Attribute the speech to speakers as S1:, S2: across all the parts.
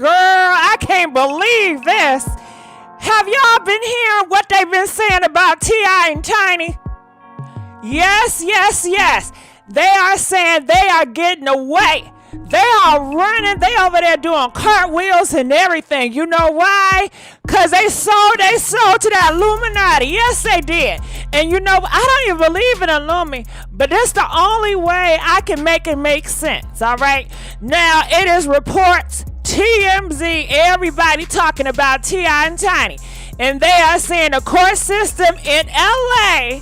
S1: Girl, I can't believe this. Have y'all been hearing what they've been saying about T.I and Tiny? Yes, yes, yes. They are saying they are getting away. They are running. They over there doing cartwheels and everything. You know why? Because they sold to that Illuminati. Yes, they did. And you know, I don't even believe in Illumi, but that's the only way I can make it make sense. All right. Now, it is reports, TMZ, everybody talking about T.I and Tiny. And they are saying the court system in LA,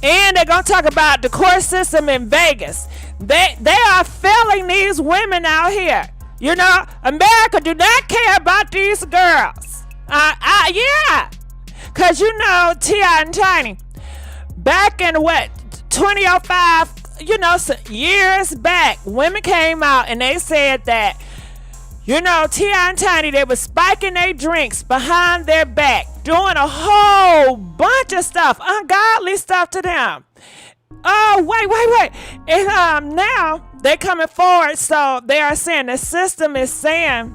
S1: and they're going to talk about the court system in Vegas. They are failing these women out here. You know, America do not care about these girls. Yeah. Because, you know, T.I and Tiny, back in 2005, you know, years back, women came out and they said that, you know, T.I and Tiny, they were spiking their drinks behind their back, doing a whole bunch of stuff, ungodly stuff to them. Oh, wait. And now they're coming forward, so they are saying the system is saying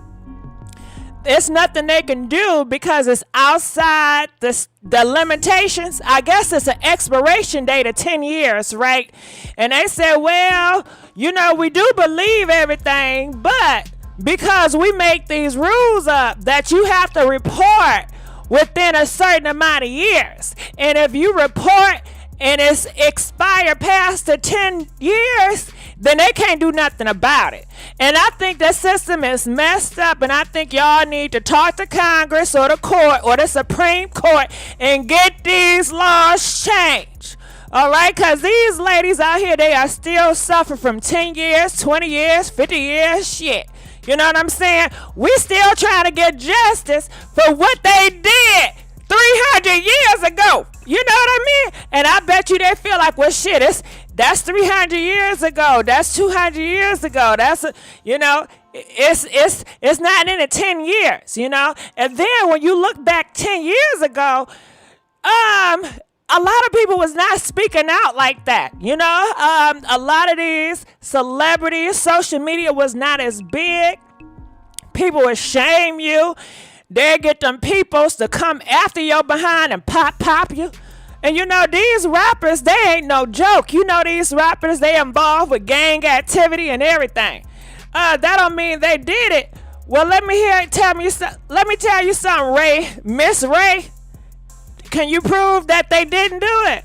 S1: there's nothing they can do because it's outside the limitations. I guess it's an expiration date of 10 years, right? And they said, well, you know, we do believe everything, but because we make these rules up that you have to report within a certain amount of years. And if you report and it's expired past the 10 years, then they can't do nothing about it. And I think that system is messed up, and I think y'all need to talk to Congress or the court or the Supreme Court and get these laws changed. All right, because these ladies out here, they are still suffering from 10 years, 20 years, 50 years, shit. You know what I'm saying? We still trying to get justice for what they did 300 years ago. You know what I mean? And I bet you they feel like, well, shit, that's 300 years ago. That's 200 years ago. It's not in the 10 years, you know? And then when you look back 10 years ago, a lot of people was not speaking out like that, you know? A lot of these celebrities, social media was not as big. People would shame you. They get them peoples to come after your behind and pop you. And you know, these rappers, they ain't no joke. You know, these rappers, they involved with gang activity and everything. That don't mean they did it. Well, let me tell you something, Ray. Miss Ray. Can you prove that they didn't do it?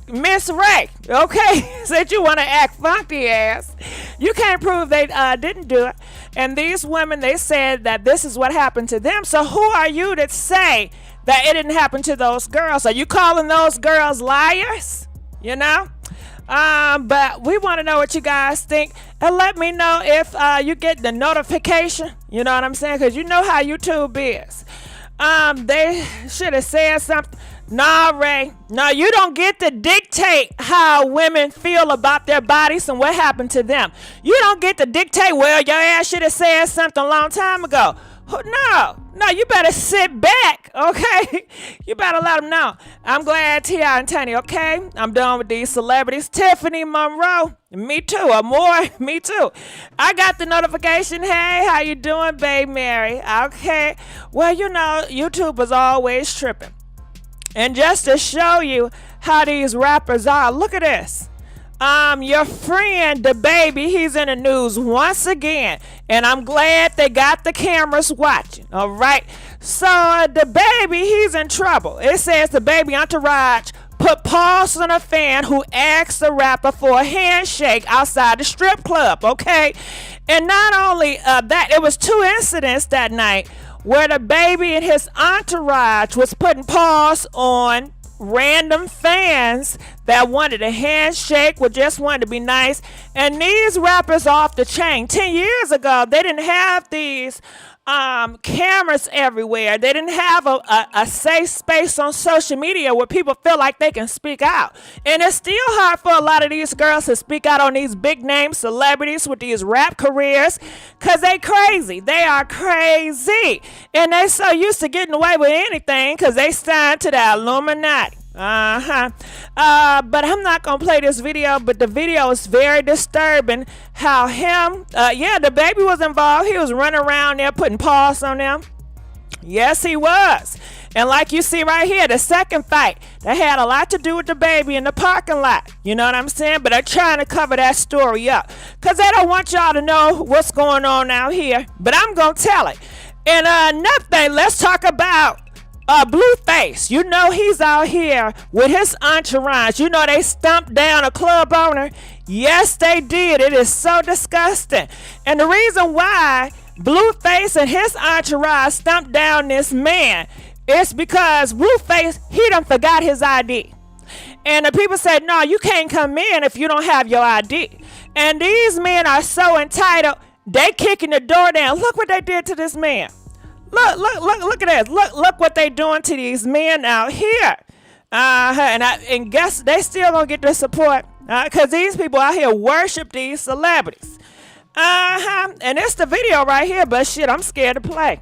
S1: Miss Ray, okay? Said you want to act funky ass. You can't prove they didn't do it. And these women, they said that this is what happened to them. So who are you to say that it didn't happen to those girls? Are you calling those girls liars? You know? But we want to know what you guys think. And let me know if you get the notification. You know what I'm saying? Because you know how YouTube is. They should have said something. Nah, Ray. No, you don't get to dictate how women feel about their bodies and what happened to them. You don't get to dictate, well, your ass should have said something a long time ago. No, you better sit back, okay? You better let them know. I'm glad T.I and Tiny, okay? I'm done with these celebrities. Tiffany Monroe, me too, or more, me too. I got the notification, hey, how you doing, babe Mary? Okay, well, you know, YouTube is always tripping. And just to show you how these rappers are, look at this. Your friend, the baby, he's in the news once again. And I'm glad they got the cameras watching, all right? So the baby, he's in trouble. It says the baby entourage put pause on a fan who asked the rapper for a handshake outside the strip club, okay? And not only that, it was 2 incidents that night where the baby and his entourage was putting pause on random fans that wanted a handshake or just wanted to be nice. And these rappers off the chain. 10 years ago, they didn't have these cameras everywhere. They didn't have a safe space on social media where people feel like they can speak out. And it's still hard for a lot of these girls to speak out on these big name celebrities with these rap careers because they crazy. They are crazy. And they so used to getting away with anything because they signed to the Illuminati. But I'm not gonna play this video, but the video is very disturbing. How him, yeah, the baby was involved. He was running around there putting paws on them. Yes, he was. And like you see right here, the second fight, that had a lot to do with the baby in the parking lot. You know what I'm saying? But they're trying to cover that story up because they don't want y'all to know what's going on out here. But I'm going to tell it. And another thing, let's talk about Blueface. You know he's out here with his entourage. You know they stumped down a club owner. Yes, they did. It is so disgusting. And the reason why Blueface and his entourage stumped down this man is because Blueface, he done forgot his ID. And the people said, no, you can't come in if you don't have your ID. And these men are so entitled, they kicking the door down. Look what they did to this man. Look at this. Look what they doing to these men out here. And guess they still gonna get the support because these people out here worship these celebrities. And it's the video right here, but shit, I'm scared to play.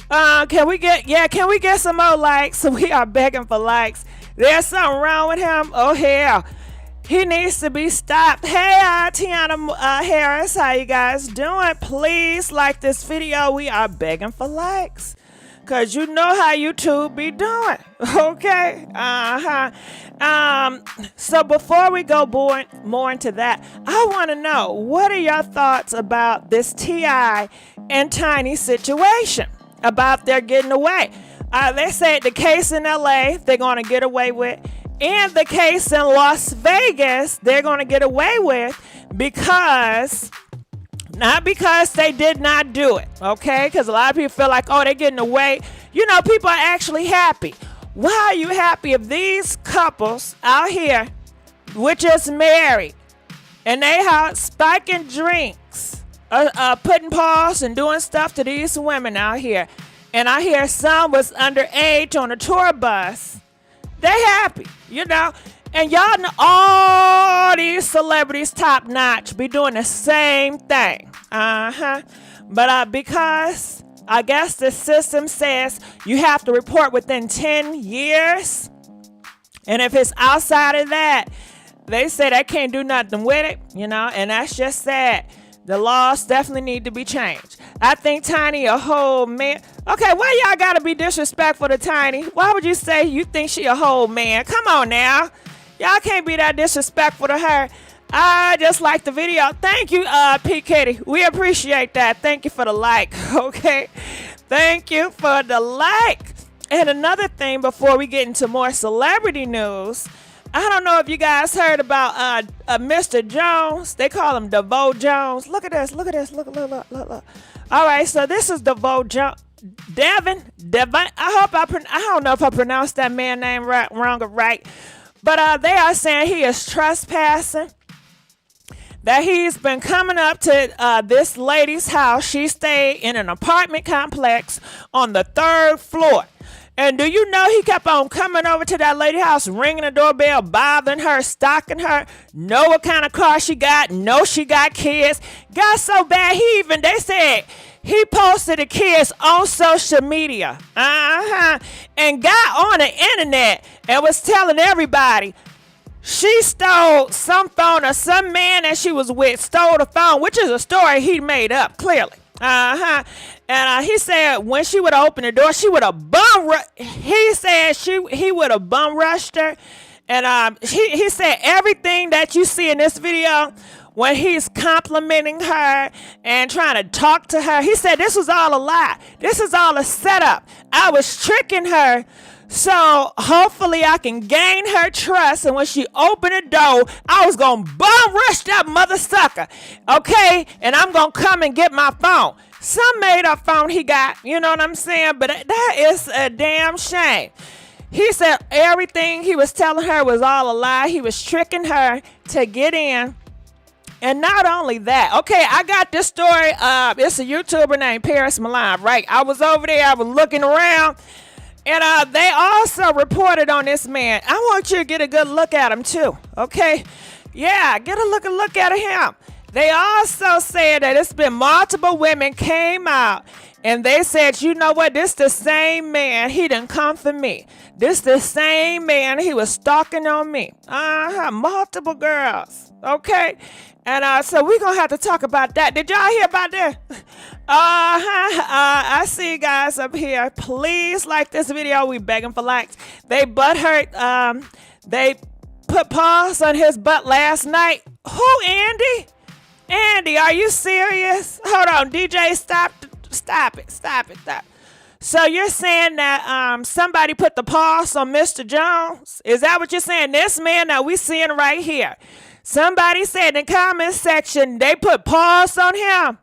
S1: Can we get some more likes? We are begging for likes. There's something wrong with him. Oh hell, he needs to be stopped. Hey, Tiana Harris, how you guys doing? Please like this video. We are begging for likes, cause you know how YouTube be doing. Okay. So before we go more into that, I want to know, what are your thoughts about this T.I and Tiny situation? About their getting away. They said the case in LA they're going to get away with, and the case in Las Vegas they're going to get away with not because they did not do it, okay? Because a lot of people feel like, oh, they're getting away. You know, people are actually happy. Why are you happy if these couples out here, which is married, and they out spiking drinks, putting paws and doing stuff to these women out here, and I hear some was underage on a tour bus, they happy, you know? And y'all know all these celebrities top notch be doing the same thing. But because I guess the system says you have to report within 10 years, and if it's outside of that, they say they can't do nothing with it, you know, and that's just sad. The laws definitely need to be changed. I think Tiny a whole man. Okay, why y'all gotta be disrespectful to Tiny? Why would you say you think she a whole man? Come on now. Y'all can't be that disrespectful to her. I just like the video. Thank you, P. Kitty. We appreciate that. Thank you for the like, okay? Thank you for the like. And another thing before we get into more celebrity news, I don't know if you guys heard about Mr. Jones. They call him DeVoe Jones. Look at this. Look at this. Look. All right, so this is DeVoe Jones. Devin. I don't know if I pronounced that man's name wrong or right. But they are saying he is trespassing. That he's been coming up to this lady's house. She stayed in an apartment complex on the 3rd floor. And do you know he kept on coming over to that lady's house, ringing the doorbell, bothering her, stalking her, know what kind of car she got, know she got kids. Got so bad, they said he posted the kids on social media. And got on the internet and was telling everybody she stole some phone, or some man that she was with stole the phone, which is a story he made up, clearly. And he said when she would open the door, she would have he said he would have bum rushed her. And he said everything that you see in this video, when he's complimenting her and trying to talk to her, he said this was all a lie. This is all a setup. I was tricking her, so hopefully I can gain her trust. And when she opened the door, I was going to bum rush that mother sucker. Okay? And I'm going to come and get my phone. Some made up phone he got. You know what I'm saying? But that is a damn shame. He said everything he was telling her was all a lie. He was tricking her to get in. And not only that, okay, I got this story. It's a YouTuber named Paris Milan, right? I was over there. I was looking around. And they also reported on this man. I want you to get a good look at him too, okay? Yeah, get a look at him. They also said that it's been multiple women came out and they said, you know what, this the same man, he done come for me. This the same man, he was stalking on me. Multiple girls, okay? And so we're going to have to talk about that. Did y'all hear about that? I see you guys up here. Please like this video. We begging for likes. They butthurt. They put paws on his butt last night. Who, Andy? Andy, are you serious? Hold on, DJ, stop it. So you're saying that somebody put the paws on Mr. Jones? Is that what you're saying? This man that we seeing right here. Somebody said in the comment section they put paws on him.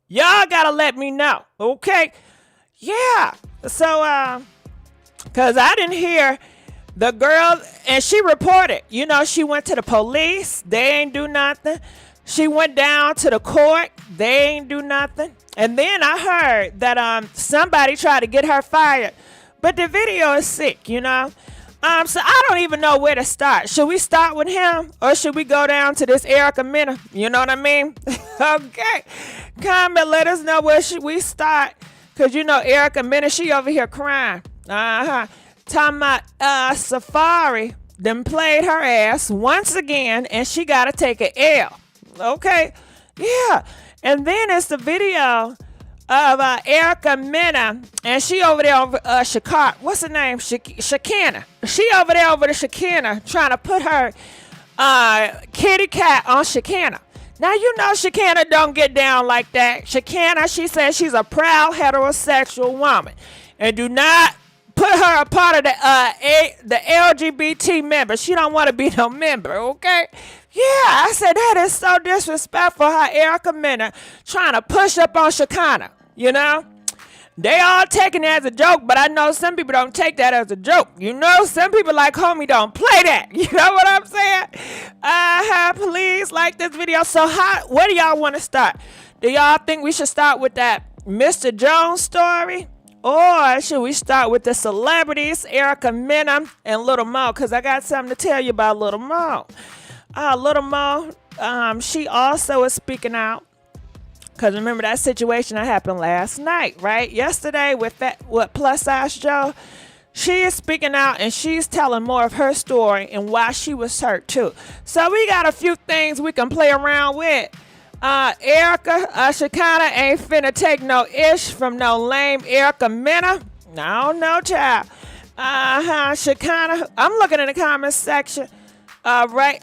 S1: Y'all gotta let me know, okay? Yeah. So, cause I didn't hear the girl, and she reported. You know, she went to the police. They ain't do nothing. She went down to the court. They ain't do nothing. And then I heard that somebody tried to get her fired. But the video is sick, you know. So I don't even know where to start. Should we start with him or should we go down to this Mena? You know what I mean? Okay. Comment, let us know where should we start. Because you know Mena, she over here crying. Talking about Safari then played her ass once again and she got to take an L. Okay, yeah, and then it's the video of Mena, and she over there over what's her name? Shakina. She over there over to Shakina trying to put her kitty cat on Shakina. Now you know Shakina don't get down like that. Shakina, she says she's a proud heterosexual woman, and do not put her a part of the LGBT member. She don't want to be no member, okay? Yeah, I said that is so disrespectful how Mena trying to push up on Shakina, you know? They all taking it as a joke, but I know some people don't take that as a joke. You know, some people like homie don't play that. You know what I'm saying? Please like this video. So where do y'all want to start? Do y'all think we should start with that Mr. Jones story? Or should we start with the celebrities, Mena and Little Mo? Because I got something to tell you about Little Mo. Little Mo, she also is speaking out. Because remember that situation that happened last night, right? Yesterday with Plus Size Joe. She is speaking out and she's telling more of her story and why she was hurt too. So we got a few things we can play around with. Shakina ain't finna take no ish from no lame Mena. No, no, child. Shakina, I'm looking in the comments section. Right.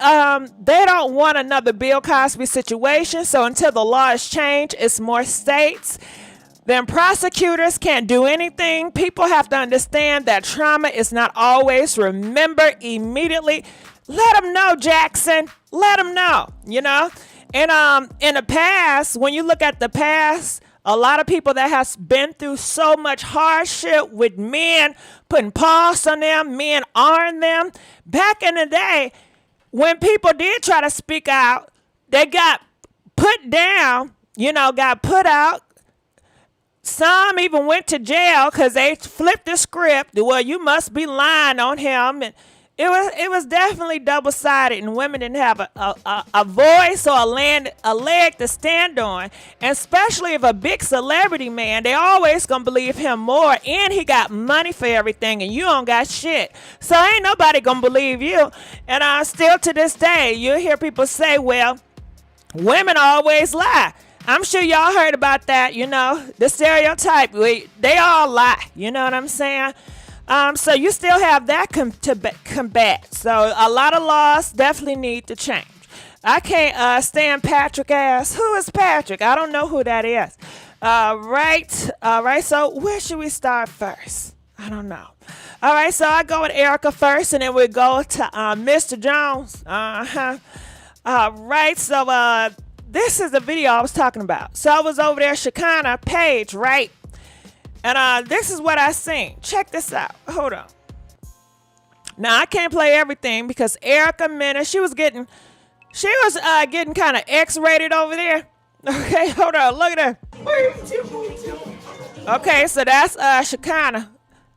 S1: They don't want another Bill Cosby situation. So until the law is changed, it's more states. Then prosecutors can't do anything. People have to understand that trauma is not always remembered immediately. Let them know, Jackson. Let them know, you know. And in the past, when you look at the past, a lot of people that has been through so much hardship with men putting paws on them, men arming them. Back in the day, when people did try to speak out, they got put down, you know, got put out. Some even went to jail because they flipped the script. Well, you must be lying on him. And it was definitely double-sided, and women didn't have a voice or a leg to stand on. And especially if a big celebrity man, they always gonna believe him more, and he got money for everything, and you don't got shit. So ain't nobody gonna believe you. And still to this day, you hear people say, well, women always lie. I'm sure y'all heard about that, you know, the stereotype. They all lie, you know what I'm saying? So you still have that to combat. So a lot of laws definitely need to change. I can't stand Patrick ass. Who is Patrick? I don't know who that is. Right. All right. So where should we start first? I don't know. All right. So I go with Erica first, and then we go to Mr. Jones. All right. So this is the video I was talking about. So I was over there, Shakina page, right? And this is what I seen. Check this out. Hold on. Now I can't play everything because Mena, she was getting kind of X-rated over there. Okay, hold on. Look at her. Okay, so that's Shakina.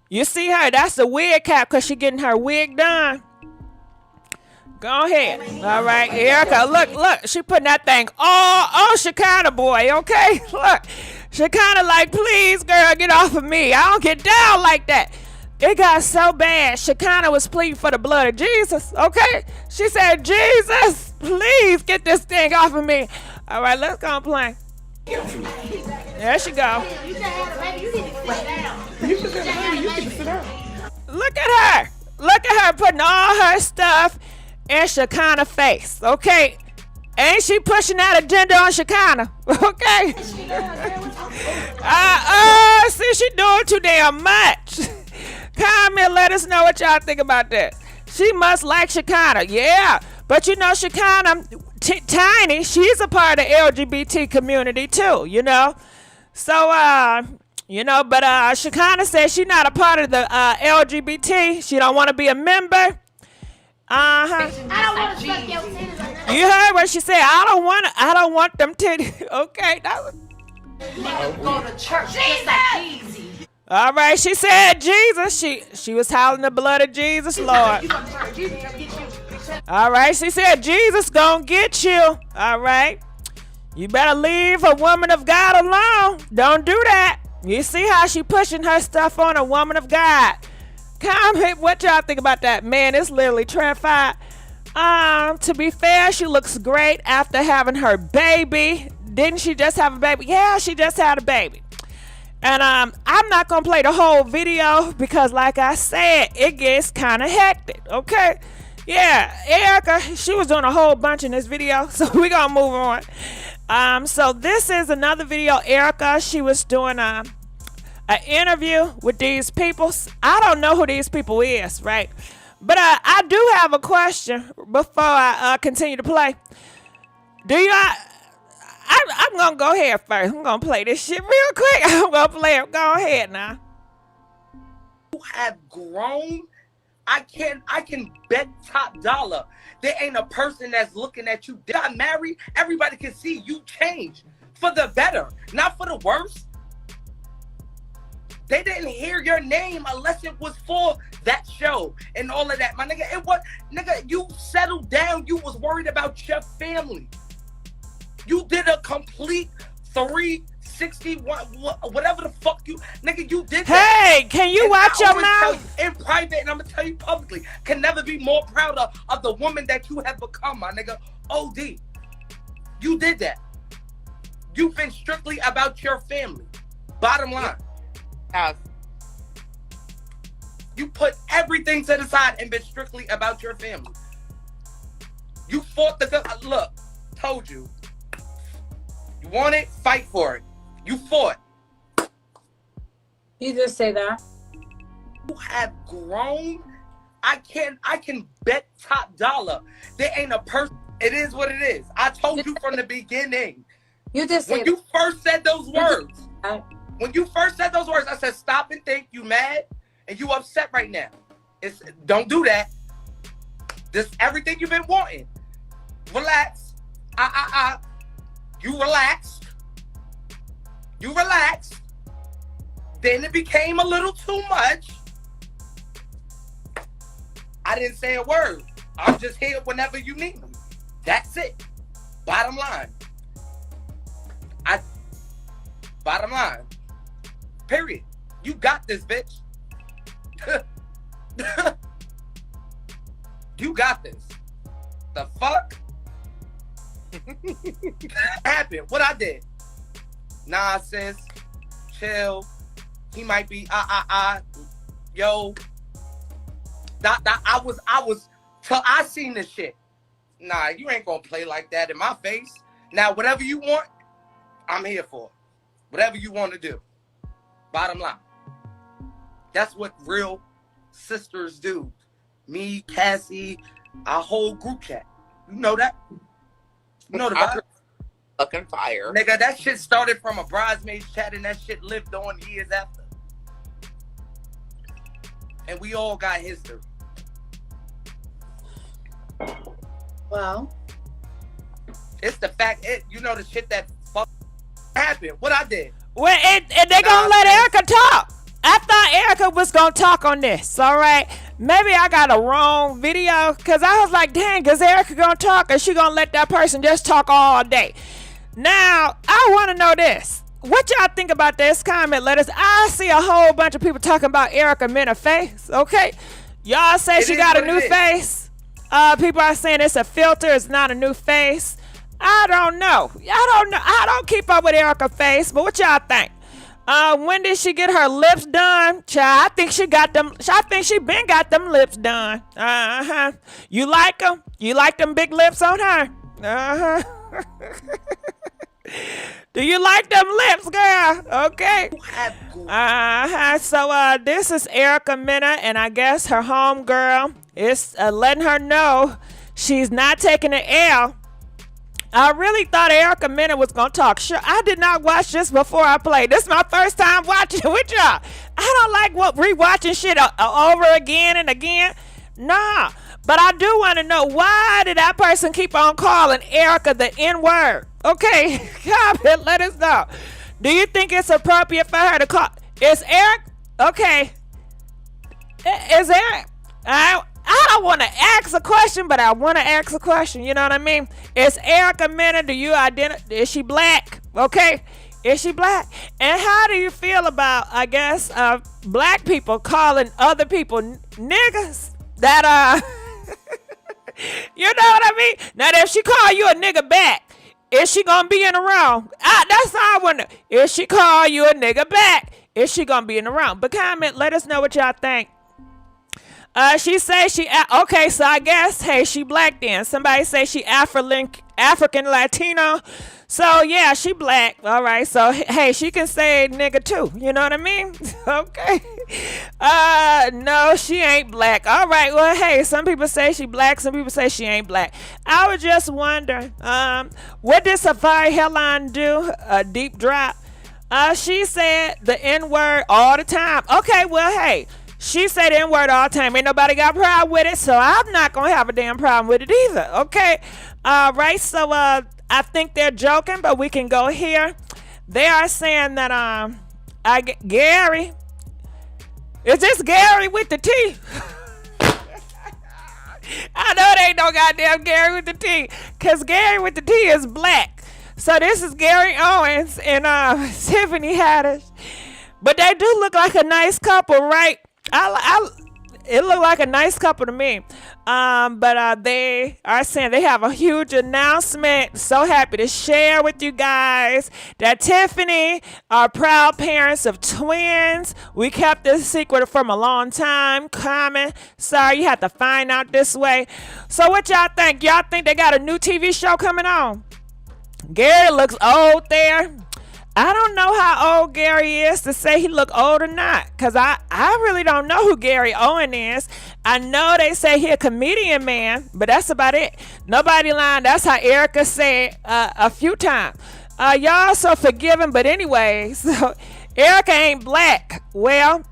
S1: You see her? That's the wig cap because she getting her wig done. Go ahead. All right, Erica. Look. She putting that thing all on Shekinah, boy. Okay. Look. Shekinah like, please, girl, get off of me. I don't get down like that. It got so bad. Shekinah was pleading for the blood of Jesus. Okay. She said, Jesus, please get this thing off of me. All right, let's go and play. There she go.
S2: You should have a baby. You need to sit down.
S3: You should have a baby. You need to sit down.
S1: Look at her. Look at her putting all her stuff in Shekinah's face. Okay. Ain't she pushing that agenda on Shekinah? Okay. See, she doing too damn much. Comment, let us know what y'all think about that. She must like Shekinah. Yeah. But you know, Shekinah, Tiny, she's a part of the LGBT community too, you know. So, you know, but Shekinah says she's not a part of the LGBT. She don't want to be a member.
S2: I don't want to suck your titties like that.
S1: You heard what she said. I don't want them titties. Okay, that was.
S2: Niggas go to church just like easy.
S1: All right, she said Jesus. She was howling the blood of Jesus, Lord.
S2: You gonna church? Jesus gonna get you.
S1: All right, she said Jesus gonna get you. All right, you better leave a woman of God alone. Don't do that. You see how she pushing her stuff on a woman of God. Comment what y'all think about that. Man, it's literally terrified. To be fair, she looks great after having her baby. Didn't she just have a baby? Yeah, she just had a baby. And I'm not gonna play the whole video because like I said, it gets kind of hectic, okay? Yeah, Erica, she was doing a whole bunch in this video, so we gonna move on. So this is another video. Erica, she was doing an interview with these people. I don't know who these people is, right? But I do have a question before I continue to play. I'm gonna go ahead first. I'm gonna play this shit real quick. I'm gonna play it. Go ahead now.
S3: You have grown. I can bet top dollar there ain't a person that's looking at you. Got married. Everybody can see you change for the better, not for the worse. They didn't hear your name unless it was for that show and all of that. My nigga, you settled down. You was worried about your family. You did a complete 361, whatever the fuck you did that.
S1: Hey, can you watch your mouth?
S3: In private, and I'm gonna tell you publicly, can never be more proud of the woman that you have become, my nigga. OD. You did that. You've been strictly about your family. Bottom line. You put everything to the side and been strictly about your family. You fought look, told you. You want it, fight for it. You fought.
S4: You just say that.
S3: You have grown. I can bet top dollar there ain't a person. It is what it is. I told you from the beginning.
S4: You just say
S3: when you first said those words. When you first said those words, I said, stop and think. You mad and you upset right now. Don't do that. This everything you've been wanting. Relax. You relaxed. You relaxed. Then it became a little too much. I didn't say a word. I'm just here whenever you need me. That's it. Bottom line. Bottom line. Period. You got this, bitch. You got this. The fuck? Happened. What I did? Nah, sis. Chill. He might be yo. I was till I seen this shit. Nah, you ain't gonna play like that in my face. Now, whatever you want, I'm here for. Whatever you want to do. Bottom line. That's what real sisters do. Me, Cassie, our whole group chat. You know that? You know the vibe?
S5: Fucking fire.
S3: Nigga, that shit started from a bridesmaids chat and that shit lived on years after. And we all got history.
S4: Well,
S3: it's the fact, you know the shit that happened. What I did.
S1: Well, they gonna let Erica talk. I thought Erica was gonna talk on this. All right, maybe I got a wrong video because I was like, dang, is Erica gonna talk, or she gonna let that person just talk all day? Now I want to know this. What y'all think about this? Comment, let us. I see a whole bunch of people talking about Erica Mena face. Okay, y'all say she got a new face. People are saying it's a filter. It's not a new face. I don't know. I don't keep up with Erica's face. But what y'all think? When did she get her lips done? Child, I think she got them. I think she been got them lips done. You like them? You like them big lips on her? Do you like them lips, girl? Okay. So this is Erica Mena, and I guess her homegirl is letting her know she's not taking the L. I really thought Erica Mena was gonna talk. Sure, I did not watch this before I played. This is my first time watching it with y'all. I don't like rewatching shit over again and again. Nah, but I do want to know, why did that person keep on calling Erica the N-word? Okay, comment, let us know. Do you think it's appropriate for her to call? Is Eric? Okay. Is Eric? I don't want to ask a question, but I want to ask a question. You know what I mean? Is Erica Mena, do you identify? Is she black? Okay. Is she black? And how do you feel about, I guess, black people calling other people niggas? That, you know what I mean? Now, if she call you a nigga back, is she gonna be in the wrong? That's all I wonder. If she call you a nigga back, is she gonna be in the wrong? But comment, let us know what y'all think. She say she, okay, so I guess, hey, she black then. Somebody say she African Latino. So yeah, she black. All right, so hey, she can say nigga too. You know what I mean? Okay. No, she ain't black. All right, well, hey, some people say she black, some people say she ain't black. I was just wondering, what did Safari Headline do? A deep drop. She said the N-word all the time. Okay, well, hey, she said the N-word all the time. Ain't nobody got a problem with it, so I'm not gonna have a damn problem with it either. Okay, right. So I think they're joking, but we can go here. They are saying that Gary. Is this Gary with the T? I know it ain't no goddamn Gary with the T, cause Gary with the T is black. So this is Gary Owens and Tiffany Haddish, but they do look like a nice couple, right? It looked like a nice couple to me. But they are saying they have a huge announcement. So happy to share with you guys that Tiffany are proud parents of twins. We kept this secret from a long time coming. Sorry, you have to find out this way. So what y'all think? Y'all think they got a new TV show coming on? Gary looks old there. I don't know how old Gary is to say he look old or not, because I really don't know who Gary Owen is. I know they say he a comedian man, but that's about it. Nobody lying. That's how Erica said a few times. Y'all so forgiving, but anyway, so Erica ain't black. Well,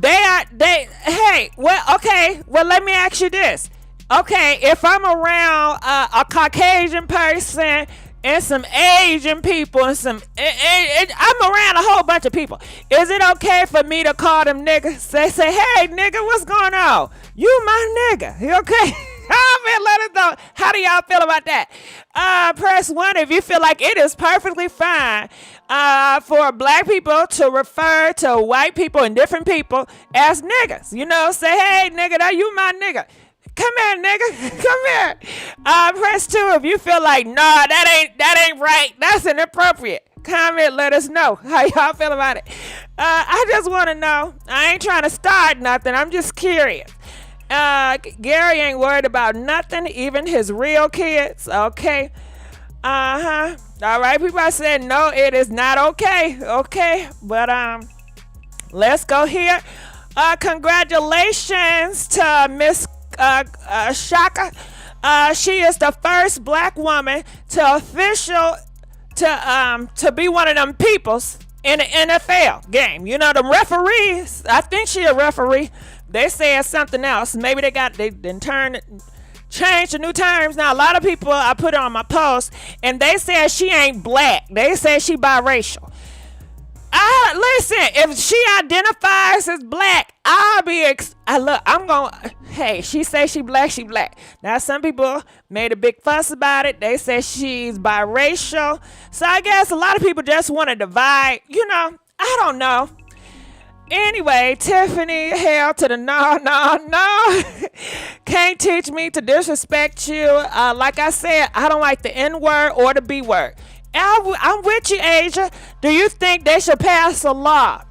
S1: hey, well, okay, well, let me ask you this. Okay, if I'm around a Caucasian person and some Asian people and I'm around a whole bunch of people, is it okay for me to call them niggas? Say, hey, nigga, what's going on? You my nigga. You okay? Let us know. How do y'all feel about that? Press 1 if you feel like it is perfectly fine for black people to refer to white people and different people as niggas. You know, say, hey, nigga, that you my nigga. Come here, nigga. Come here. Press 2 if you feel like, nah, that ain't right. That's inappropriate. Comment, let us know how y'all feel about it. I just want to know. I ain't trying to start nothing. I'm just curious. Gary ain't worried about nothing, even his real kids. Okay. All right. People are saying, no, it is not okay. Okay. But let's go here. Congratulations to Miss Shaka. She is the first black woman to be one of them peoples in the NFL game. You know, the referees, I think she a referee. They said something else. Maybe they changed the new terms. Now, a lot of people, I put it on my post, and they said she ain't black. They said she biracial. Listen, if she identifies as black, I'll be hey, she say she black, she black. Now some people made a big fuss about it. They say she's biracial. So I guess a lot of people just want to divide, I don't know. Anyway, Tiffany, hell to the no. Can't teach me to disrespect you. Like I said, I don't like the N-word or the B-word. I'm with you, Asia. Do you think they should pass a law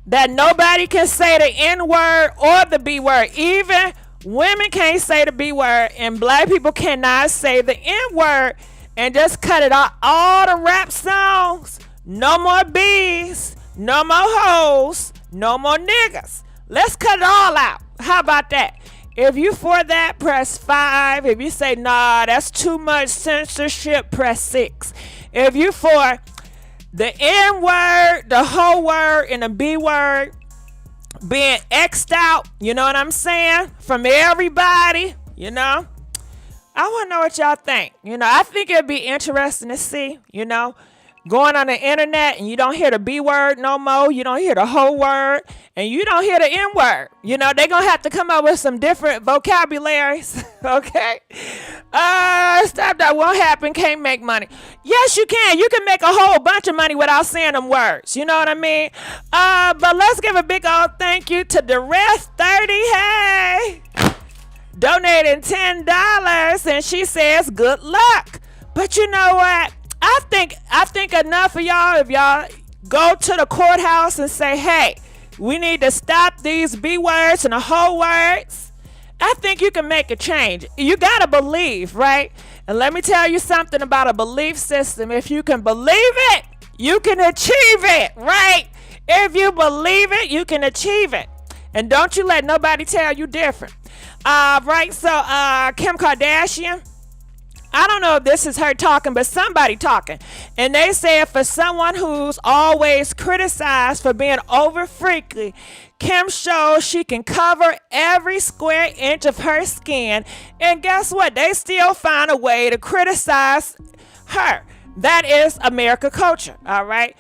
S1: that nobody can say the N-word or the B-word? Even women can't say the B-word, and black people cannot say the N-word, and just cut it out. All the rap songs, no more B's, no more hoes, no more niggas. Let's cut it all out. How about that? If you for that, press 5. If you say, nah, that's too much censorship, press 6. If you for the N-word, the hoe word, and the B-word being X'd out, you know what I'm saying? From everybody, I want to know what y'all think. I think it'd be interesting to see, going on the internet and you don't hear the B word no more. You don't hear the hoe word and you don't hear the N word. They're going to have to come up with some different vocabularies. Okay. Stop that. Won't happen. Can't make money. Yes, you can. You can make a whole bunch of money without saying them words. You know what I mean? But let's give a big old thank you to the rest 30. Hey, donating $10 and she says good luck. But you know what? I think enough of y'all, if y'all go to the courthouse and say, hey, we need to stop these B words and the whole words, I think you can make a change. You got to believe, right? And let me tell you something about a belief system. If you can believe it, you can achieve it, right? If you believe it, you can achieve it. And don't you let nobody tell you different. Right, so Kim Kardashian, I don't know if this is her talking, but somebody talking. And they said for someone who's always criticized for being over freaky, Kim shows she can cover every square inch of her skin. And guess what? They still find a way to criticize her. That is America culture, all right?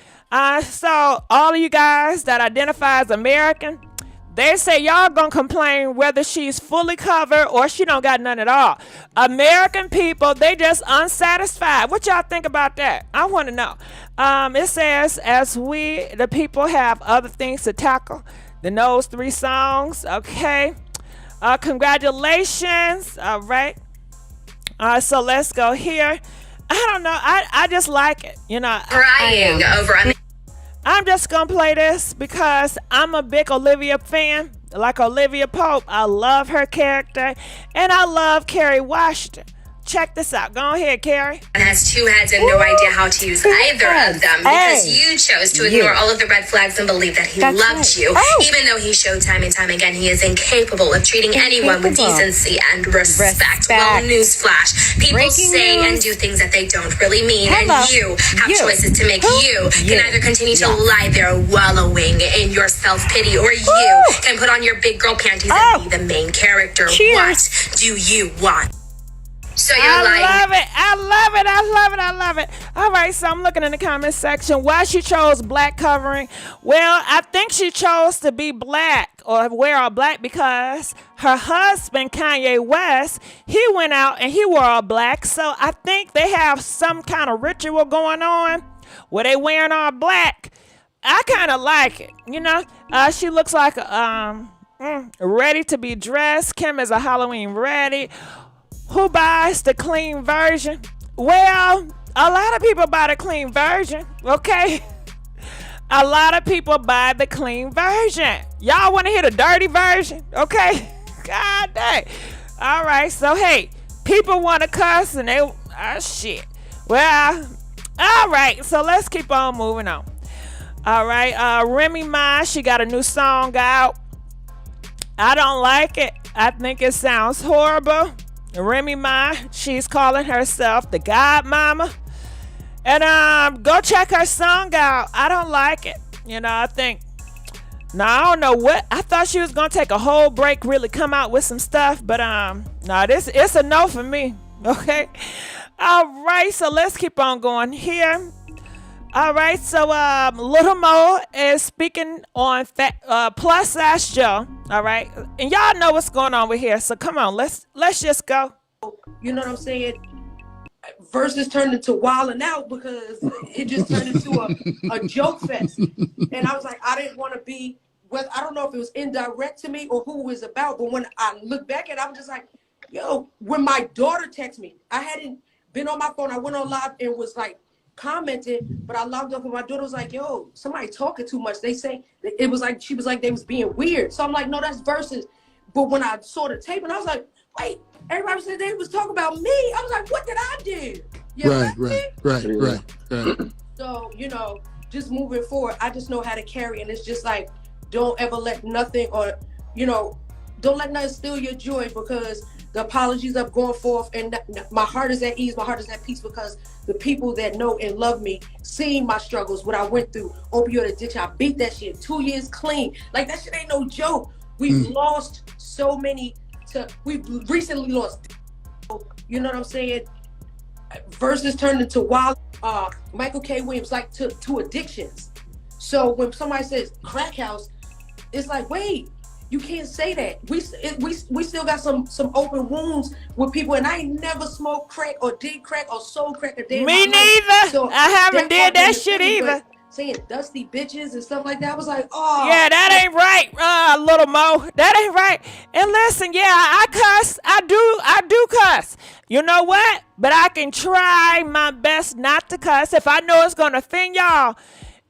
S1: So all of you guys that identify as American, they say y'all gonna complain whether she's fully covered or she don't got none at all. American people, they just unsatisfied. What y'all think about that? I want to know. It says, as we, the people, have other things to tackle than those 3 songs. Okay. Congratulations. All right. So let's go here. I don't know. I just like it.
S2: Crying over on the
S1: I'm just gonna play this because I'm a big Olivia fan. Like Olivia Pope, I love her character, and I love Kerry Washington. Check this out. Go ahead, Carrie.
S2: and has 2 heads and no idea how to use either of them because you chose to ignore all of the red flags and believe that he loved you, even though he showed time and time again he is incapable of treating anyone with decency and respect. Well, newsflash. People say and do things that they don't really mean, and you have choices to make. You can either continue to lie there wallowing in your self-pity, or you can put on your big girl panties and be the main character. What do you want? So you're
S1: I love it. All right, so I'm looking in the comment section. Why she chose black covering? Well, I think she chose to be black or wear all black because her husband, Kanye West, he went out and he wore all black. So I think they have some kind of ritual going on where they wearing all black. I kind of like it, She looks like ready to be dressed. Kim is a Halloween ready. Who buys the clean version? Well, a lot of people buy the clean version, okay? A lot of people buy the clean version. Y'all want to hear the dirty version, okay? God dang. All right, so hey, people want to cuss and they, shit. Well, all right, so let's keep on moving on. All right, Remy Ma, she got a new song out. I don't like it. I think it sounds horrible. Remy Ma, she's calling herself the God Mama. And go check her song out. I don't like it. I think, I don't know what. I thought she was gonna take a whole break, really come out with some stuff, but it's a no for me. Okay. All right, so let's keep on going here. All right, so Little Mo is speaking on plus size Joe. All right, and y'all know what's going on with here. So come on, let's just go.
S6: You know what I'm saying? Versus turned into wilding out because it just turned into a joke fest. And I was like, I didn't want to be. Well, I don't know if it was indirect to me or who it was about, but when I look back at it, I was just like, yo, when my daughter texted me, I hadn't been on my phone. I went on live and was like commenting, but I logged up and my daughter was like, yo, somebody talking too much. They say it was like, she was like, they was being weird. So I'm like, no, that's versus. But when I saw the tape and I was like, wait, everybody said they was talking about me. I was like, what did I do?
S7: Right.
S6: So, you know, just moving forward, I just know how to carry. And it's just like, don't ever let nothing or, you know, don't let nothing steal your joy because the apologies of going forth and my heart is at ease, my heart is at peace because the people that know and love me, seeing my struggles, what I went through, opioid addiction, I beat that shit 2 years clean. Like that shit ain't no joke. We've lost so many we've recently lost, you know what I'm saying? Versus turned into wild, Michael K. Williams, like to addictions. So when somebody says crack house, it's like, wait, you can't say that. We still got some open wounds with people, and I ain't never smoked crack or did crack or sold crack a day in my
S1: Me
S6: life.
S1: neither.
S6: So
S1: I haven't did that shit either.
S6: Saying dusty bitches and stuff like that, I was like, oh.
S1: Yeah, that ain't right, Little Mo. That ain't right. And listen, yeah, I cuss. I do cuss. You know what? But I can try my best not to cuss if I know it's going to offend y'all.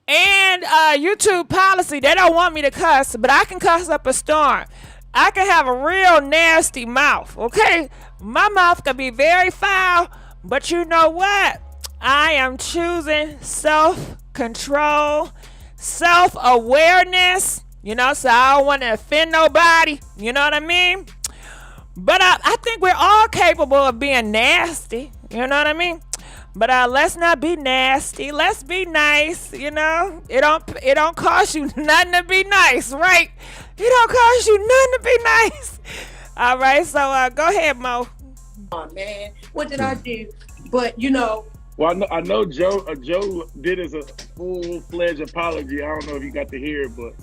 S1: And YouTube policy, they don't want me to cuss, but I can cuss up a storm. I can have a real nasty mouth, okay? My mouth can be very foul, but you know what? I am choosing self-control, self-awareness, you know, so I don't want to offend nobody, you know what I mean? But I think we're all capable of being nasty, you know what I mean? But let's not be nasty. Let's be nice, you know? It don't cost you nothing to be nice, right? It don't cost you nothing to be nice. All right, so go ahead, Mo.
S6: Oh, man, what did I do? But, you know.
S7: Well, I know Joe did as a full-fledged apology. I don't know if you got to hear it, but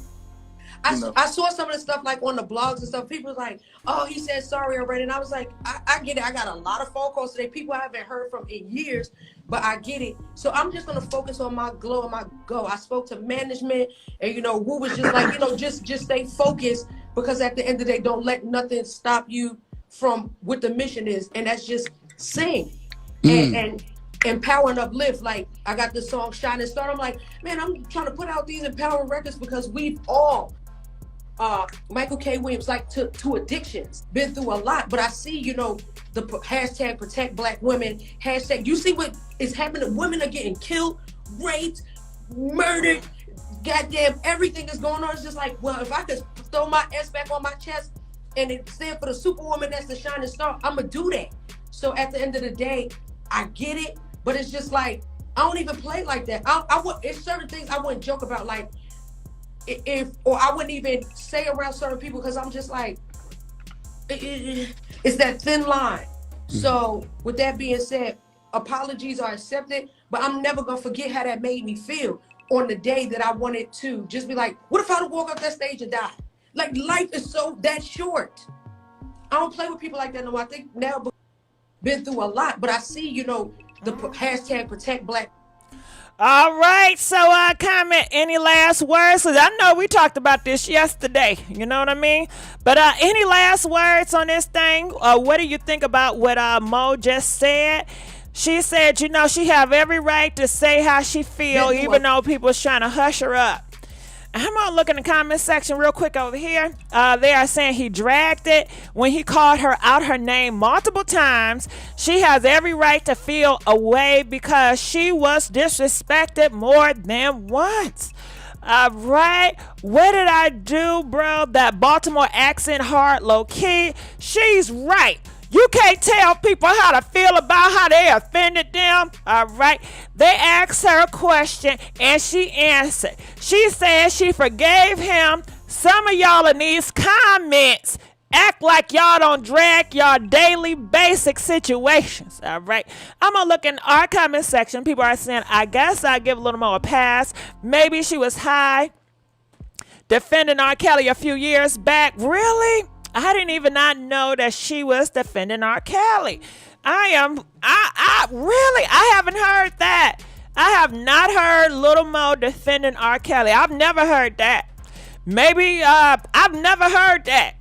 S6: I saw some of the stuff like on the blogs and stuff. People was like, oh, he said sorry already. And I was like, I get it. I got a lot of phone calls today. People I haven't heard from in years, but I get it. So I'm just going to focus on my glow and my go. I spoke to management and, you know, Wu was just like, you know, just stay focused because at the end of the day, don't let nothing stop you from what the mission is. And that's just sing and empower and uplift. Like I got this song Shining Star. I'm like, man, I'm trying to put out these empowering records because we've all Michael K. Williams, like to addictions, been through a lot. But I see, you know, the hashtag protect black women, hashtag, you see what is happening. Women are getting killed, raped, murdered, goddamn, everything is going on. It's just like, well, if I could throw my S back on my chest and it stand for the superwoman that's the shining star, I'm gonna do that. So at the end of the day, I get it, but it's just like, I don't even play like that. It's certain things I wouldn't joke about, like, or I wouldn't even say around certain people because I'm just like, it's that thin line. So with that being said, apologies are accepted, but I'm never gonna forget how that made me feel on the day that I wanted to just be like, what if I would walk up that stage and die? Like life is so that short. I don't play with people like that no more. I think now been through a lot, but I see, you know, the hashtag protect black.
S1: All right, so comment any last words? Cause I know we talked about this yesterday, you know what I mean? But any last words on this thing? What do you think about what Mo just said? She said, you know, she have every right to say how she feel, even though people was trying to hush her up. I'm gonna look in the comment section real quick over here. They are saying he dragged it when he called her out her name multiple times. She has every right to feel away because she was disrespected more than once. All right, what did I do, bro? That Baltimore accent hard, low key. She's right. You can't tell people how to feel about how they offended them, all right? They asked her a question, and she answered. She said she forgave him. Some of y'all in these comments act like y'all don't drag y'all daily basic situations. All right. I'm going to look in our comment section. People are saying, I guess I give a little more a pass. Maybe she was high defending R. Kelly a few years back. Really? I didn't even not know that she was defending R. Kelly. I haven't heard that. I have not heard Little Mo defending R. Kelly. I've never heard that. Maybe I've never heard that.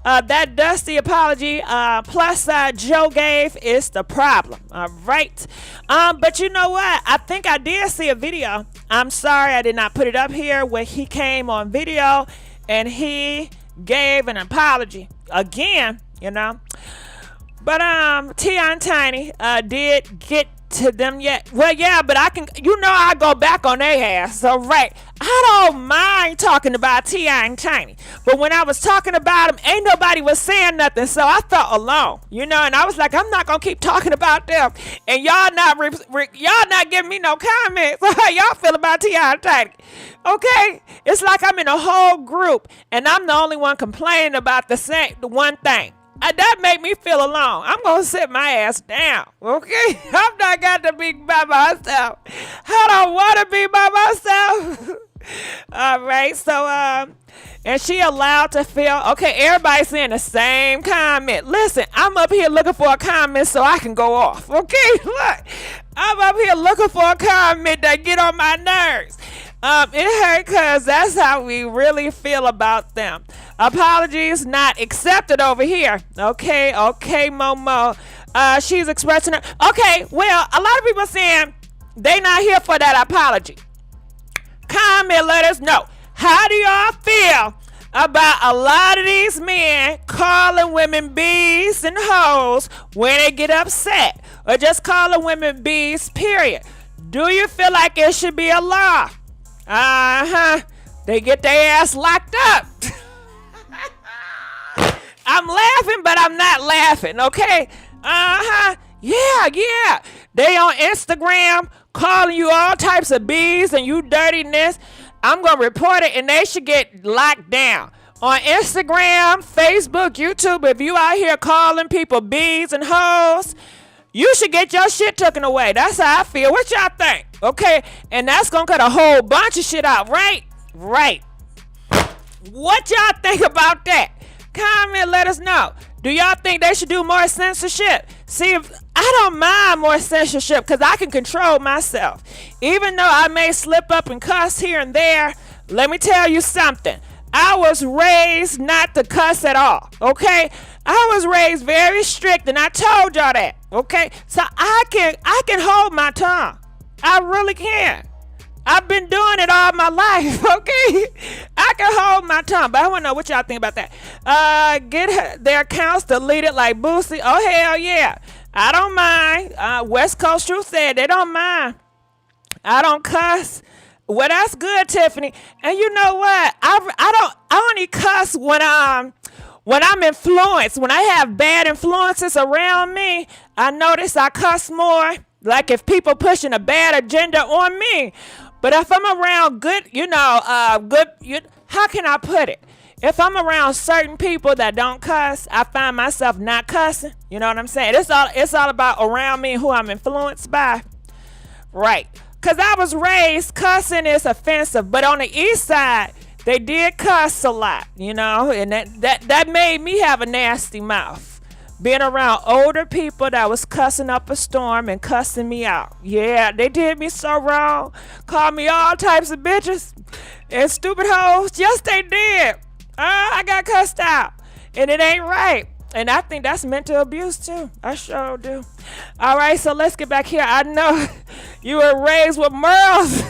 S1: That dusty apology plus Joe gave is the problem. All right. But you know what? I think I did see a video. I'm sorry I did not put it up here where he came on video and he gave an apology again. But T.I Tiny did get to them yet. Well, yeah, but I go back on their ass. So, right. I don't mind talking about T.I and Tiny. But when I was talking about them, ain't nobody was saying nothing. So I felt alone, and I was like, I'm not going to keep talking about them. And y'all not giving me no comments. How y'all feel about T.I and Tiny? Okay? It's like I'm in a whole group and I'm the only one complaining about the one thing. That made me feel alone. I'm going to sit my ass down, okay? I'm not got to be by myself. I don't want to be by myself. All right, so, and she allowed to feel, okay, everybody's saying the same comment. Listen, I'm up here looking for a comment so I can go off, okay? Look, I'm up here looking for a comment that get on my nerves. It hurt because that's how we really feel about them. Apologies not accepted over here. Okay, Momo. She's expressing her. Okay, well, a lot of people are saying they not here for that apology. Comment, let us know. How do y'all feel about a lot of these men calling women bees and hoes when they get upset? Or just calling women bees, period? Do you feel like it should be a law? They get their ass locked up. I'm laughing, but I'm not laughing, okay? Yeah. They on Instagram calling you all types of bees and you dirtiness. I'm going to report it and they should get locked down. On Instagram, Facebook, YouTube, if you out here calling people bees and hoes, you should get your shit taken away. That's how I feel. What y'all think? Okay? And that's going to cut a whole bunch of shit out, right? Right. What y'all think about that? Comment, let us know. Do y'all think they should do more censorship? See, if I don't mind more censorship because I can control myself. Even though I may slip up and cuss here and there, let me tell you something. I was raised not to cuss at all, okay? I was raised very strict, and I told y'all that, okay? So I can hold my tongue. I really can. I've been doing it all my life, okay? I can hold my tongue, but I want to know what y'all think about that. Get their accounts deleted like Boosie. Oh, hell yeah. I don't mind. West Coast Truth said they don't mind. I don't cuss. Well, that's good, Tiffany. And you know what? I only cuss when I'm influenced. When I have bad influences around me, I notice I cuss more. Like if people pushing a bad agenda on me. But if I'm around good, how can I put it? If I'm around certain people that don't cuss, I find myself not cussing. You know what I'm saying? It's all about around me and who I'm influenced by. Right. Because I was raised, cussing is offensive. But on the east side, they did cuss a lot, and that made me have a nasty mouth. Being around older people that was cussing up a storm and cussing me out. Yeah, they did me so wrong. Called me all types of bitches and stupid hoes. Yes, they did. I got cussed out. And it ain't right. And I think that's mental abuse too. I sure do. All right, so let's get back here. I know you were raised with morals.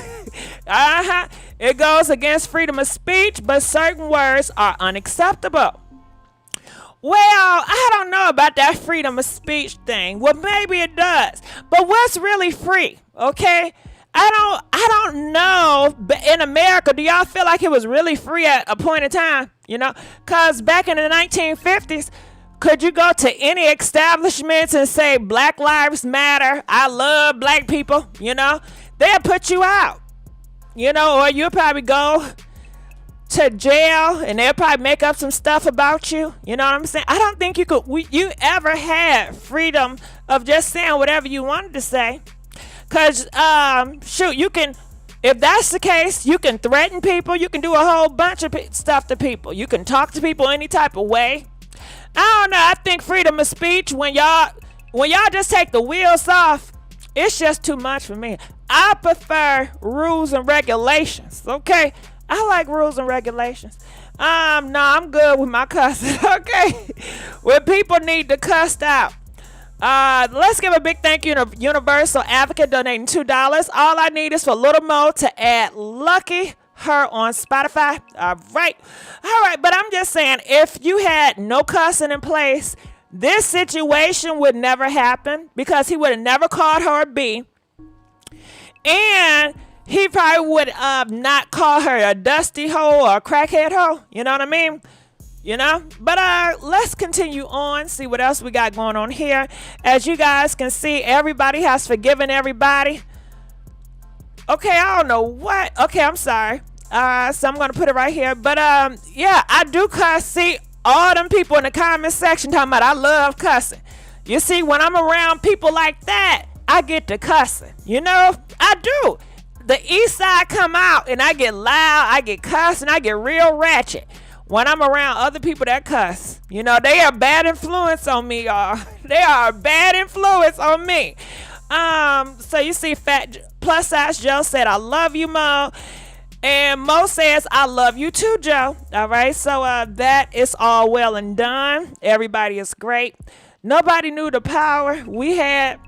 S1: It goes against freedom of speech, but certain words are unacceptable. Well, I don't know about that freedom of speech thing. Well, maybe it does. But what's really free? Okay? I don't know. But in America, do y'all feel like it was really free at a point in time? Because back in the 1950s, could you go to any establishments and say Black Lives Matter? I love black people, They'll put you out. Or you'll probably go to jail and they'll probably make up some stuff about you. You know what I'm saying? I don't think you ever had freedom of just saying whatever you wanted to say. Cause shoot, you can, if that's the case, you can threaten people. You can do a whole bunch of stuff to people. You can talk to people any type of way. I don't know. I think freedom of speech, when y'all just take the wheels off, it's just too much for me. I prefer rules and regulations. Okay, I like rules and regulations. No, I'm good with my cussing. Okay, when people need to cuss out. Let's give a big thank you to Universal Advocate donating $2. All I need is for Little Mo to add Lucky Her on Spotify. All right. But I'm just saying, if you had no cussing in place, this situation would never happen because he would have never called her a B. And he probably would not call her a dusty hoe or a crackhead hoe. You know what I mean? You know, but let's continue on, see what else we got going on here. As you guys can see, everybody has forgiven everybody. Okay, I don't know what. Okay, I'm sorry. So I'm gonna put it right here. But yeah, I do cuss. See, all them people in the comment section talking about I love cussing. You see, when I'm around people like that, I get to cussing. You know, I do. The east side come out and I get loud, I get cussing, I get real ratchet. When I'm around other people that cuss, you know, they are bad influence on me, y'all. They are a bad influence on me. So you see, Fat Plus Size Joe said, I love you, Mo. And Mo says, I love you too, Joe. All right, so that is all well and done. Everybody is great. Nobody knew the power we had.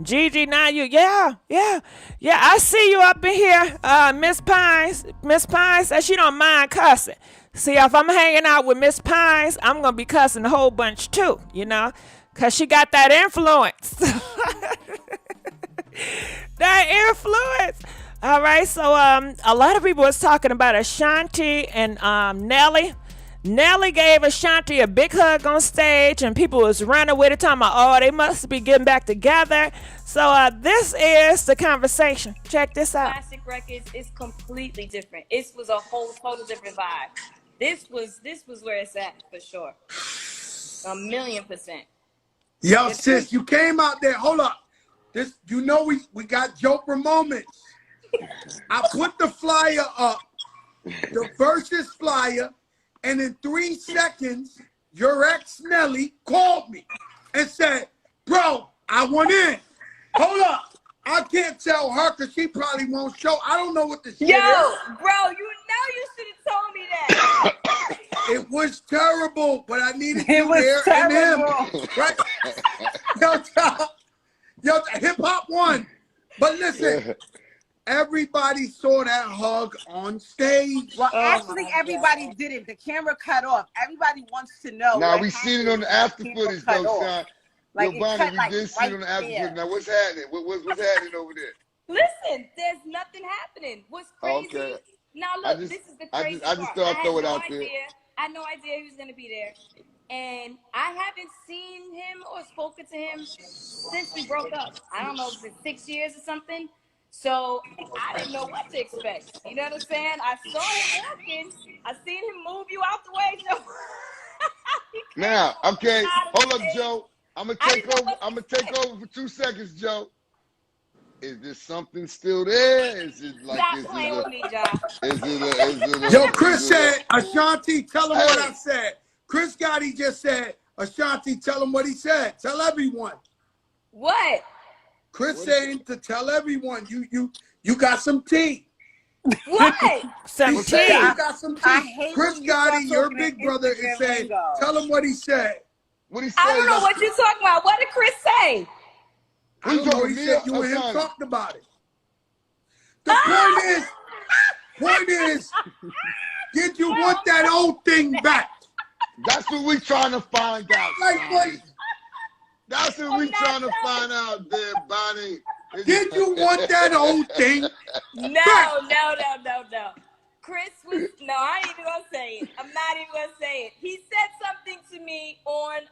S1: Gigi, now you, yeah, I see you up in here, Miss Pines. Miss Pines says she don't mind cussing. See, if I'm hanging out with Miss Pines, I'm going to be cussing a whole bunch too, you know, because she got that influence. That influence. All right, so a lot of people was talking about Ashanti and Nelly. Nelly gave Ashanti a big hug on stage, and people was running with it, talking about, oh, they must be getting back together. So this is the conversation. Check this out.
S8: Classic records is completely different. It was a whole total different vibe. This was where it's at for sure. 1,000,000%.
S9: Yo, sis, you came out there. Hold up. This, you know, we got Joker moments. I put the flyer up, the versus flyer, and in 3 seconds, your ex Nelly called me and said, bro, I want in. Hold up. I can't tell her because she probably won't show. I don't know what the shit is.
S8: Yo, bro, you should have told me that.
S9: It was terrible, but I needed you there and him. Right? Yo, hip hop won. But listen, everybody saw that hug on stage.
S10: Well, actually, everybody didn't. The camera cut off. Everybody wants to know.
S11: Now, we seen it on the after footage, though, son.
S10: Like,
S11: Yo, Bonnie, we did see it on the after footage. Now, what's happening? What's happening over there?
S8: Listen, there's nothing happening. What's crazy?
S11: Okay.
S8: Now, look, this is the crazy
S11: I just
S8: part.
S11: thought I'd throw it out there.
S8: I had no idea he was going to be there. And I haven't seen him or spoken to him since we broke up. I don't know if it's 6 years or something. So I didn't know what to expect. You know what I'm saying? I saw him walking. I seen him move you out the way. So
S11: now, okay, hold up, Joe. I'm gonna take over for 2 seconds, Joe. Is there something still there? Is it like
S8: stop playing with me, John?
S9: Yo, Chris said, Ashanti, tell him what I said. Chris Gotti just said, Ashanti, tell him what he said. Tell everyone.
S8: What?
S9: Chris saying to tell everyone, you got some tea.
S8: What?
S1: Some tea.
S9: You got some tea. Chris Gotti, your big brother, is saying, tell him what he said.
S11: What he said?
S8: I don't know what you're talking about. What did Chris say?
S9: I don't know what he said. You and him talked about it. The point is, did you want that old thing back?
S11: That's what we trying to find out. That's what we trying to find out there, Bonnie.
S9: Did you want that old thing
S8: No. Chris was, no, I ain't even gonna say it. I'm not even gonna say it. He said something to me on,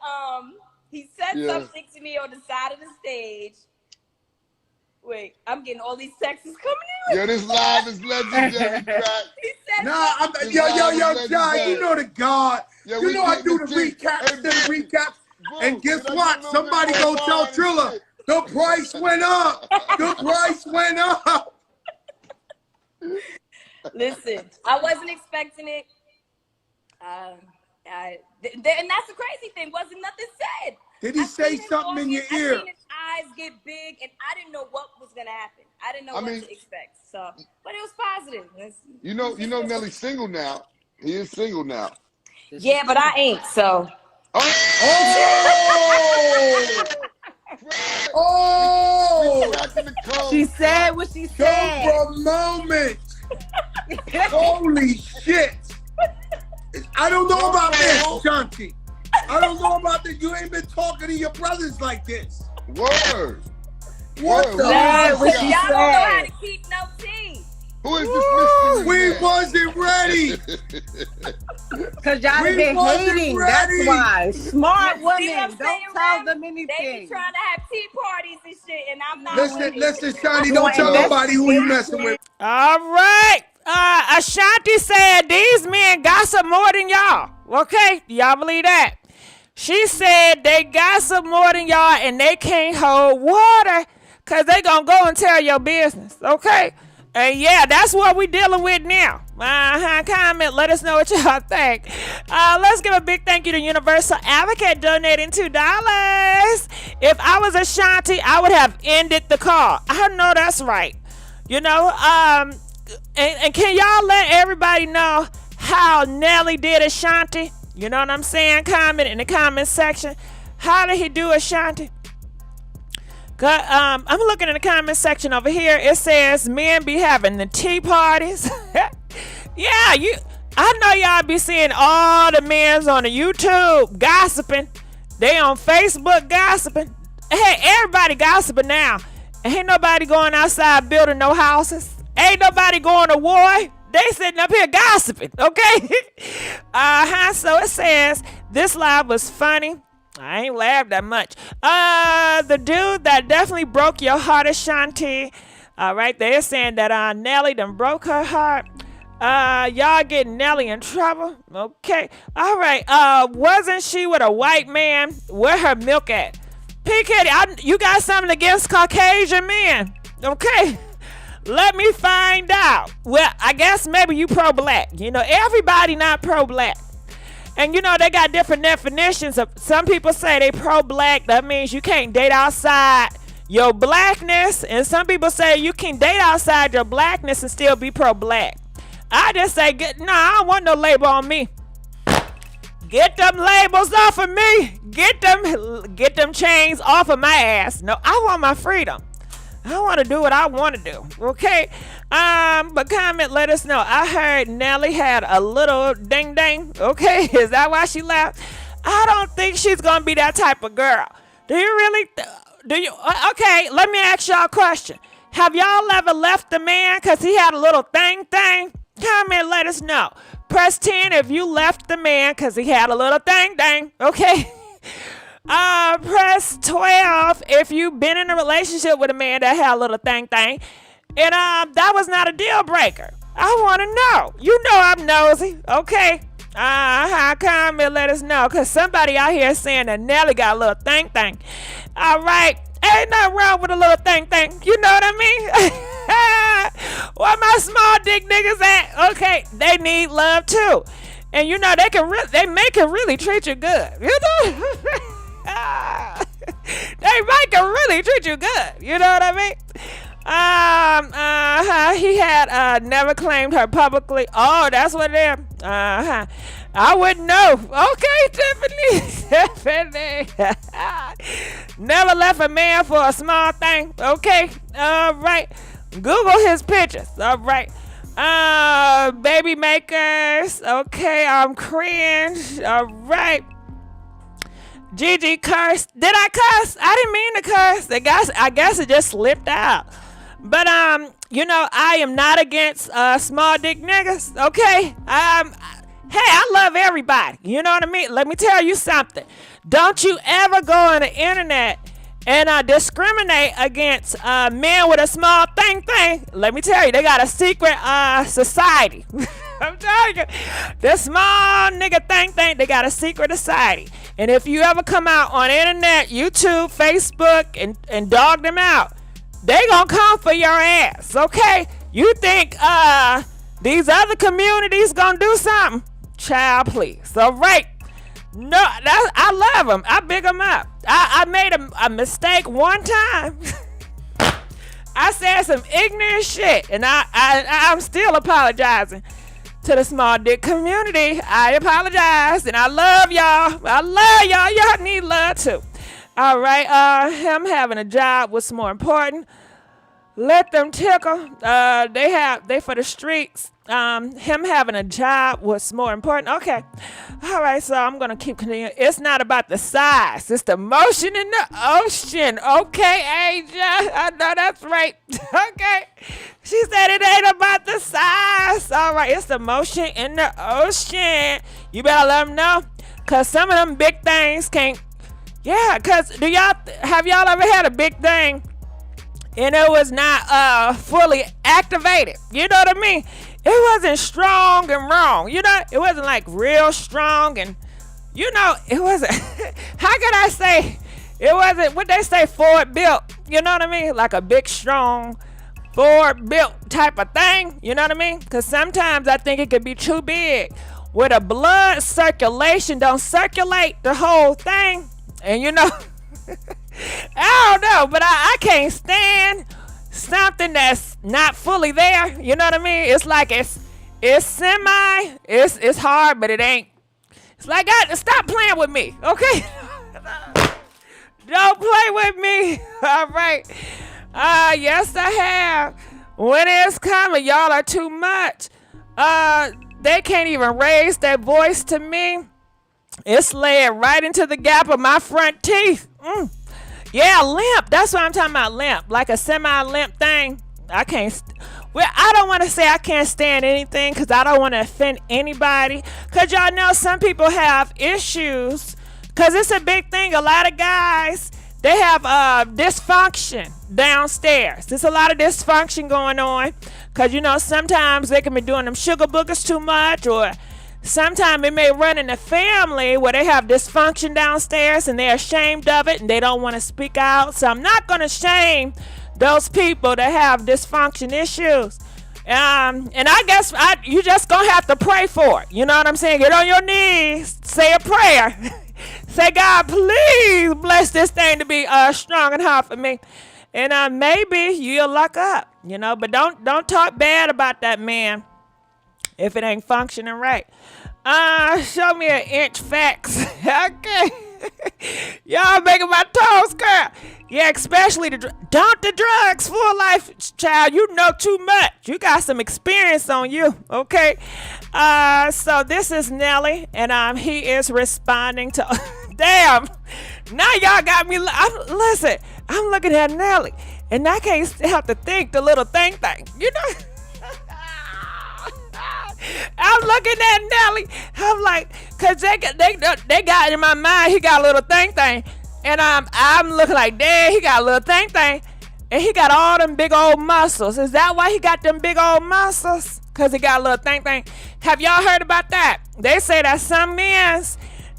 S8: something to me on the side of the stage. Wait, I'm getting all these texts coming in.
S11: Yo, this live is legendary,
S8: He said
S9: Nah,
S8: something.
S9: yo, John, you know the God.
S11: Yeah,
S9: You
S11: we
S9: know I
S11: getting
S9: do
S11: the
S9: the
S11: tea.
S9: recaps,
S11: Hey, Big,
S9: and guess
S11: can I
S9: what?
S11: get a little
S9: Somebody
S11: bit
S9: go
S11: more
S9: tell
S11: wine and
S9: Trilla,
S11: shit?
S9: the price went up. The price went up.
S8: Listen, I wasn't expecting it. And that's the crazy thing. Wasn't nothing said.
S9: Did he say something in your
S8: I
S9: ear?
S8: seen his eyes get big, and I didn't know what was gonna happen. I didn't know what to expect. So, but it was positive.
S11: You know, Nelly's single now. He is single now.
S8: Yeah, but I ain't. So.
S9: Oh!
S10: She said what she said.
S9: For a moment. Holy shit. I don't know about this, Shanti. I don't know about this. You ain't been talking to your brothers like this.
S11: Word.
S9: What the
S10: Said what she
S8: Y'all don't know how
S10: said.
S8: to keep no tea.
S11: Who is this mystery
S9: We
S11: man?
S9: wasn't ready.
S10: Because y'all
S9: We
S10: been
S9: wasn't
S10: hating.
S9: ready.
S10: That's why. Smart
S8: See what I'm
S10: women.
S8: saying,
S10: Don't tell
S8: Ram?
S10: them
S8: They
S10: anything.
S8: be trying to have tea parties and shit, and I'm not with it.
S9: Listen, Shani,
S10: You
S9: don't
S10: want
S9: tell nobody who you messing with.
S1: All right. Ashanti said these men gossip more than y'all. Okay? Y'all believe that? She said they gossip more than y'all and they can't hold water because they going to go and tell your business. Okay? And yeah, that's what we dealing with now. Comment, let us know what y'all think. Let's give a big thank you to Universal Advocate donating $2. If I was Ashanti, I would have ended the call. I know that's right. You know, and can y'all let everybody know how Nelly did Ashanti? You know what I'm saying? Comment in the comment section. How did he do Ashanti? I'm looking in the comment section over here. It says men be having the tea parties. Yeah, I know y'all be seeing all the men's on the YouTube gossiping. They on Facebook gossiping. Hey, everybody gossiping now. Ain't nobody going outside building no houses. Ain't nobody going to war. They sitting up here gossiping, okay? So it says, this live was funny. I ain't laughed that much. The dude that definitely broke your heart, Ashanti. Right, they're saying that Nelly done broke her heart. Y'all getting Nelly in trouble? Okay. All right. Wasn't she with a white man? Where her milk at? P. Kitty, you got something against Caucasian men? Okay. Let me find out. Well, I guess maybe you pro-black. You know, everybody not pro-black. And, you know, they got different definitions. Some people say they pro-black. That means you can't date outside your blackness. And some people say you can date outside your blackness and still be pro-black. I just say, I don't want no label on me. Get them labels off of me. Get them chains off of my ass. No, I want my freedom. I want to do what I want to do. Okay? But comment, let us know. I heard Nelly had a little ding ding. Okay? Is that why she laughed? I don't think she's going to be that type of girl. Do you really? Okay, let me ask y'all a question. Have y'all ever left the man because he had a little thing? Comment, let us know. Press 10 if you left the man because he had a little thing. Okay? Press 12 if you've been in a relationship with a man that had a little thing. And that was not a deal breaker. I want to know. You know I'm nosy. Okay? Comment, let us know. Because somebody out here saying that Nelly got a little thing. All right. Ain't nothing wrong with a little thing. You know what I mean? Where my small dick niggas at? Okay, they need love too. And you know they can really treat you good. You know? They can really treat you good. You know what I mean? He had never claimed her publicly. Oh, that's what it is. I wouldn't know. Okay, Tiffany. Never left a man for a small thing. Okay. All right. Google his pictures. All right. Baby makers. Okay. I'm cringe. All right. Gigi cursed. Did I cuss? I didn't mean to curse. I guess it just slipped out. But you know, I am not against small dick niggas. Okay. Hey, I love everybody. You know what I mean? Let me tell you something. Don't you ever go on the internet and discriminate against men with a small thing. Let me tell you, they got a secret society. I'm telling you, this small nigga think they got a secret society. And if you ever come out on internet, YouTube, Facebook, and dog them out, they gonna come for your ass, okay? You think these other communities gonna do something? Child, please. All right. No, I love them. I big them up. I made a mistake one time. I said some ignorant shit, and I'm still apologizing to the small dick community. I apologize, and I love y'all. I love y'all. Y'all need love too. All right. Him having a job was more important. Let them tickle. They for the streets. Him having a job was more important. Okay. All right, so I'm gonna keep continuing. It's not about the size, it's the motion in the ocean. Okay, Asia. I know that's right. Okay. She said it ain't about the size. All right, it's the motion in the ocean. You better let them know. Cause some of them big things can't. Yeah, cause have y'all ever had a big thing and it was not fully activated? You know what I mean? It wasn't strong and wrong. You know, it wasn't like real strong and, you know, it wasn't, how can I say, it wasn't, what they say, forward built. You know what I mean? Like a big, strong, forward built type of thing. You know what I mean? Because sometimes I think it could be too big. Where the blood circulation don't circulate the whole thing. And, you know, I don't know, but I can't stand something that's not fully there. You know what I mean? It's like it's semi, it's hard, but it ain't. It's like, God, stop playing with me, okay? Don't play with me. All right. Yes, I have. When it's coming, y'all are too much. They can't even raise their voice to me. It's laid right into the gap of my front teeth. Yeah, limp. That's what I'm talking about, limp. Like a semi-limp thing. I can't. Well, I don't want to say I can't stand anything because I don't want to offend anybody. Because y'all know some people have issues. Because it's a big thing. A lot of guys, they have dysfunction downstairs. There's a lot of dysfunction going on. Because, you know, sometimes they can be doing them sugar boogers too much, or sometimes it may run in the family where they have dysfunction downstairs and they're ashamed of it and they don't want to speak out. So I'm not going to shame those people that have dysfunction issues. And I guess you just going to have to pray for it. You know what I'm saying? Get on your knees, say a prayer. Say, God, please bless this thing to be strong and hard for me. And maybe you'll luck up, you know, but don't talk bad about that man if it ain't functioning right. Show me an inch facts. Okay. Y'all making my toes curl. Yeah, especially don't the drugs full life, child. You know too much. You got some experience on you. Okay. So this is Nelly, and he is responding to. Damn. Now y'all got me. Listen, I'm looking at Nelly, and I can't help to think the little thing. You know. I'm looking at Nelly. I'm like, cause they got in my mind. He got a little thing, and I'm looking like, damn, he got a little thing, and he got all them big old muscles. Is that why he got them big old muscles? Cause he got a little thing. Have y'all heard about that? They say that some men,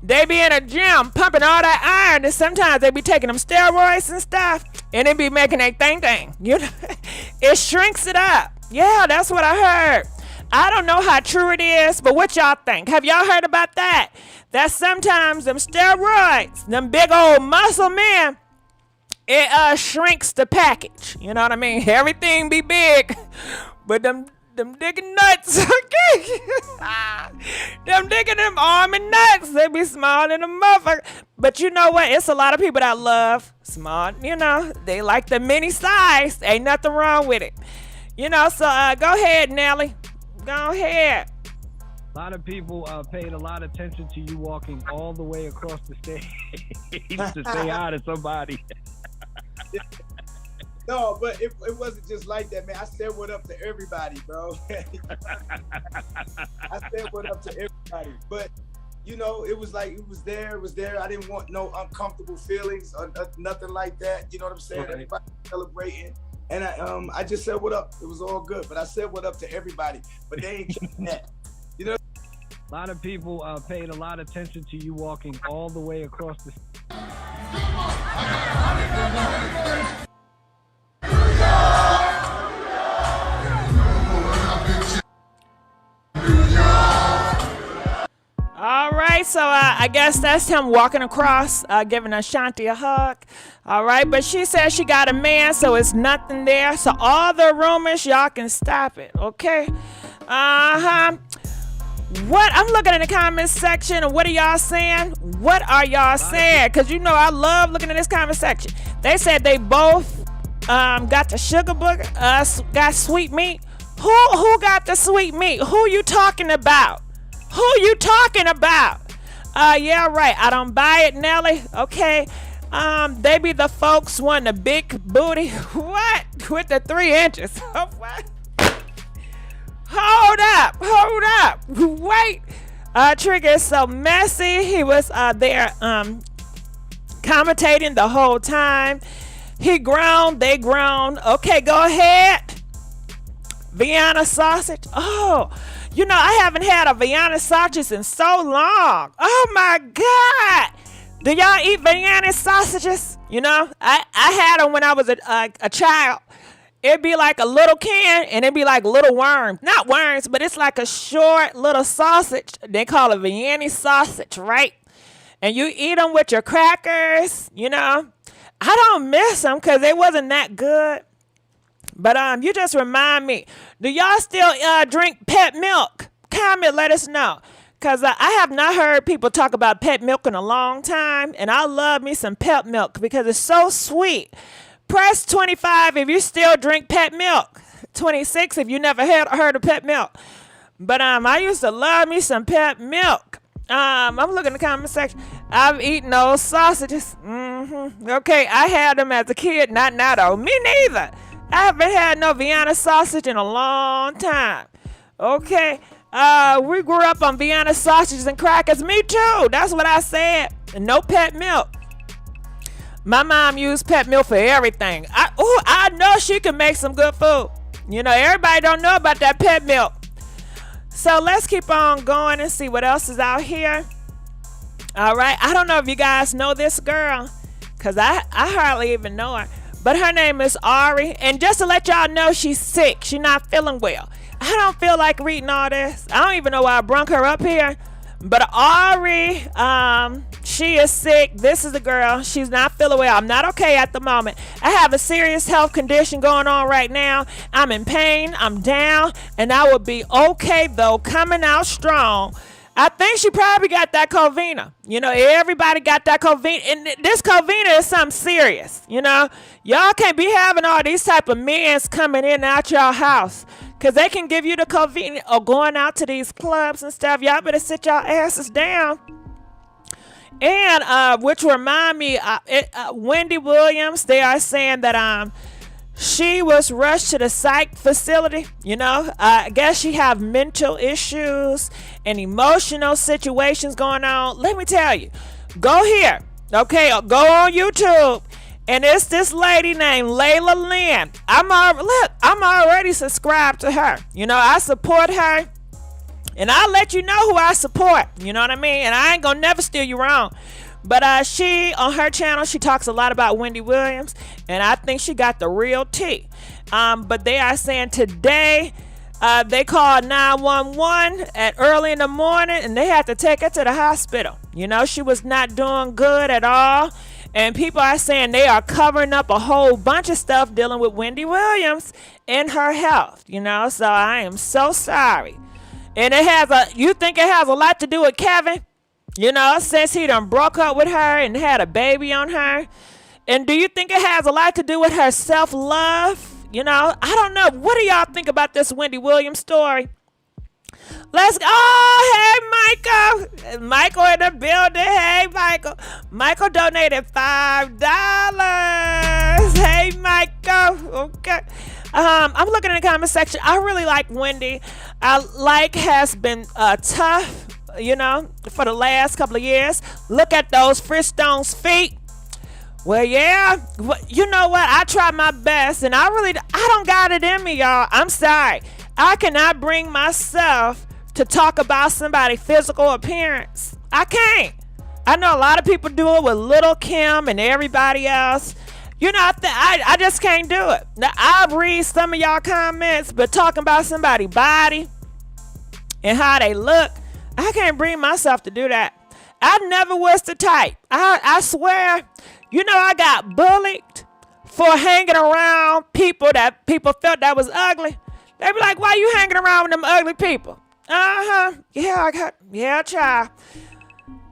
S1: they be in a gym pumping all that iron, and sometimes they be taking them steroids and stuff, and they be making a thing. You know, it shrinks it up. Yeah, that's what I heard. I don't know how true it is, but what y'all think? Have y'all heard about that? That sometimes them steroids, them big old muscle men, it shrinks the package. You know what I mean? Everything be big, but them digging nuts, okay? Them digging them arm and nuts, they be small in the motherfucker. But you know what? It's a lot of people that love small, you know. They like the mini size. Ain't nothing wrong with it. You know, so go ahead, Nelly. Go ahead.
S12: A lot of people paid a lot of attention to you walking all the way across the stage to say hi to somebody.
S9: No, but it wasn't just like that, man. I said what up to everybody, bro. I said what up to everybody. But, you know, it was like, it was there. I didn't want no uncomfortable feelings or nothing like that. You know what I'm saying? Okay. Everybody celebrating. And I just said what up. It was all good. But I said what up to everybody. But they ain't getting that.
S12: A lot of people paid a lot of attention to you walking all the way across the.
S1: All right, so I guess that's him walking across, giving Ashanti a hug. All right, but she says she got a man, so it's nothing there. So all the rumors, y'all can stop it, okay? What? I'm looking in the comments section, and what are y'all saying? What are y'all saying? Because you know I love looking in this comment section. They said they both got the sugar booger, got sweet meat. Who got the sweet meat? Who you talking about? Who you talking about? Yeah, right. I don't buy it, Nelly. Okay. They be the folks wanting a big booty. What? With the 3 inches. What? Hold up. Wait. Trigger is so messy. He was there commentating the whole time. He groaned, they groaned. Okay, go ahead. Vienna sausage. Oh, you know, I haven't had a Vienna sausage in so long. Oh my God. Do y'all eat Vienna sausages? You know, I had them when I was a child. It'd be like a little can, and it'd be like little worms. Not worms, but it's like a short little sausage. They call it Vienna sausage, right? And you eat them with your crackers, you know. I don't miss them because they wasn't that good. But you just remind me. Do y'all still drink pet milk? Comment, let us know. Because I have not heard people talk about pet milk in a long time. And I love me some pet milk because it's so sweet. Press 25 if you still drink pet milk. 26 if you never heard of pet milk. But I used to love me some pet milk. I'm looking in the comment section. I've eaten those sausages. Okay, I had them as a kid. Not now though. Me neither. I haven't had no Vienna sausage in a long time. Okay. We grew up on Vienna sausages and crackers. Me too. That's what I said. And no pet milk. My mom used pet milk for everything. I know she can make some good food. You know, everybody don't know about that pet milk. So let's keep on going and see what else is out here. All right. I don't know if you guys know this girl, because I hardly even know her. But her name is Ari. And just to let y'all know, she's sick. She's not feeling well. I don't feel like reading all this. I don't even know why I brung her up here. But Ari, she is sick. This is the girl. She's not feeling well. I'm not okay at the moment. I have a serious health condition going on right now. I'm in pain. I'm down. And I will be okay, though, coming out strong. I think she probably got that Covina. You know, everybody got that Covina. And this Covina is something serious, you know. Y'all can't be having all these type of men coming in and out your house. Because they can give you the Covina or going out to these clubs and stuff. Y'all better sit y'all asses down. And which remind me, Wendy Williams, they are saying that she was rushed to the psych facility. You know, I guess she have mental issues and emotional situations going on. Let me tell you, go here, okay, go on YouTube, and it's this lady named Layla Lynn. I'm already subscribed to her. You know, I support her, and I'll let you know who I support. You know what I mean? And I ain't gonna never steer you wrong. But she, on her channel, she talks a lot about Wendy Williams, and I think she got the real tea. But they are saying today, they called 911 at early in the morning, and they had to take her to the hospital. You know, she was not doing good at all. And people are saying they are covering up a whole bunch of stuff dealing with Wendy Williams and her health. You know, so I am so sorry. And you think it has a lot to do with Kevin? You know, since he done broke up with her and had a baby on her. And do you think it has a lot to do with her self-love? You know, I don't know. What do y'all think about this Wendy Williams story? Let's go. Oh, hey, Michael. Michael in the building. Hey, Michael. Michael donated $5. Hey, Michael. Okay. I'm looking in the comment section. I really like Wendy. Has been tough, you know, for the last couple of years. Look at those Fristone's feet. Well, yeah, you know what? I tried my best, and I don't got it in me, y'all. I'm sorry. I cannot bring myself to talk about somebody's physical appearance. I can't. I know a lot of people do it with Little Kim and everybody else. You know, I just can't do it. Now, I'll read some of y'all comments, but talking about somebody's body and how they look, I can't bring myself to do that. I never was the type. I swear, you know, I got bullied for hanging around people that people felt that was ugly. They be like, why you hanging around with them ugly people? Yeah, child.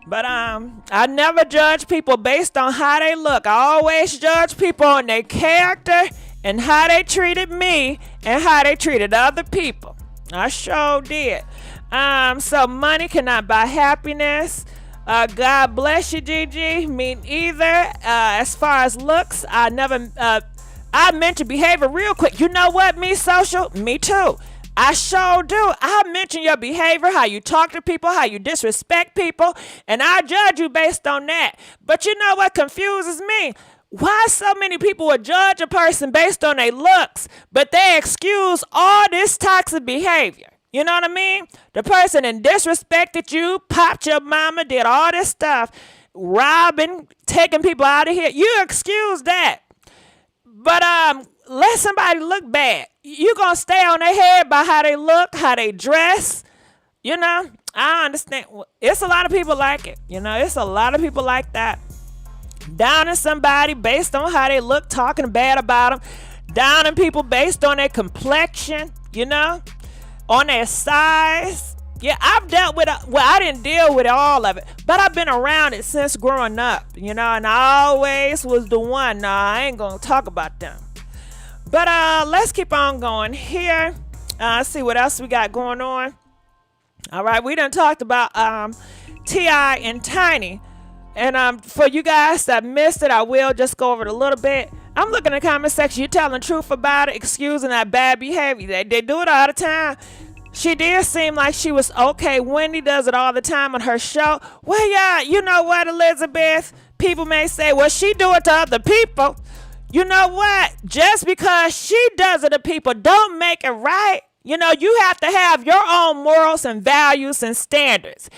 S1: But I never judge people based on how they look. I always judge people on their character and how they treated me and how they treated other people. I sure did. So money cannot buy happiness. God bless you, Gigi. Me neither. As far as looks, I mentioned behavior real quick. You know what, me social? Me too. I sure do. I mention your behavior, how you talk to people, how you disrespect people, and I judge you based on that. But you know what confuses me? Why so many people would judge a person based on their looks, but they excuse all this toxic behavior? You know what I mean? The person that disrespected you, popped your mama, did all this stuff, robbing, taking people out of here. You excuse that. But let somebody look bad. You gonna stay on their head by how they look, how they dress. You know, I understand. It's a lot of people like it. You know, it's a lot of people like that. Downing somebody based on how they look, talking bad about them. Downing people based on their complexion, you know, on their size. Yeah, I've dealt with, well, I didn't deal with all of it, but I've been around it since growing up, you know, and I always was the one. Nah, I ain't gonna talk about them. But let's keep on going here. Let's see what else we got going on. All right, we done talked about T.I and Tiny. And for you guys that missed it, I will just go over it a little bit. I'm looking in the comment section. You're telling the truth about it, excusing that bad behavior. They do it all the time. She did seem like she was okay. Wendy does it all the time on her show. Well, yeah, you know what, Elizabeth? People may say, well, she do it to other people. You know what? Just because she does it to people don't make it right. You know, you have to have your own morals and values and standards.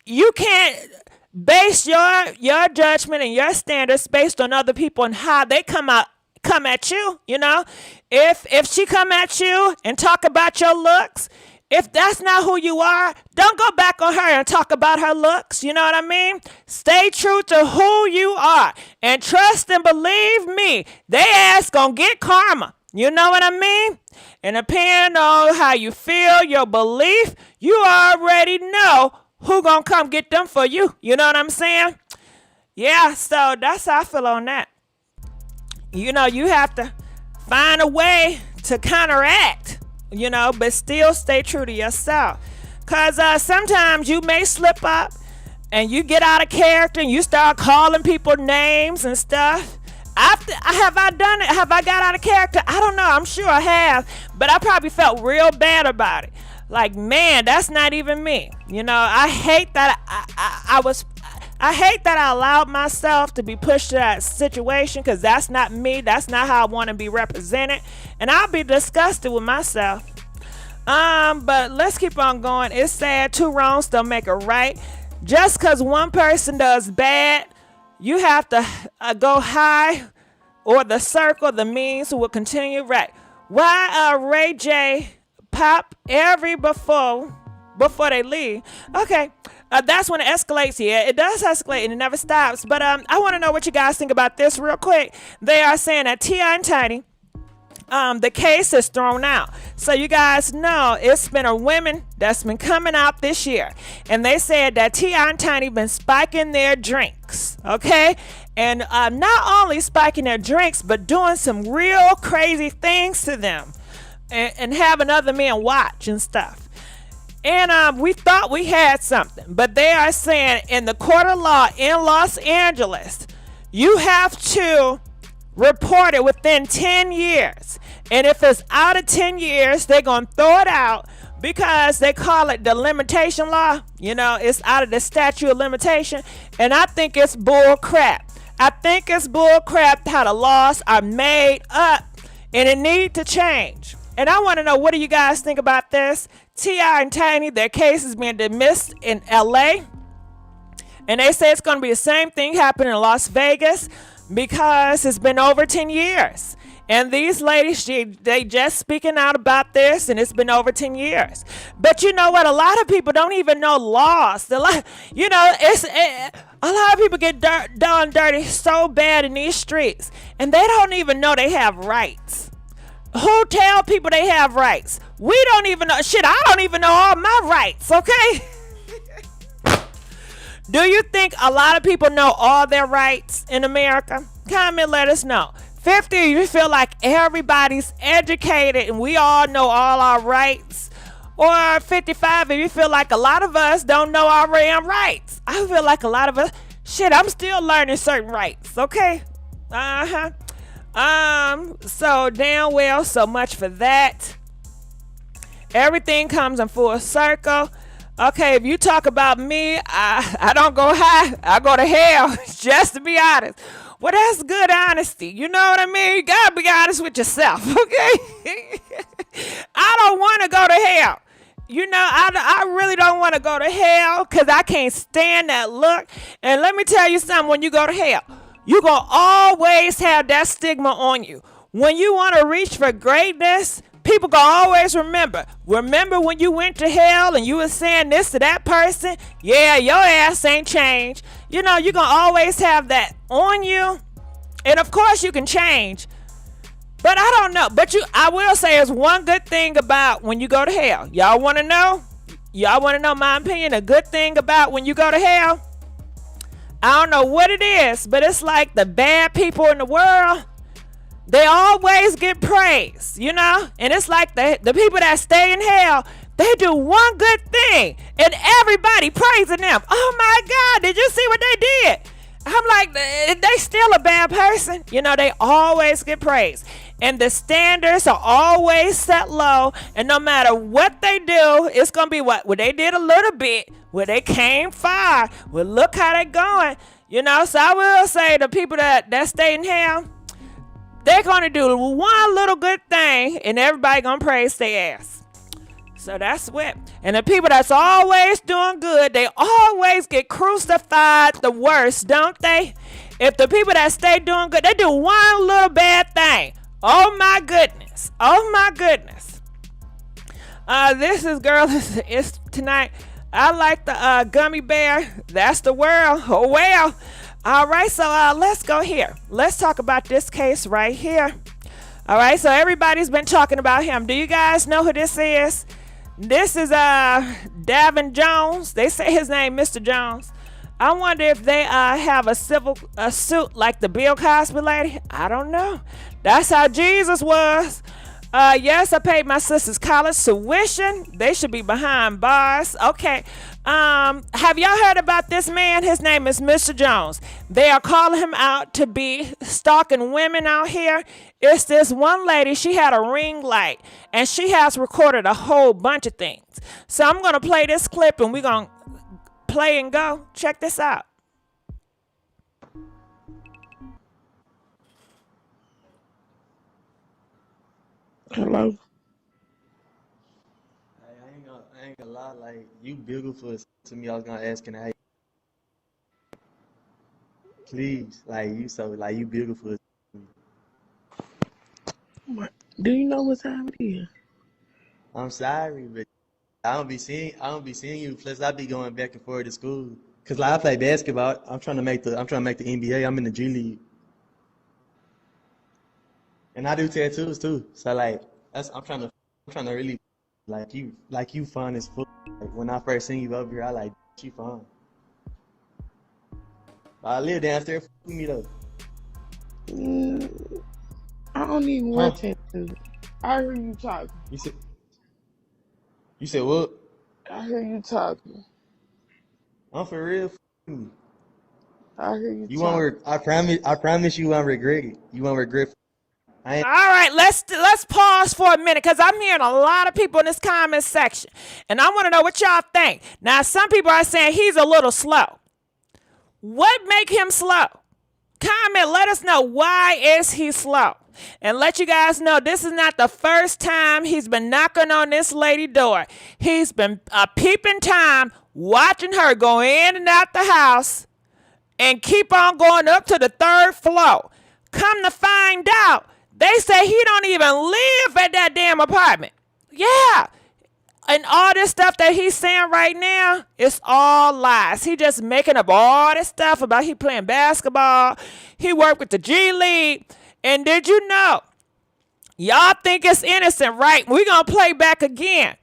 S1: You can't base your judgment and your standards based on other people and how they come at you. You know, if she come at you and talk about your looks, if that's not who you are, don't go back on her and talk about her looks. You know what I mean? Stay true to who you are and trust and believe me, they ass gonna get karma. You know what I mean? And depending on how you feel, your belief, you already know who gonna come get them for you. You know what I'm saying? Yeah, so that's how I feel on that. You know, you have to find a way to counteract, you know, but still stay true to yourself. Because sometimes you may slip up and you get out of character and you start calling people names and stuff. Have I done it? Have I got out of character? I don't know. I'm sure I have. But I probably felt real bad about it. Like, man, that's not even me. You know, I hate that I hate that I allowed myself to be pushed to that situation, because that's not me. That's not how I want to be represented. And I'll be disgusted with myself. But let's keep on going. It's sad. Two wrongs don't make a right. Just because one person does bad, you have to go high, or the circle, the means who will continue right. Why Ray J pop every before they leave? Okay. That's when it escalates here. It does escalate and it never stops. But I want to know what you guys think about this real quick. They are saying that T.I and Tiny, the case is thrown out. So you guys know it's been a women that's been coming out this year. And they said that T.I and Tiny been spiking their drinks. Okay? And not only spiking their drinks, but doing some real crazy things to them. And having other men watch and stuff. And we thought we had something, but they are saying in the court of law in Los Angeles, you have to report it within 10 years. And if it's out of 10 years, they're going to throw it out, because they call it the limitation law. You know, it's out of the statute of limitation. And I think it's bull crap. I think it's bull crap how the laws are made up, and it need to change. And I want to know, what do you guys think about this? T.I and Tiny, their case is being dismissed in L.A. And they say it's going to be the same thing happening in Las Vegas because it's been over 10 years. And these ladies, they just speaking out about this, and it's been over 10 years. But you know what? A lot of people don't even know laws. A lot of people get done dirty so bad in these streets, and they don't even know they have rights. Who tell people they have rights? We don't even know. Shit, I don't even know all my rights, okay? Do you think a lot of people know all their rights in America? Comment, let us know. 50, you feel like everybody's educated and we all know all our rights. Or 55, if you feel like a lot of us don't know our damn rights. I feel like a lot of us, shit, I'm still learning certain rights, okay? So damn well, so much for that. Everything comes in full circle. Okay, if you talk about me, I don't go high, I go to hell, just to be honest. Well, that's good honesty. You know what I mean? You gotta be honest with yourself, okay? I don't want to go to hell. You know, I really don't want to go to hell because I can't stand that look. And let me tell you something, when you go to hell, you're going to always have that stigma on you. When you want to reach for greatness, people going to always remember. Remember when you went to hell and you were saying this to that person? Yeah, your ass ain't changed. You know, you're going to always have that on you. And of course you can change. But I don't know. But I will say there's one good thing about when you go to hell. Y'all want to know? Y'all want to know my opinion? A good thing about when you go to hell? I don't know what it is, but it's like the bad people in the world, they always get praised, you know? And it's like the people that stay in hell, they do one good thing, and everybody praising them. Oh my God, did you see what they did? I'm like, they still a bad person. You know, they always get praised. And the standards are always set low, and no matter what they do, it's going to be what? Well, they did a little bit. Well, they came far. Well, look how they going. You know, so I will say the people that stay in hell, they're going to do one little good thing, and everybody going to praise their ass. So that's what. And the people that's always doing good, they always get crucified the worst, don't they? If the people that stay doing good, they do one little bad thing. Oh my goodness. Oh my goodness. This is, girl, it's tonight. I like the gummy bear. That's the world. Oh, well. All right, so let's go here. Let's talk about this case right here. All right, so everybody's been talking about him. Do you guys know who this is? This is Dalvin Jones. They say his name, Mr. Jones. I wonder if they have a suit like the Bill Cosby lady. I don't know. That's how Jesus was. Yes, I paid my sister's college tuition. They should be behind bars. Okay. Have y'all heard about this man? His name is Mr. Jones. They are calling him out to be stalking women out here. It's this one lady. She had a ring light, and she has recorded a whole bunch of things. So I'm going to play this clip, and we're going to play and go. Check this out.
S13: Hello. I ain't gonna lie, like, you beautiful to me. I was gonna ask, can I? Please, like, you beautiful.
S14: Do you know what time it is?
S13: I'm sorry, but I don't be seeing you. Plus, I be going back and forth to school. Cause like I play basketball. I'm trying to make the NBA. I'm in the G League. And I do tattoos too. So like I'm trying to really like you fun as fuck. Like when I first seen you over here, I like you fun. I live downstairs with me though.
S14: I don't even wear tattoos. I hear you talking.
S13: You said what?
S14: I hear you talking.
S13: I'm for real.
S14: I hear you.
S13: You won't. I promise you won't regret it. You won't regret.
S1: All right, let's pause for a minute because I'm hearing a lot of people in this comment section, and I want to know what y'all think. Now, some people are saying he's a little slow. What make him slow? Comment, let us know, why is he slow? and let you guys know this is not the first time he's been knocking on this lady door. He's been peeping time, watching her go in and out the house and keep on going up to the 3rd floor. Come to find out, they say he don't even live at that damn apartment. Yeah. And all this stuff that he's saying right now, it's all lies. He just making up all this stuff about he playing basketball. He worked with the G League. And did you know? Y'all think it's innocent, right? We're going to play back again.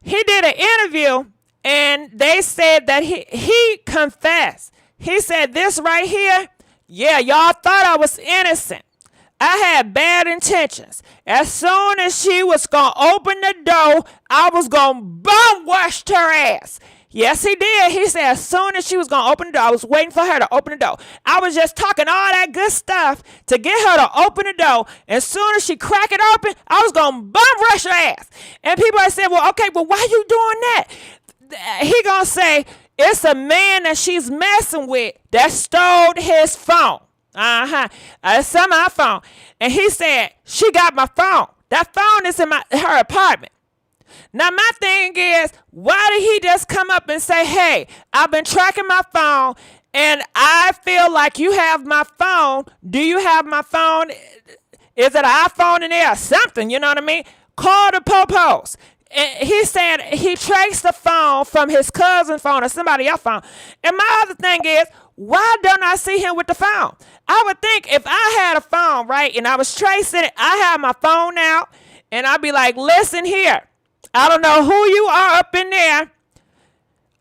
S1: He did an interview, and they said that he confessed. He said this right here, yeah, y'all thought I was innocent. I had bad intentions. As soon as she was going to open the door, I was going to bum wash her ass. Yes, he did. He said as soon as she was going to open the door, I was waiting for her to open the door. I was just talking all that good stuff to get her to open the door. As soon as she cracked it open, I was going to bum rush her ass. And people have said, well, okay, well, why you doing that? He going to say, it's a man that she's messing with that stole his phone. It's on my phone. And he said, she got my phone. That phone is in her apartment. Now, my thing is, why did he just come up and say, hey, I've been tracking my phone, and I feel like you have my phone. Do you have my phone? Is it an iPhone in there or something? You know what I mean? Call the popos. And he said he traced the phone from his cousin's phone or somebody else's phone. And my other thing is, why don't I see him with the phone? I would think if I had a phone, right, and I was tracing it, I have my phone out, and I'd be like, listen here. I don't know who you are up in there,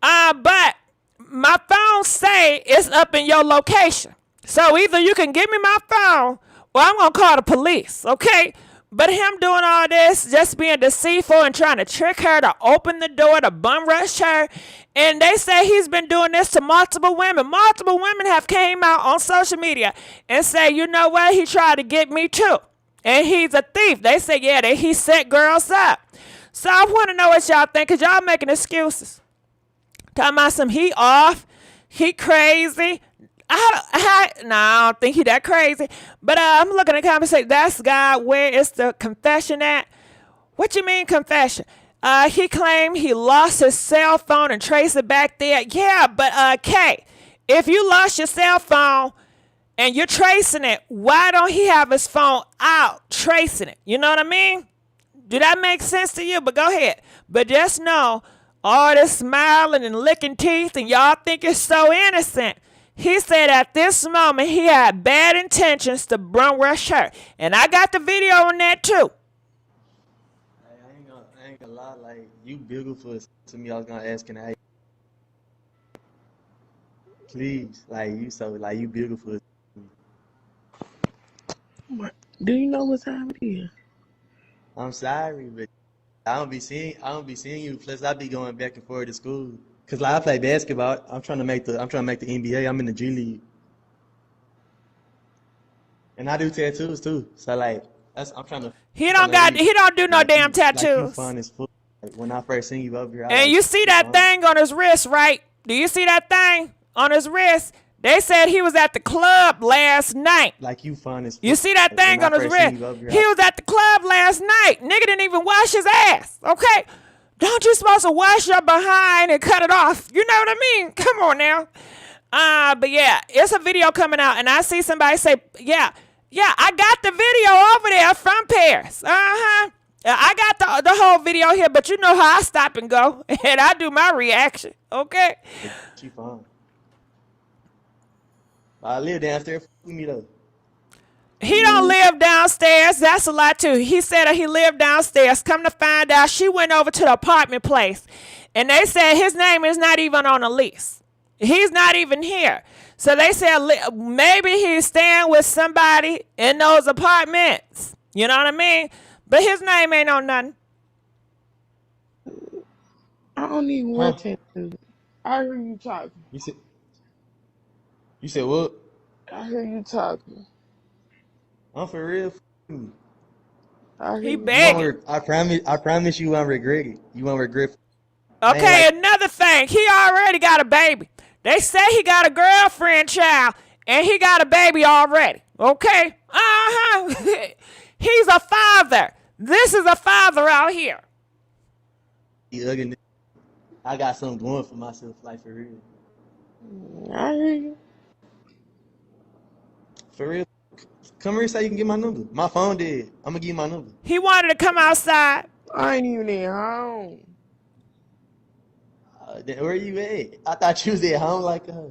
S1: but my phone say it's up in your location. So either you can give me my phone or I'm going to call the police, okay? But him doing all this, just being deceitful and trying to trick her to open the door to bum rush her. And they say he's been doing this to multiple women. Multiple women have came out on social media and say, you know what? He tried to get me too. And he's a thief. They say, yeah, that he set girls up. So I want to know what y'all think, because y'all making excuses. Talking about some he off, he crazy. I don't think he that crazy. But I'm looking at the comments, say, that's God, where is the confession at? What you mean confession? He claimed he lost his cell phone and traced it back there. Yeah, but Kay, if you lost your cell phone and you're tracing it, why don't he have his phone out tracing it? You know what I mean? Do that make sense to you? But go ahead. But just know, all this smiling and licking teeth and y'all think it's so innocent. He said at this moment he had bad intentions to bum rush her. And I got the video on that too.
S13: I ain't gonna lie, like, you beautiful to me. I was gonna ask, can I? Please, like, you beautiful.
S14: Do you know what time it is?
S13: I'm sorry, but I don't be seeing you. Plus, I be going back and forth to school. Cause like I play basketball. I'm trying to make the NBA. I'm in the G League, and I do tattoos too. So like, I'm trying to.
S1: He don't do no damn tattoos.
S13: Like, you fun as fuck. Like, when I first seen you up here,
S1: and you see that thing on his wrist, right? Do you see that thing on his wrist? They said he was at the club last night.
S13: Like, you fun as fuck.
S1: You see that thing on his wrist? He was at the club last night. Nigga didn't even wash his ass. Okay. Don't you supposed to wash your behind and cut it off? You know what I mean? Come on now. But yeah, it's a video coming out, and I see somebody say, yeah, I got the video over there from Paris. I got the whole video here, but you know how I stop and go, and I do my reaction, okay?
S13: She fine. I live downstairs with me though.
S1: He don't live downstairs. That's a lie too. He said that he lived downstairs. Come to find out, she went over to the apartment place, and they said his name is not even on the lease. He's not even here. So they said maybe he's staying with somebody in those apartments. You know what I mean? But his name ain't on nothing.
S14: I don't even want to. I hear you talking.
S13: You said what?
S14: I hear you talking.
S13: I'm for real.
S1: He begging.
S13: I promise you won't regret it. You won't regret it.
S1: Okay, another thing. He already got a baby. They say he got a girlfriend child, and he got a baby already. Okay? He's a father. This is a father out here.
S13: I got something going for myself, like for real.
S14: I hear you.
S13: For real. Come here, say you can get my number. My phone dead. I'm gonna give you my number.
S1: He wanted to come outside.
S14: I ain't even at home.
S13: Where you at? I thought you was at home like her.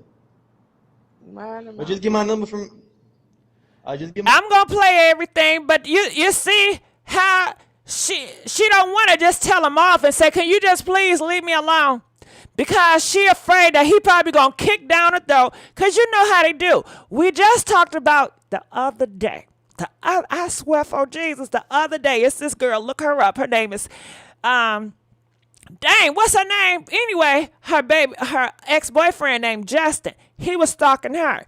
S13: But just get my number from. Just get my.
S1: I'm gonna play everything, but you see how she don't want to just tell him off and say, "Can you just please leave me alone?" Because she afraid that he probably gonna kick down her throat. Cause you know how they do. We just talked about the other day. I swear for Jesus, the other day it's this girl. Look her up. Her name is dang, what's her name? Anyway, her ex-boyfriend named Justin. He was stalking her.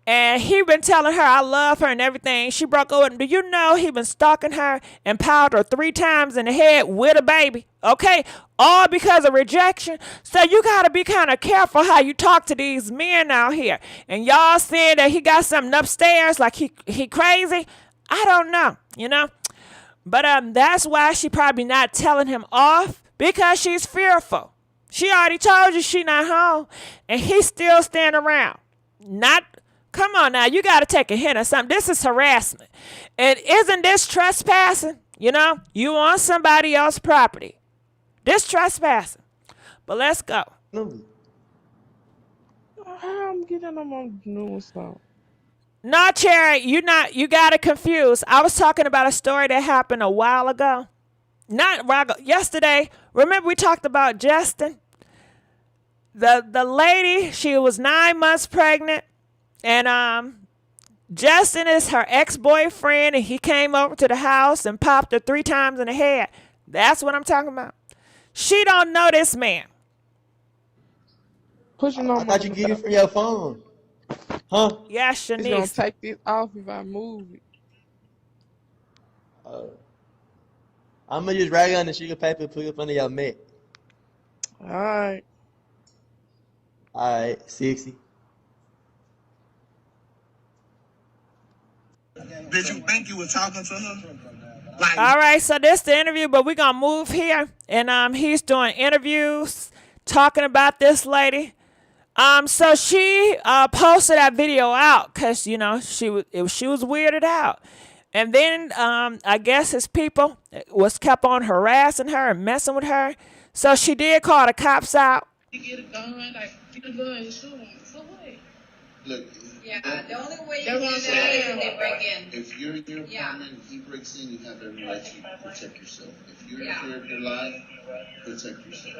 S1: And he been telling her I love her and everything. She broke up with him. Do you know he been stalking her and powdered her 3 times in the head with a baby? Okay? All because of rejection. So you got to be kind of careful how you talk to these men out here. And y'all saying that he got something upstairs like he crazy? I don't know, you know? But that's why she probably not telling him off, because she's fearful. She already told you she not home. And he's still standing around. Come on now, you got to take a hint or something. This is harassment. And isn't this trespassing? You know, you on somebody else's property. This trespassing. But let's go.
S14: How I'm getting them on doing something?
S1: No, Cherry, you got it confused. I was talking about a story that happened a while ago. Not a while ago, yesterday. Remember we talked about Justin? The lady, she was 9 months pregnant. And Justin is her ex-boyfriend, and he came over to the house and popped her 3 times in the head. That's what I'm talking about. She don't know this man.
S14: Pushing on
S13: I thought you get it from your phone. Huh?
S1: Yeah, Shanice.
S14: It's gonna take this off if I move it.
S13: I'm gonna just rag on the sugar paper and put it up under your mat.
S14: Alright.
S13: Alright, 60.
S15: Did you think you were talking to her?
S1: All right, so this is the interview, but we're going to move here. And he's doing interviews, talking about this lady. So she posted that video out because, you know, she was weirded out. And then I guess his people kept on harassing her and messing with her. So she did call the cops out.
S15: You get a gun, get a gun, shoot him. So what? Look.
S16: Yeah, the only way you do that is if they break in.
S15: If you're in your apartment and he breaks in, you have every right to protect yourself. If you're in fear of your life, protect yourself.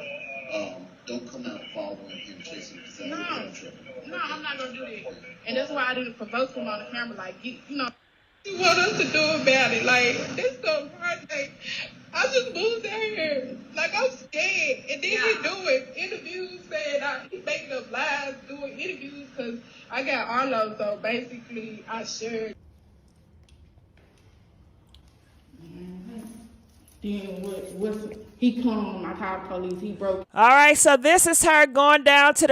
S15: Don't come out following him, chasing him, because that'll get in trouble.
S17: No, I'm not gonna do that. And that's why I didn't provoke him on the camera. Like, you know, what us to do about it? Like, this so hard. Like, I just moved down here. Like, I'm scared. And then he doing interviews saying he making up lies, doing interviews because I got Arlo. So basically, I shared. Then he come, I called police. He broke.
S1: All right, so this is her going down to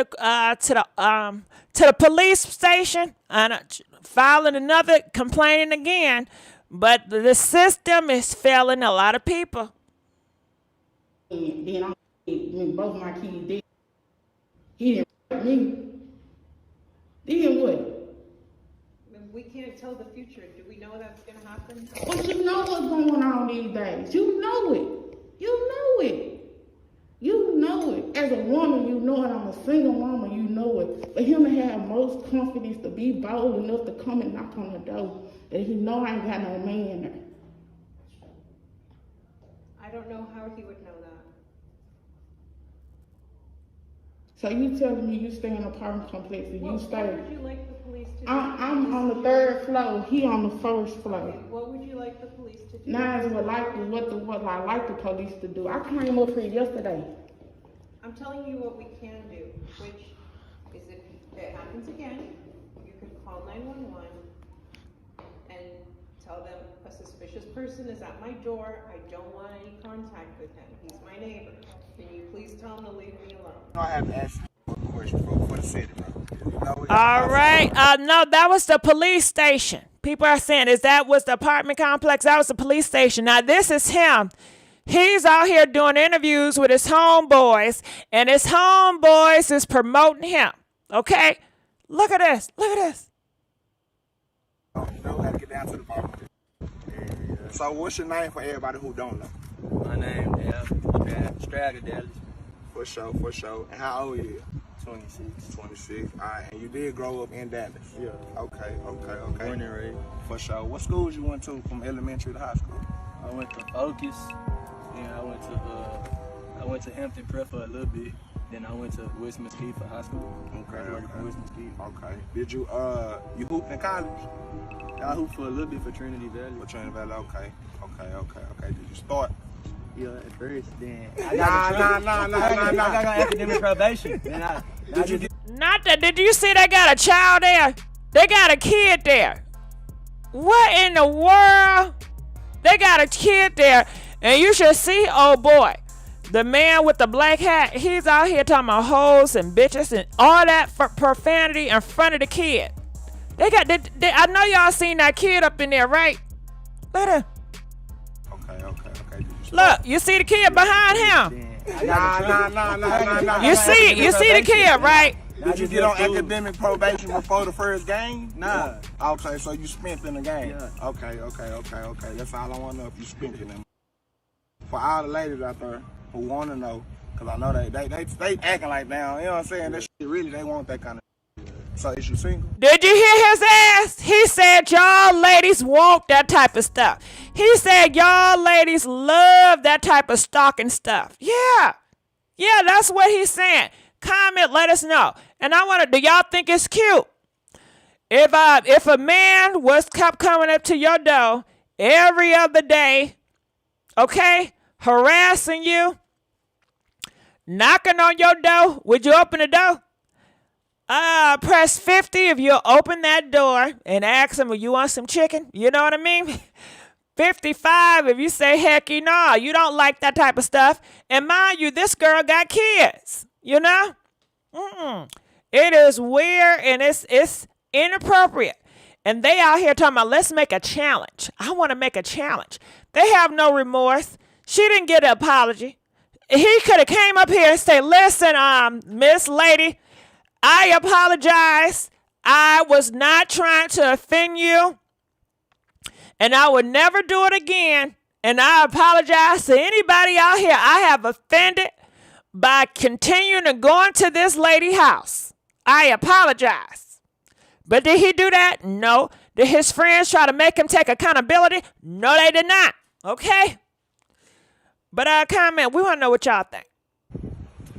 S1: the police station and filing another complaining again. But the system is failing a lot of people.
S17: And then when both my kids did, he didn't hurt me. Then what?
S18: We can't tell the future. Do we know that's going to happen?
S17: But you know what's going on these days. You know it. You know it. You know it. As a woman, you know it. I'm a single woman, you know it. For him to have most confidence to be bold enough to come and knock on the door, that he know I ain't got no man there.
S18: I don't know how he would know that.
S17: So you telling me you stay in an apartment complex and you stay?
S18: What would you like the police to do?
S17: I'm on the 3rd floor. He on the 1st floor.
S18: Okay, what would you like the police to do?
S17: Now is what I like the police to do. I came up here yesterday.
S18: I'm telling you what we can do, which is if it happens again, you could call 911 and tell them a suspicious person is at my door. I don't want any contact with him. He's my neighbor. Can you please tell him to leave me alone?
S15: I have to ask you a question for the city, bro.
S1: All right. No, that was the police station. People are saying, is that was the apartment complex? That was the police station. Now, this is him. He's out here doing interviews with his homeboys, and his homeboys is promoting him. Okay? Look at this. Look at this.
S19: Now we gotta get down to the bottom. So what's your name for everybody who don't know?
S13: My name is Straga Dallas.
S19: For sure, for sure. And how old are you?
S13: 26.
S19: 26. All right. And you did grow up in Dallas?
S13: Yeah.
S19: Okay.
S13: Born and raised.
S19: For sure. What schools you went to from elementary to high school?
S13: I went to Focus. Then I went to Hampton Prep for a little bit. Then I went to West Mesquite for high school.
S19: Okay.
S13: West Mesquite.
S19: Okay. Did you hooped in college?
S13: I hooped for a little bit for Trinity Valley.
S19: For Trinity Valley. Okay. Did you start?
S13: Yeah, at first. Then
S19: I got
S13: academic probation. Then
S1: Not that. Did you see they got a child there? They got a kid there. What in the world? They got a kid there, and you should see. Oh boy, the man with the black hat. He's out here talking about hoes and bitches and all that profanity in front of the kid. They got. I know y'all seen that kid up in there, right? Look at him.
S19: Okay.
S1: Look, you see the kid behind him.
S19: Nah.
S1: You see the kid, right?
S19: Did you get on academic probation before the first game? Nah. Okay, so you spent in the game. Yeah. Okay. That's all I want to know, if you spent in them. For all the ladies out there who want to know, because I know they acting like now, you know what I'm saying? That shit really, they want that kind of shit. So is you single?
S1: Did you hear his ass? He said y'all ladies want that type of stuff. He said y'all ladies love that type of stalking stuff. Yeah, that's what he's saying. Comment, let us know. And I want to, do y'all think it's cute? If a man kept coming up to your door every other day, okay, harassing you, knocking on your door, would you open the door? Press 50 if you'll open that door and ask him, you want some chicken? You know what I mean? 55 if you say, heck no, you don't like that type of stuff. And mind you, this girl got kids, you know? It is weird and it's inappropriate. And they out here talking about, let's make a challenge. I want to make a challenge. They have no remorse. She didn't get an apology. He could have came up here and say, listen, Miss Lady, I apologize. I was not trying to offend you. And I would never do it again. And I apologize to anybody out here I have offended by continuing to go into this lady's house. I apologize. But did he do that? No. Did his friends try to make him take accountability? No, they did not. Okay? But comment, we want to know what y'all think.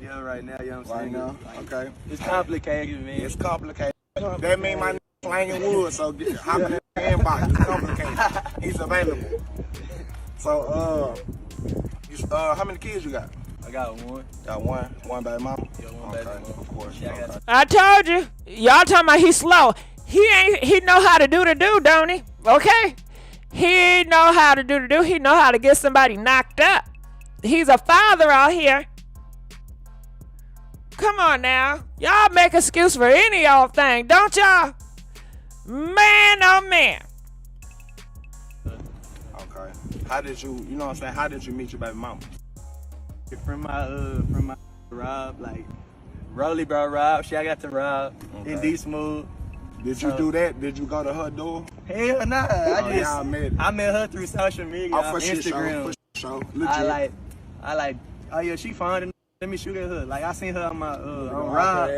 S13: Yeah, right now, you know what I'm saying?
S19: Right now, okay.
S13: It's complicated, man.
S19: It's complicated. That mean my slanging wood, so hop in the inbox. It's complicated. He's available. So, how many kids you got?
S13: I got one.
S19: Got one? One baby mama?
S13: Yeah, one baby mama.
S19: Of course.
S13: Yeah,
S19: okay.
S1: I told you. Y'all talking about he's slow. He know how to do the do, don't he? Okay? He know how to do the do. He know how to get somebody knocked up. He's a father out here. Come on now. Y'all make excuse for any old thing, don't y'all? Man, oh man.
S19: Okay. How did you know what I'm saying? How did you meet your baby mama?
S13: From my Rob, like Rolly bro Rob, I got to Rob, and D Smooth.
S19: Did you do that? Did you go to her door?
S13: Hell nah. I met her through social media, Instagram.
S19: For sure.
S13: I like, oh yeah, she fine. Let me shoot at her. Like I seen her on my on Rob.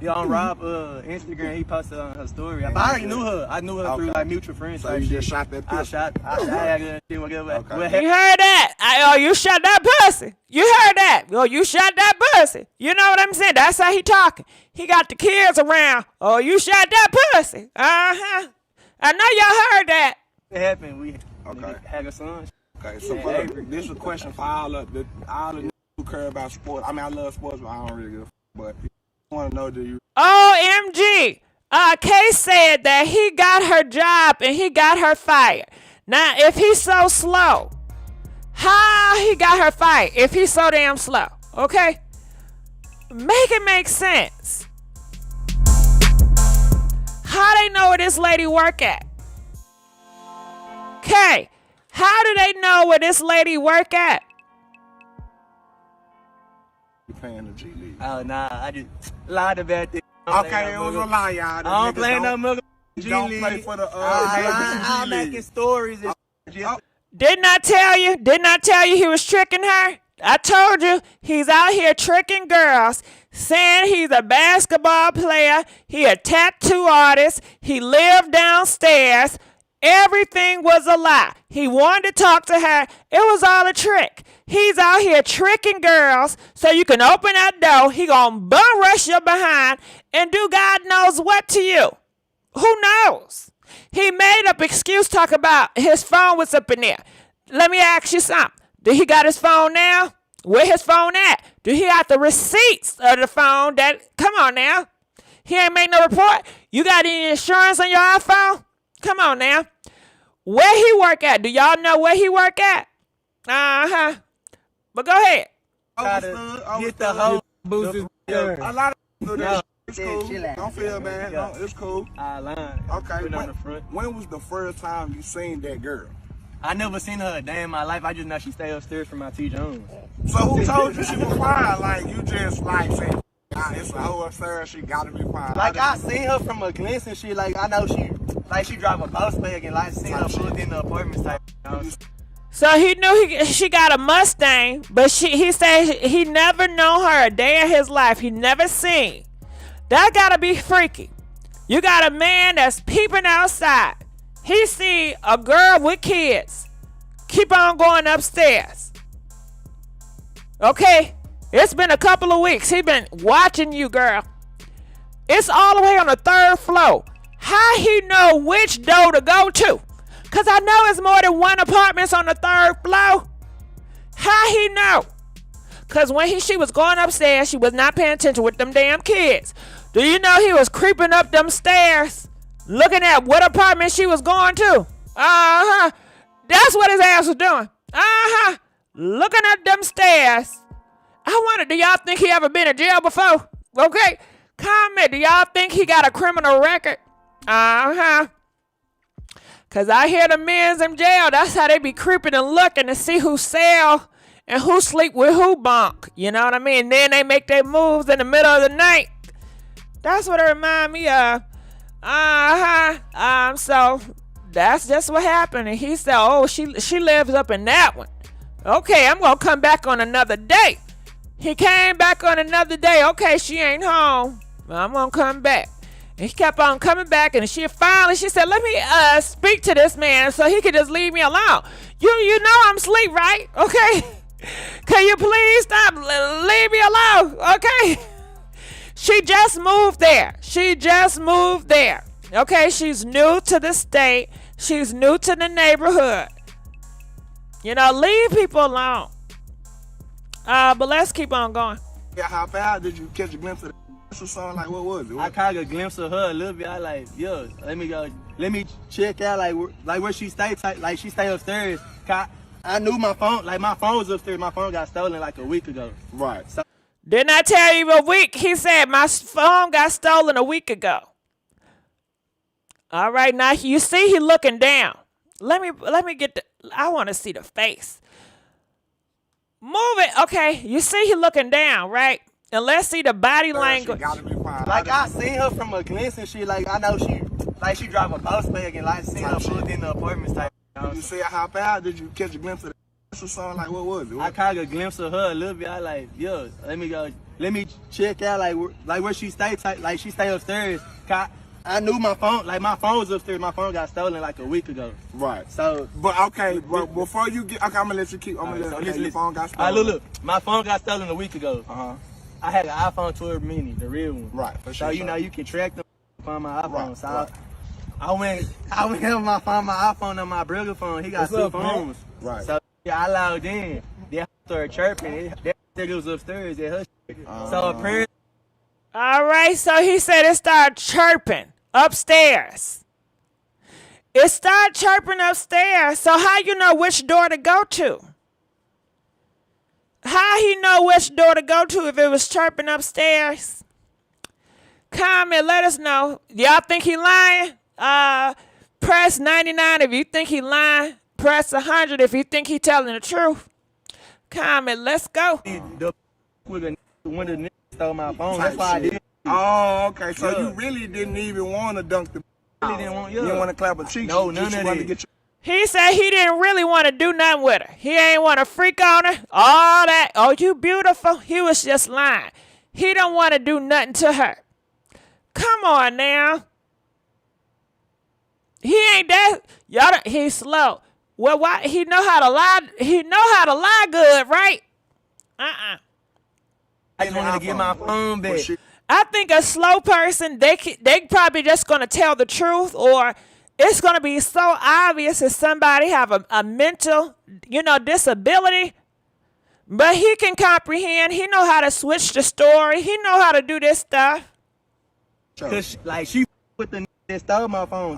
S13: Yeah, on Rob Instagram. He posted on her story. But I already knew her. I knew her through like mutual friends.
S19: So you just shot that pussy?
S13: I shot that shit. Whatever.
S1: Okay. You heard that? You shot that pussy. You heard that? You shot that pussy. You know what I'm saying? That's how he talking. He got the kids around. You shot that pussy. I know y'all heard that.
S13: It happened. We had a son.
S19: Okay, so this is a question for all the who care about sports. I mean, I love sports, but I don't really give a fuck. But I want to know, do you?
S1: OMG. Kay said that he got her job and he got her fired. Now, if he's so slow, how he got her fired if he's so damn slow? Okay? Make it make sense. How they know where this lady work at? Okay, how do they know where this lady work at?
S19: You paying the G League.
S13: Oh, nah, I just lied about this.
S19: Okay, it was a lie, y'all.
S13: I don't play no mother G
S19: Don't
S13: League.
S19: play for the
S13: I'm making stories and
S1: Didn't I tell you? Didn't I tell you he was tricking her? I told you he's out here tricking girls, saying he's a basketball player, he a tattoo artist, he lived downstairs. Everything was a lie. He wanted to talk to her. It was all a trick. He's out here tricking girls so you can open that door. He gonna bum rush your behind and do God knows what to you. Who knows? He made up excuse talk about his phone was up in there. Let me ask you something. Do he got his phone now? Where his phone at? Do he have the receipts of the phone that, come on now. He ain't make no report. You got any insurance on your iPhone? Come on now. Where he work at? Do y'all know where he work at? Uh-huh. But go ahead.
S13: Get the whole boosters.
S19: A lot of people it's cool. Don't feel bad. No, it's cool.
S13: I lied.
S19: Okay.
S13: On the front.
S19: When was the first time you seen that girl?
S13: I never seen her a day in my life. I just know she stay upstairs from my T. Jones.
S19: So who told you she was fine? Like, you just, like, say, it's a hoe upstairs, she gotta be fine.
S13: Like, I seen her from a glimpse and shit. Like, I know she drive a boss bag and, like, seen her put in the apartments type.
S1: So he knew she got a Mustang, but he said he never known her a day in his life. He never seen. That gotta be freaky. You got a man that's peeping outside. He see a girl with kids. Keep on going upstairs. Okay? It's been a couple of weeks. He been watching you, girl. It's all the way on the 3rd floor. How he know which door to go to? Because I know it's more than one apartments on the 3rd floor. How he know? Because when she was going upstairs, she was not paying attention with them damn kids. Do you know he was creeping up them stairs, looking at what apartment she was going to? Uh-huh. That's what his ass was doing. Uh-huh. Looking at them stairs. I wonder, do y'all think he ever been in jail before? Okay. Comment, do y'all think he got a criminal record? Uh-huh. Because I hear the men's in jail, that's how they be creeping and looking to see who sell and who sleep with who bunk. You know what I mean? And then they make their moves in the middle of the night. That's what it remind me of. So that's just what happened. And he said, oh, she lives up in that one. Okay, I'm going to come back on another day. He came back on another day. Okay, she ain't home. I'm going to come back. And he kept on coming back, and she said, let me speak to this man so he could just leave me alone. You know I'm asleep, right? Okay? Can you please stop? Leave me alone, okay? She just moved there. Okay, she's new to the state. She's new to the neighborhood. You know, leave people alone. But let's keep on going.
S19: Yeah, how bad did you catch a glimpse of that or something? Like, what was it?
S13: I caught a glimpse of her a little bit. I like, yo, let me check out like where she stay. Like she stay upstairs. I knew my phone was upstairs. My phone got stolen like a week ago.
S19: Right.
S13: So,
S1: didn't I tell you a week? He said my phone got stolen a week ago. All right, now you see he looking down. Let me get I want to see the face. Move it. Okay, you see he looking down, right? And let's see the body language.
S13: Like I seen her from a glimpse and shit. Like I know she drive a boss bag and like seen her put in the apartments type.
S19: You see how bad did you catch a glimpse of that or something? Like, what was it?
S13: I caught a glimpse of her a little bit. I like, yo, let me check out like where she stay. Like she stay upstairs. I knew my phone was upstairs. My phone got stolen like a week ago.
S19: Right.
S13: So,
S19: but okay, but before you get, okay, I'm gonna let you keep. Your phone got stolen.
S13: Look, my phone got stolen a week ago. I had an iPhone 12 mini, the real one.
S19: Right. For sure.
S13: So you know you can track them on my iPhone.
S19: Right,
S13: so
S19: right.
S13: I went with my iPhone on my brother phone. He got two phones.
S19: Right.
S13: So yeah, I logged in. They started chirping. They said it was upstairs. They hushed. So apparently.
S1: All right. So he said it started chirping upstairs. It started chirping upstairs. So how you know which door to go to? How he know which door to go to if it was chirping upstairs? Comment, let us know. Y'all think he lying? Press 99 if you think he lying. Press 100 if you think he telling the truth. Comment, let's go.
S13: When the nigga stole my phone, that's why I did.
S19: Oh, okay. So you really didn't even want to dunk the.
S13: Really didn't want,
S19: You didn't want to clap a cheek.
S13: No, none of that.
S1: He said he didn't really want to do nothing with her. He ain't want to freak on her. All that. Oh, you beautiful. He was just lying. He don't want to do nothing to her. Come on now. He ain't that. Y'all. He's slow. Well, why? He know how to lie. He know how to lie good, right?
S13: I just wanted to get my phone back.
S1: I think a slow person, they probably just going to tell the truth, or it's going to be so obvious that somebody have a mental, disability. But he can comprehend. He know how to switch the story. He know how to do this stuff.
S13: Cause she with the that stole my phone.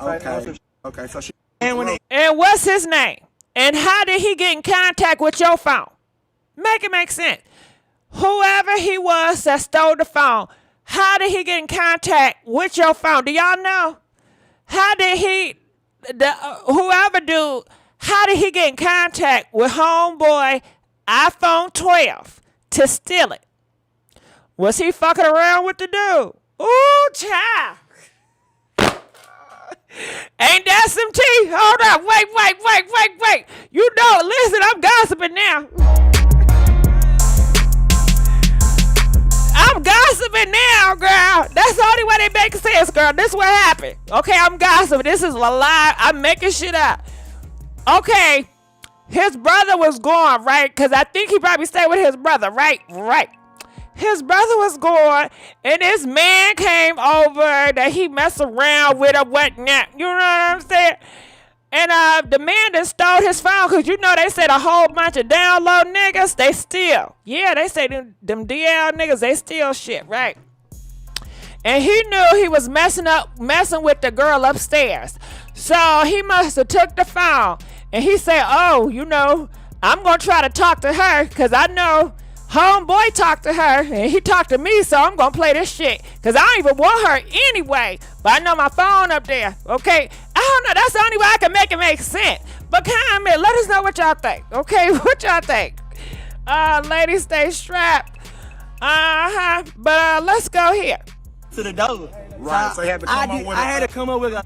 S19: Okay. So she.
S1: And what's his name? And how did he get in contact with your phone? Make it make sense. Whoever he was that stole the phone, how did he get in contact with your phone? Do y'all know? How did whoever dude, how did he get in contact with homeboy iPhone 12 to steal it? Was he fucking around with the dude? Ooh, child. Ain't that some tea? Hold up. Wait. Listen, I'm gossiping now. I'm gossiping now, girl. That's the only way they make sense, girl. This is what happened. Okay, I'm gossiping. This is a lie. I'm making shit up. Okay, his brother was gone, right? Because I think he probably stayed with his brother, right? Right. His brother was gone, and this man came over that he messed around with or whatnot. You know what I'm saying? And the man that stole his phone, because they said a whole bunch of download niggas, they steal. Yeah, they say them DL niggas, they steal shit, right? And he knew he was messing with the girl upstairs. So he must have took the phone. And he said, I'm going to try to talk to her, because I know homeboy talked to her, and he talked to me, so I'm going to play this shit. Because I don't even want her anyway. But I know my phone up there, okay? I don't know. That's the only way I can make it make sense. But comment. Let us know what y'all think, okay? What y'all think? Ladies, stay strapped. But let's go here.
S13: To the door.
S19: Right, so you had to come up with
S13: I had to come up with a...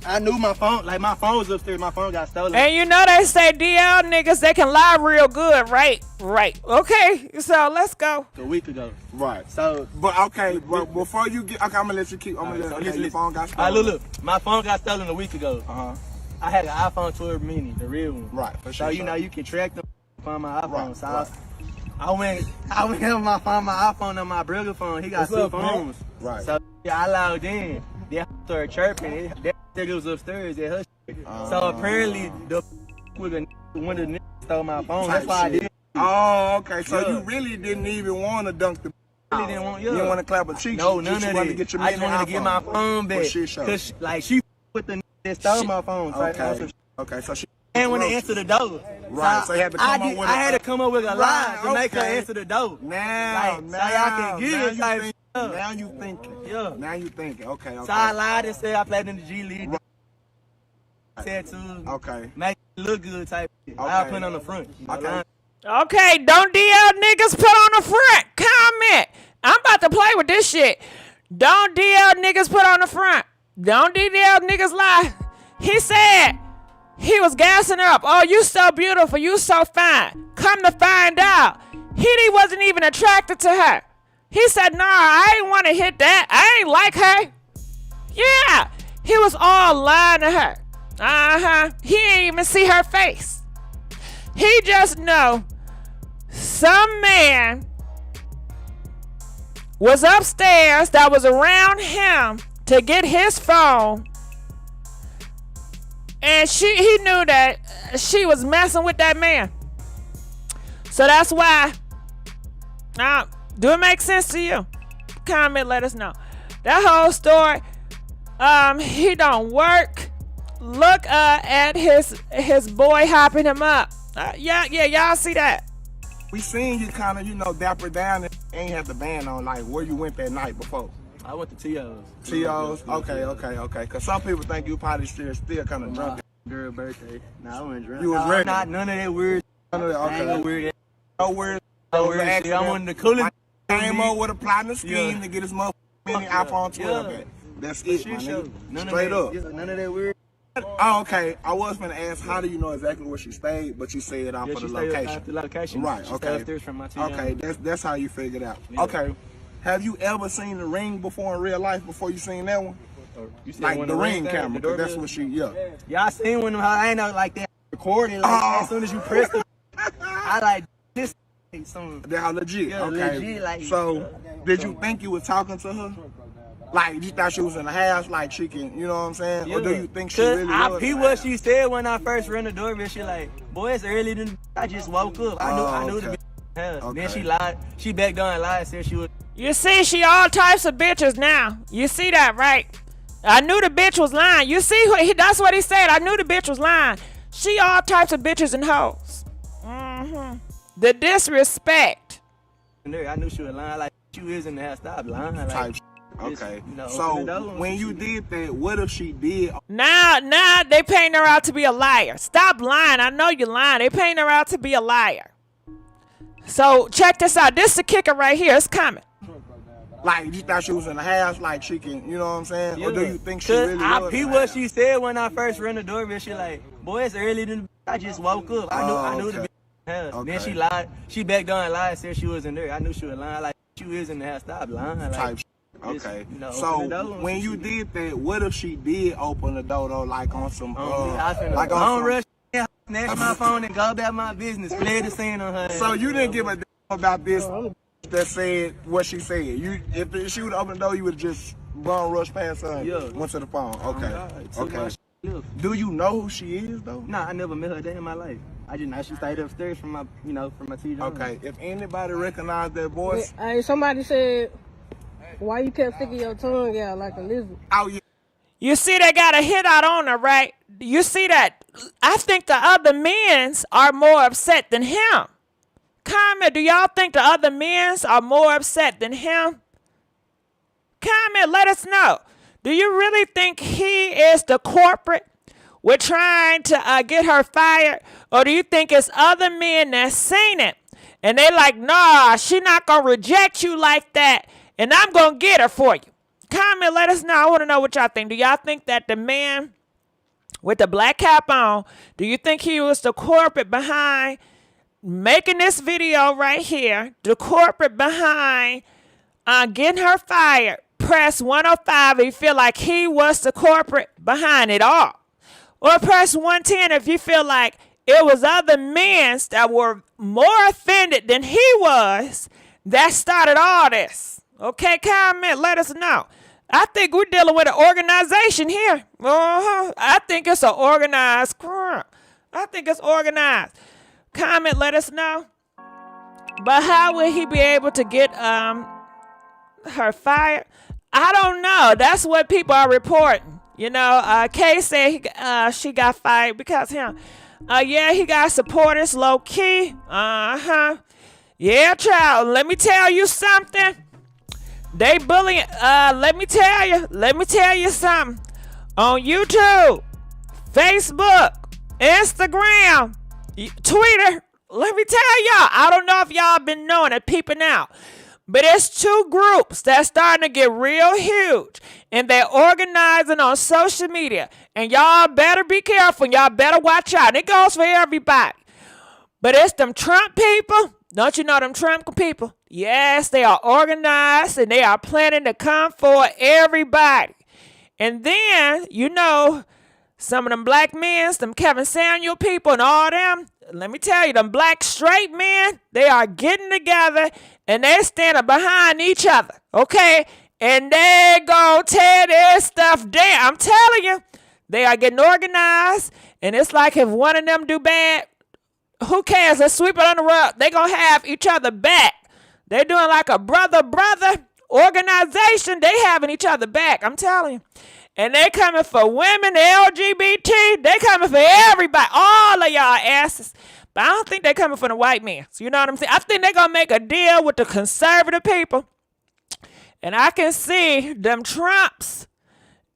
S13: I knew my phone, my phone was upstairs, my phone got stolen.
S1: And they say DL niggas, they can lie real good, right? Right. Okay, so let's go.
S13: A week ago.
S19: Right.
S13: So,
S19: but before you get, I'm gonna let you keep, your phone got stolen.
S13: Look, my phone got stolen a week ago. I had an iPhone 12 mini, the real one.
S19: Right, for sure.
S13: So, you can track them from my iPhone.
S19: Right,
S13: so
S19: right.
S13: I went find my iPhone on my brother phone. He got two phones.
S19: Right.
S13: So, I logged in. Then I started chirping. That nigga was upstairs at her shit. So apparently when the nigga stole my phone. That's why I did.
S19: Oh, okay. So you really didn't even want to dunk the.
S13: Really didn't want.
S19: You didn't want to clap a cheek.
S13: No, none of that.
S19: I just
S13: wanted to get my phone back.
S19: Cause
S13: she with the nigga that stole my phone.
S19: Okay. So she.
S13: And when they answer the door.
S19: Right. So you had to come up with.
S13: I had to come up with a lie to make her answer the door.
S19: Now y'all
S13: can get it.
S19: Now you thinking.
S13: Yeah.
S19: Now you thinking. Okay.
S13: So I lied and said I played in the G League. Tattoos.
S19: Okay.
S13: Make it look good type shit. I put on the front.
S1: Okay, don't DL niggas put on the front. Comment. I'm about to play with this shit. Don't DL niggas put on the front. Don't DL niggas lie. He said he was gassing her up. Oh, you so beautiful. You so fine. Come to find out, he wasn't even attracted to her. He said, nah, I ain't want to hit that. I ain't like her. Yeah. He was all lying to her. He ain't even see her face. He just know some man was upstairs that was around him to get his phone. And he knew that she was messing with that man. So that's why. Do it make sense to you? Comment, let us know. That whole story, he don't work. Look at his boy hopping him up. Yeah, y'all see that?
S19: We seen you kind of, dapper down and ain't have the band on, like where you went that night before.
S13: I went to T.O.'s.
S19: T.O.'s? Okay. Because some people think you probably still kind of drunk.
S13: Girl birthday. Nah, I wasn't drunk.
S19: You was ready?
S13: Not none of that weird.
S19: None of that, okay.
S13: No weird.
S19: No weird.
S13: No weird shit. I'm one of the coolest.
S19: Came up with a plot and a scheme to get his motherfucking mini iPhone 12 back. That's it, my nigga. Straight up.
S13: None of that weird.
S19: Oh, okay. I was gonna ask, how do you know exactly where she stayed? But you said off of the location.
S13: The location.
S19: Right.
S13: She
S19: Okay.
S13: upstairs from my
S19: Okay. That's how you figured out.
S13: Yeah.
S19: Okay. Have you ever seen the ring before in real life? Before you seen that one?
S13: You said
S19: Like the ring camera. Cause that's what she. Yeah.
S13: Yeah, I seen when I ain't know like that recording. Like as soon as you press it, I like this.
S19: They're legit.
S13: Yeah,
S19: okay.
S13: legit, like,
S19: so, did you think you were talking to her? Like, you thought she was in the house, like she can, you know what I'm saying?
S13: Yeah.
S19: Or do you think she really
S13: I
S19: was?
S13: peeped what she said when I first ran the doorbell. She like, boy, it's early than I just woke up. I knew the house.
S19: Okay.
S13: Then she lied. She backed down and lied, said she was.
S1: You see, she all types of bitches now. You see that, right? I knew the bitch was lying. You see, that's what he said. I knew the bitch was lying. She all types of bitches and hoes. The disrespect.
S13: I knew she was lying. Like, she was in the house. Stop lying. Like,
S19: Type okay.
S13: You know,
S19: so, when you did that, what if she did?
S1: Now they paint her out to be a liar. Stop lying. I know you're lying. They paint her out to be a liar. So, check this out. This is the kicker right here. It's coming.
S19: Like, you thought she was in the house, like she can, you know what I'm saying?
S13: Yeah.
S19: Or do you think she really was?
S13: I peeped what she said when I first ran the doorbell. She like, boy, it's early than I just woke up. I knew the house.
S19: Okay.
S13: Then she lied. She backed down and lied, said she was in there. I knew she was lying. Like, she was in the house. Stop lying. Like,
S19: Type okay.
S13: You know,
S19: so when you did that, what if she did open the door though, like on some
S13: like on rush, snatch my phone and go about my business, play the scene on her.
S19: So you didn't give a damn about this that said what she said. You, if she would open the door, you would just run rush past her and went to the phone. Okay. Do you know who she is though?
S13: Nah, I never met her a day in my life. I just know she stayed upstairs from my, from my T.I.
S19: Okay. If anybody recognized that voice,
S14: Hey, somebody said, why you kept sticking your tongue out like a lizard?
S19: Oh, yeah.
S1: You see, they got a hit out on her, right? You see that? I think the other men's are more upset than him. Comment, do y'all think the other men's are more upset than him? Comment, let us know. Do you really think he is the corporate with trying to get her fired? Or do you think it's other men that seen it? And they like, nah, she not going to reject you like that. And I'm going to get her for you. Comment, let us know. I want to know what y'all think. Do y'all think that the man with the black cap on, do you think he was the corporate behind making this video right here? The corporate behind getting her fired? Press 105 if you feel like he was the corporate behind it all. Or press 110 if you feel like it was other men that were more offended than he was that started all this. Okay, comment, let us know. I think we're dealing with an organization here. I think it's an organized crime. I think it's organized. Comment, let us know. But how will he be able to get her fired? I don't know. That's what people are reporting. You know, Kay said she got fired because him. Yeah, he got supporters low key. Yeah, child. Let me tell you something. They bullying. Let me tell you something. On YouTube, Facebook, Instagram, Twitter. Let me tell y'all. I don't know if y'all been knowing it, peeping out. But it's two groups that's starting to get real huge. And they're organizing on social media. And y'all better be careful. Y'all better watch out. It goes for everybody. But it's them Trump people. Don't you know them Trump people? Yes, they are organized. And they are planning to come for everybody. And then, you know, some of them black men, some Kevin Samuel people and all them. Let me tell you, them black straight men, they are getting together and they're standing behind each other, okay? And they gonna tear their stuff down. I'm telling you, they are getting organized. And it's like if one of them do bad, who cares? Let's sweep it on the rug. They gonna have each other back. They're doing like a brother organization. They having each other back, I'm telling you. And they coming for women, LGBT. They coming for everybody, all of y'all asses. But I don't think they coming for the white men. So you know what I'm saying? I think they're going to make a deal with the conservative people. And I can see them Trumps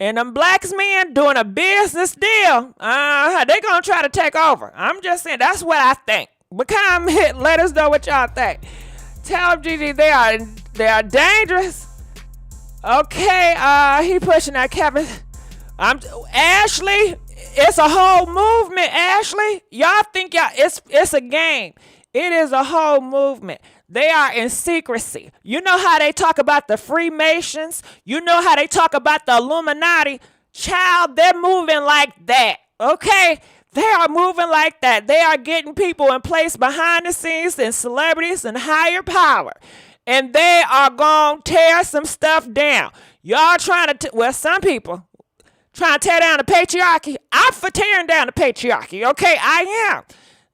S1: and them blacks men doing a business deal. They gonna try to take over. I'm just saying, that's what I think. But comment, let us know what y'all think. Tell Gigi they are dangerous. Okay, he pushing that Kevin. Ashley, it's a whole movement, Ashley. Y'all think it's a game. It is a whole movement. They are in secrecy. You know how they talk about the Freemasons? You know how they talk about the Illuminati? Child, they're moving like that, okay? They are moving like that. They are getting people in place behind the scenes and celebrities and higher power. And they are going to tear some stuff down. Y'all trying to, some people trying to tear down the patriarchy. I'm for tearing down the patriarchy, okay? I am.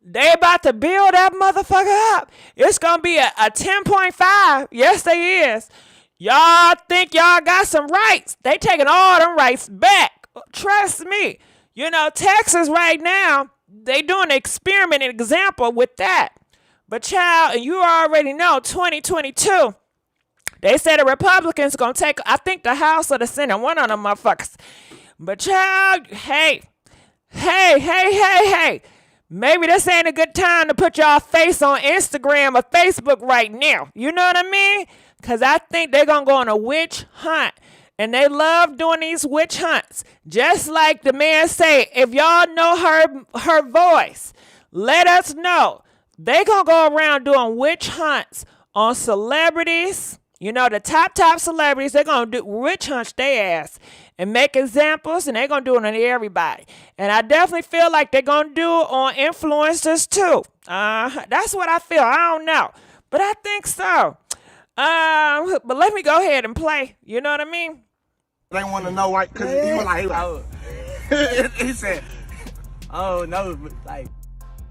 S1: They about to build that motherfucker up. It's going to be a 10.5. Yes, they is. Y'all think y'all got some rights. They taking all them rights back. Trust me. You know, Texas right now, they doing an experiment, an example with that. But child, and you already know, 2022, they said the Republicans going to take, I think, the House or the Senate, one of them motherfuckers. But child, hey. Maybe this ain't a good time to put y'all face on Instagram or Facebook right now. You know what I mean? Because I think they're going to go on a witch hunt. And they love doing these witch hunts. Just like the man say, if y'all know her voice, let us know. They going to go around doing witch hunts on celebrities. You know, the top celebrities, they're going to do witch hunts their ass and make examples, and they're going to do it on everybody. And I definitely feel like they're going to do it on influencers too. That's what I feel. I don't know. But I think so. But let me go ahead and play. You know what I mean?
S19: They want to know why, because he was like, he said,
S13: oh, no, but like,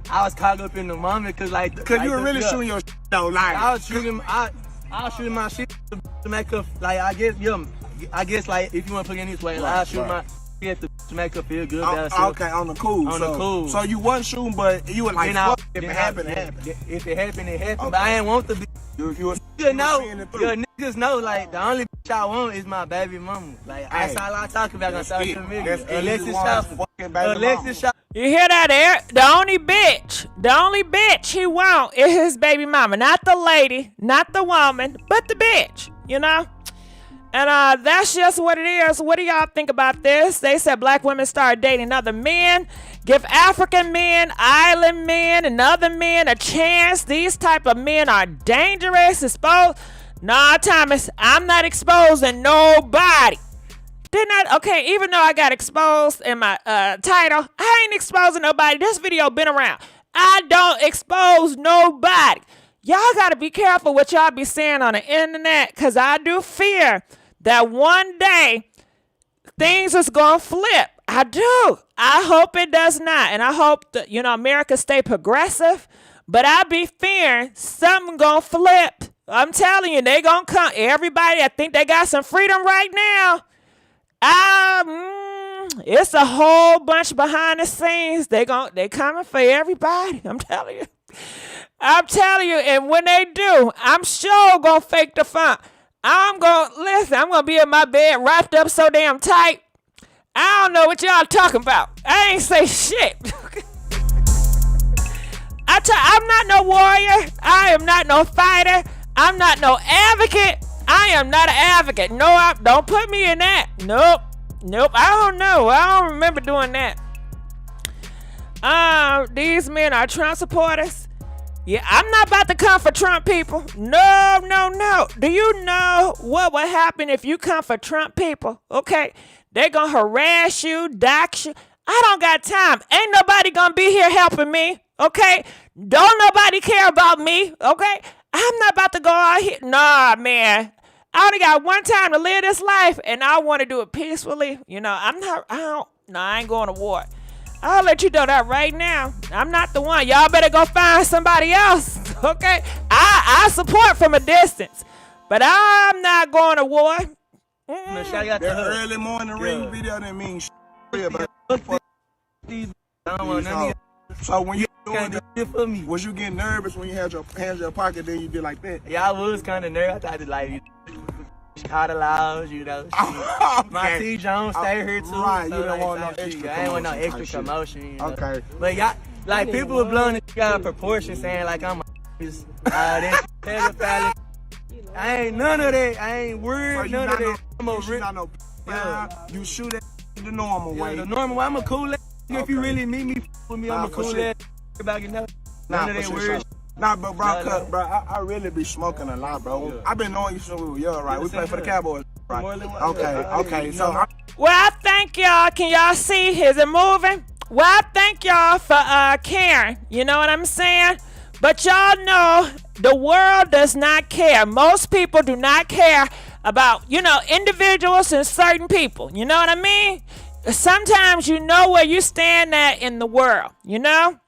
S13: I was caught up in the moment, because
S19: you were really shooting your shit, though. Like,
S13: I was shooting my shit to make up, like, I guess, like, if you want to put it in this way, I'll shoot my shit to make her feel good.
S19: Okay, on the cool. So you wasn't shooting, but you were like, fuck, if it happened, it happened.
S13: If it happened, it happened. Okay. But I didn't want to be. You niggas know, like, the only bitch I want is my baby mama. Like, that's all I talk about on social media. Alexis Shaw.
S1: You hear that, Eric? The only bitch he want is his baby mama. Not the lady, not the woman, but the bitch, you know? And that's just what it is. What do y'all think about this? They said black women start dating other men. Give African men, island men, and other men a chance. These type of men are dangerous. Exposed. Nah, Thomas, I'm not exposing nobody. Okay, even though I got exposed in my title, I ain't exposing nobody. This video been around. I don't expose nobody. Y'all got to be careful what y'all be saying on the internet, because I do fear that one day things is going to flip. I do. I hope it does not. And I hope that, America stay progressive. But I be fearing something going to flip. I'm telling you, they going to come. Everybody, I think they got some freedom right now. It's a whole bunch behind the scenes. They coming for everybody. I'm telling you. And when they do, I'm sure going to fake the fun. I'm going to be in my bed wrapped up so damn tight. I don't know what y'all talking about. I ain't say shit. I'm not no warrior. I am not no fighter. I'm not no advocate. I am not an advocate. No, don't put me in that. Nope. I don't know. I don't remember doing that. These men are Trump supporters. Yeah, I'm not about to come for Trump people. No. Do you know what would happen if you come for Trump people? Okay. They're going to harass you, dox you. I don't got time. Ain't nobody going to be here helping me. Okay. Don't nobody care about me. Okay. I'm not about to go out here. Nah, man. I only got one time to live this life, and I want to do it peacefully. I ain't going to war. I'll let you know that right now. I'm not the one. Y'all better go find somebody else, okay? I support from a distance, but I'm not going to war.
S19: That early morning ring video didn't mean shit. So when you doing this for me, was you getting nervous when you had your hands in your pocket, then you did like that?
S13: Yeah, I was kind of nervous. I thought Caught the laws, you know. My T. Jones stay here too.
S19: Right,
S13: so
S19: you don't
S13: like,
S19: want no
S13: type
S19: extra
S13: shit. I ain't want no
S19: commotion
S13: extra
S19: type shit.
S13: commotion, you know.
S19: Okay.
S13: But y'all, like, people were blowing this guy out of proportion, saying, like, I'm a that pedophile. I ain't none of that. I ain't worried, none of that. I'm a real.
S19: You shoot it the normal way.
S13: The normal way. I'm a cool ass. If you really meet me with me, I'm a cool ass. About you know. None of that weird.
S19: Nah, but bro, I really be smoking a lot, bro. I've been knowing you since we were young, right? We play for the Cowboys, right? Okay. So
S1: well, I thank y'all. Can y'all see? Is it moving? Well, I thank y'all for caring. You know what I'm saying? But y'all know the world does not care. Most people do not care about, you know, individuals and certain people. You know what I mean? Sometimes you know where you stand at in the world, you know?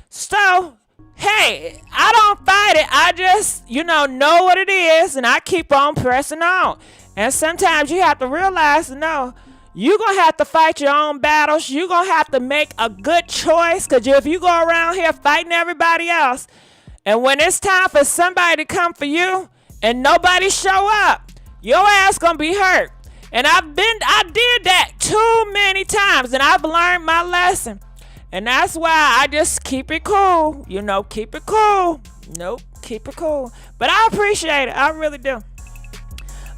S1: So, hey, I don't fight it. I just, you know what it is, and I keep on pressing on. And sometimes you have to realize, no, you're going to have to fight your own battles. You're going to have to make a good choice, because if you go around here fighting everybody else, and when it's time for somebody to come for you and nobody show up, your ass going to be hurt. And I did that too many times, and I've learned my lesson. And that's why I just keep it cool. You know, keep it cool. Nope, keep it cool. But I appreciate it. I really do.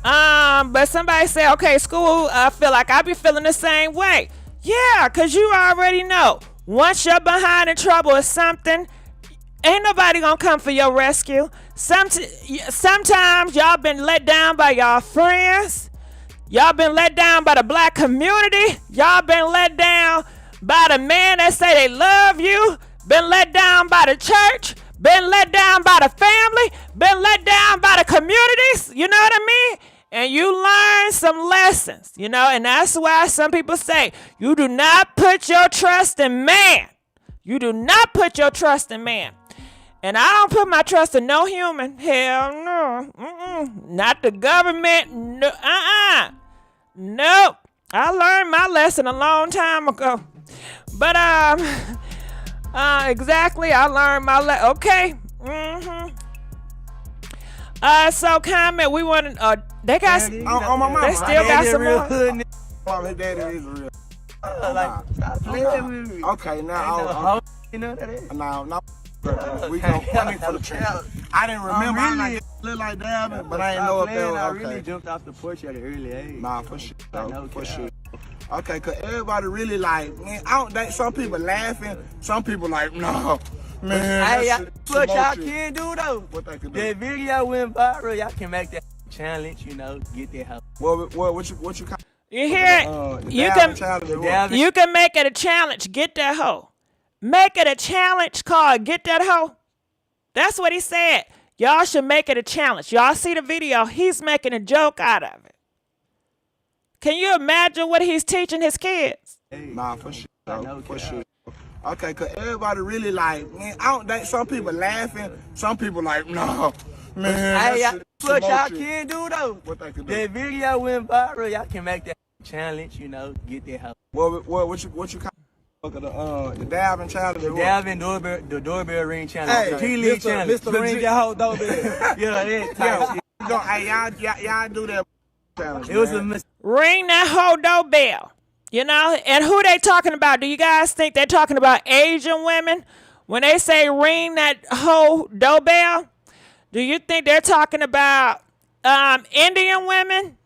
S1: But somebody say, okay, school, I feel like I be feeling the same way. Yeah, because you already know. Once you're behind in trouble or something, ain't nobody gonna come for your rescue. Sometimes y'all been let down by y'all friends. Y'all been let down by the black community. Y'all been let down by the men that say they love you. Been let down by the church. Been let down by the family. Been let down by the communities. You know what I mean? And you learn some lessons, you know, and that's why some people say, you do not put your trust in man. You do not put your trust in man. And I don't put my trust in no human. Hell no. Not the government. No. Nope. I learned my lesson a long time ago. But, exactly, I learned my lesson. Okay. So comment, we want to, they got, they still got some more.
S19: My daddy is real. Okay, now, now, we go funny for the channel. I didn't remember. I look like Dalvin, but I didn't know if they were okay.
S13: I really jumped off the porch at an early age.
S19: Nah, for sure. For sure. Okay, cause everybody really like, man, I don't think some people laughing, some people like, no, man.
S13: Hey, what y'all can do though? What they can do? That video went viral. Y'all can make that challenge, you know, get that help.
S19: What you
S1: You hear it? You can make it a challenge. Get that hoe. Make it a challenge called Get That Hoe. That's what he said. Y'all should make it a challenge. Y'all see the video. He's making a joke out of it. Can you imagine what he's teaching his kids?
S19: Nah, for sure. For sure. Okay, cause everybody really like, man, I don't think some people laughing, some people like, no, man.
S13: Hey, what y'all can do though?
S19: What they can do?
S13: That video went viral. Y'all can make that challenge, you know, get that help.
S19: What you look at the Dalvin challenge.
S13: The doorbell ring challenge.
S19: Hey,
S13: G-League challenge.
S19: Mr. Ring your whole doorbell.
S13: Yeah, that type shit.
S19: Hey, y'all do that challenge.
S13: It was a
S1: ring that whole doorbell. You know, and who they talking about? Do you guys think they're talking about Asian women when they say ring that whole doorbell? Do you think they're talking about Indian women?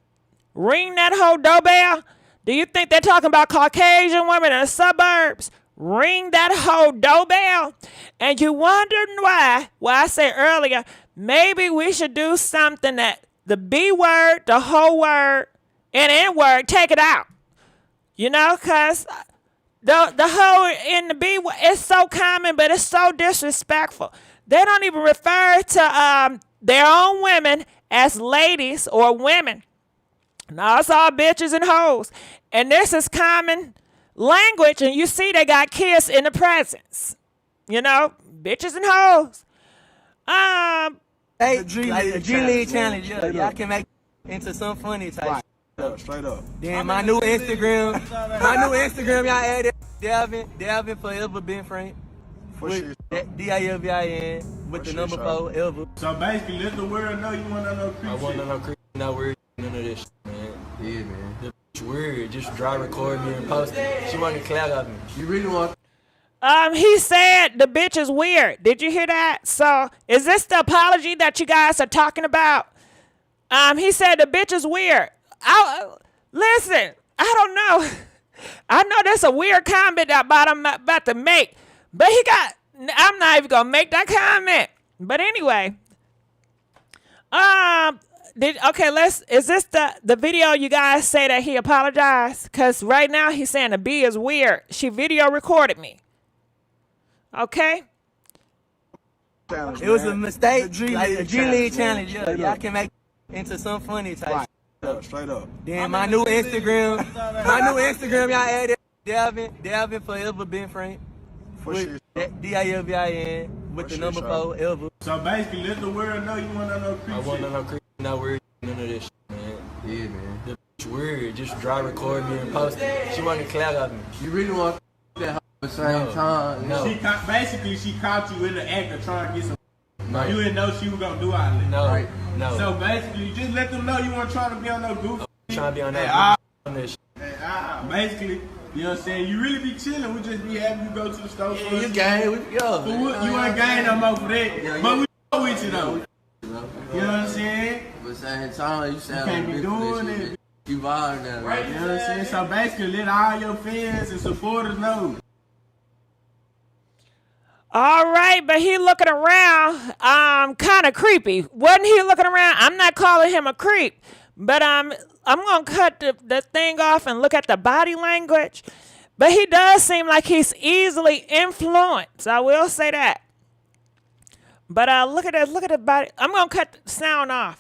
S1: Ring that whole doorbell? Do you think they're talking about Caucasian women in the suburbs? Ring that whole doorbell? And you wondering why? Well, I said earlier, maybe we should do something that the B word, the whole word, and N word, take it out. You know, because the whole in the B word, it's so common, but it's so disrespectful. They don't even refer to their own women as ladies or women. No, it's all bitches and hoes. And this is common language, and you see they got kids in the presence. You know, bitches and hoes.
S13: Hey, the G-League challenge, y'all can make into some funny type.
S19: Straight up.
S13: Then my new Instagram, y'all added Dalvin Forever Been Frank.
S19: For sure.
S13: DILVIN with the number 4 ever.
S7: So basically, let the world know you want to know creep.
S13: I want to know creep. No words. none of this shit, man. Yeah, man. The bitch weird. Just dry record me and post it. She wanted to clout of me. You really want?
S1: He said the bitch is weird. Did you hear that? So, is this the apology that you guys are talking about? He said the bitch is weird. Listen, I don't know. I know that's a weird comment that I'm about to make, but I'm not even gonna make that comment. But anyway, is this the video you guys say that he apologized? Cause right now he's saying the B is weird. She video recorded me. Okay.
S13: It was a mistake, like a G League challenge. Yeah, y'all can make it into some funny type.
S19: Straight up.
S13: Then my new Instagram, y'all added Dalvin forever been Frank.
S19: For sure.
S13: DILVIN with the number 4 ever.
S19: So basically, let the world know you want to know creep.
S13: I want to know creep, not weird, none of this shit, man. Yeah, man. The bitch weird, just dry record me and post it. She wanted to clout of me. You really want that at the same time? No.
S19: She caught you in the act of trying to get some.
S13: No.
S19: You didn't know she was gonna do all that.
S13: No,
S19: right?
S13: No.
S19: So basically, you just let them know you weren't trying to be on no goof.
S13: Trying to be on that shit.
S19: Basically, you know what I'm saying? You really be chilling. We just be happy you go to the store for
S13: you gang, yo.
S19: You ain't gang no more for that. Yeah, but we with you though. You know what I'm saying?
S13: But at the same time, you sound
S19: can't be doing it.
S13: You vibe now, right?
S19: You know what I'm saying? So basically, let all your fans and supporters know.
S1: All right, but he looking around, kind of creepy. Wasn't he looking around? I'm not calling him a creep, but I'm gonna cut the thing off and look at the body language. But he does seem like he's easily influenced. I will say that. But look at the body. I'm gonna cut the sound off.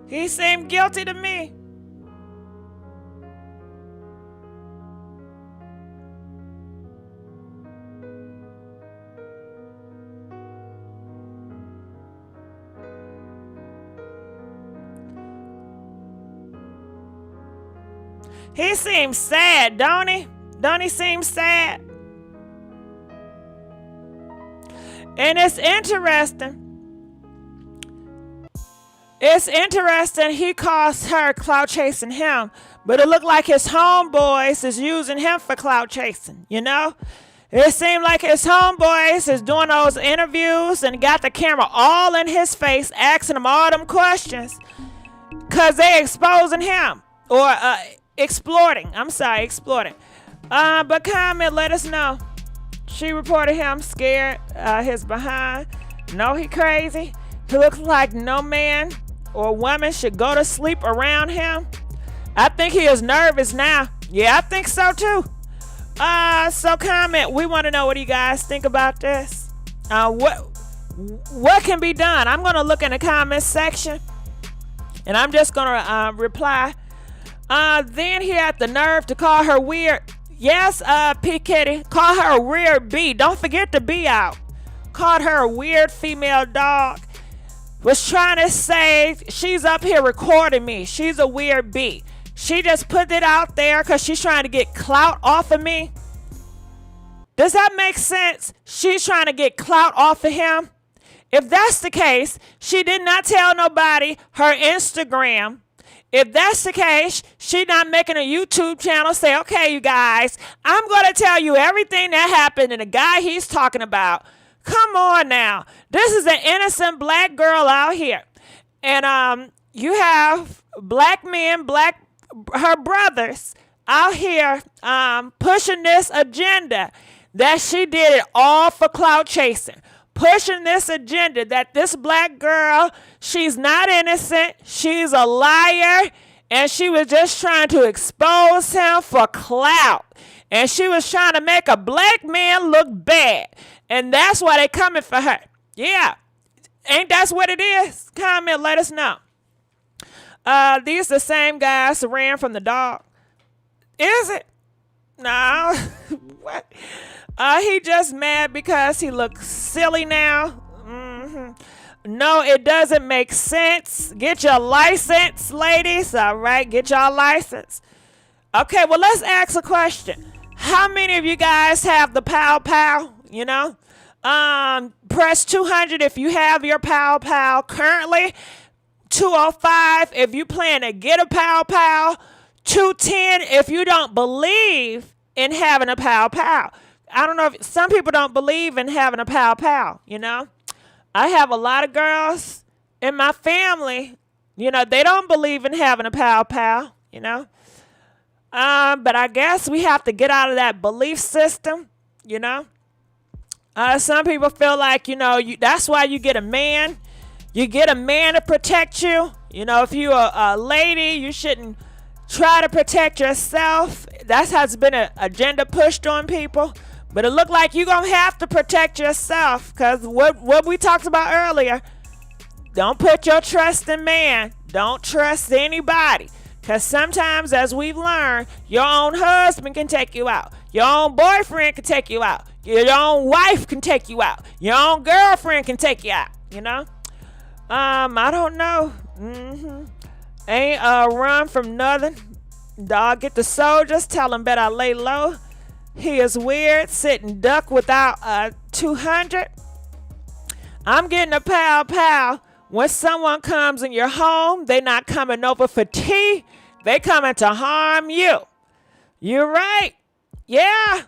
S1: He seemed guilty to me. He seems sad, don't he? Don't he seem sad? And it's interesting. It's interesting he calls her clout chasing him, but it looked like his homeboys is using him for clout chasing, you know? It seemed like his homeboys is doing those interviews and got the camera all in his face, asking him all them questions, because they exposing him, or exploiting. But comment, let us know. She reported him scared, his behind. No, he crazy. He looks like no man or woman should go to sleep around him. I think he is nervous now. Yeah, I think so too. So comment. We want to know what you guys think about this. What can be done? I'm gonna look in the comment section, and I'm just gonna reply. Then he had the nerve to call her weird. Yes, P. Kitty, call her a weird B. Don't forget the B out. Called her a weird female dog. Was trying to say she's up here recording me. She's a weird B. She just put it out there because she's trying to get clout off of me. Does that make sense? She's trying to get clout off of him. If that's the case, she did not tell nobody her Instagram. If that's the case, she's not making a YouTube channel. Say, okay, you guys, I'm going to tell you everything that happened and the guy he's talking about. Come on now. This is an innocent black girl out here. And you have black men, her brothers out here pushing this agenda that she did it all for clout chasing. Pushing this agenda that this black girl, she's not innocent. She's a liar. And she was just trying to expose him for clout. And she was trying to make a black man look bad. And that's why they coming for her. Yeah. Ain't that's what it is? Comment, let us know. These the same guys who ran from the dog. Is it? No. What? He just mad because he looks silly now. No, it doesn't make sense. Get your license, ladies. All right, get your license. Okay, well, let's ask a question. How many of you guys have the Pow Pow? You know, press 200 if you have your Pow Pow currently. 205 if you plan to get a Pow Pow. 210 if you don't believe in having a Pow Pow. I don't know if some people don't believe in having a Pow Pow, you know. I have a lot of girls in my family, you know, they don't believe in having a Pow Pow, you know. But I guess we have to get out of that belief system, you know. Some people feel like, you know, that's why you get a man. You get a man to protect you. You know, if you're a lady, you shouldn't try to protect yourself. That has been an agenda pushed on people. But it look like you're going to have to protect yourself. Because what we talked about earlier, don't put your trust in man. Don't trust anybody. Because sometimes, as we've learned, your own husband can take you out. Your own boyfriend can take you out. Your own wife can take you out. Your own girlfriend can take you out, you know? I don't know. Ain't run from nothing. Dog, get the soldiers. Tell him better lay low. He is weird. Sitting duck without 200. I'm getting a Pow Pow. When someone comes in your home, they not coming over for tea. They coming to harm you. You're right. Yeah.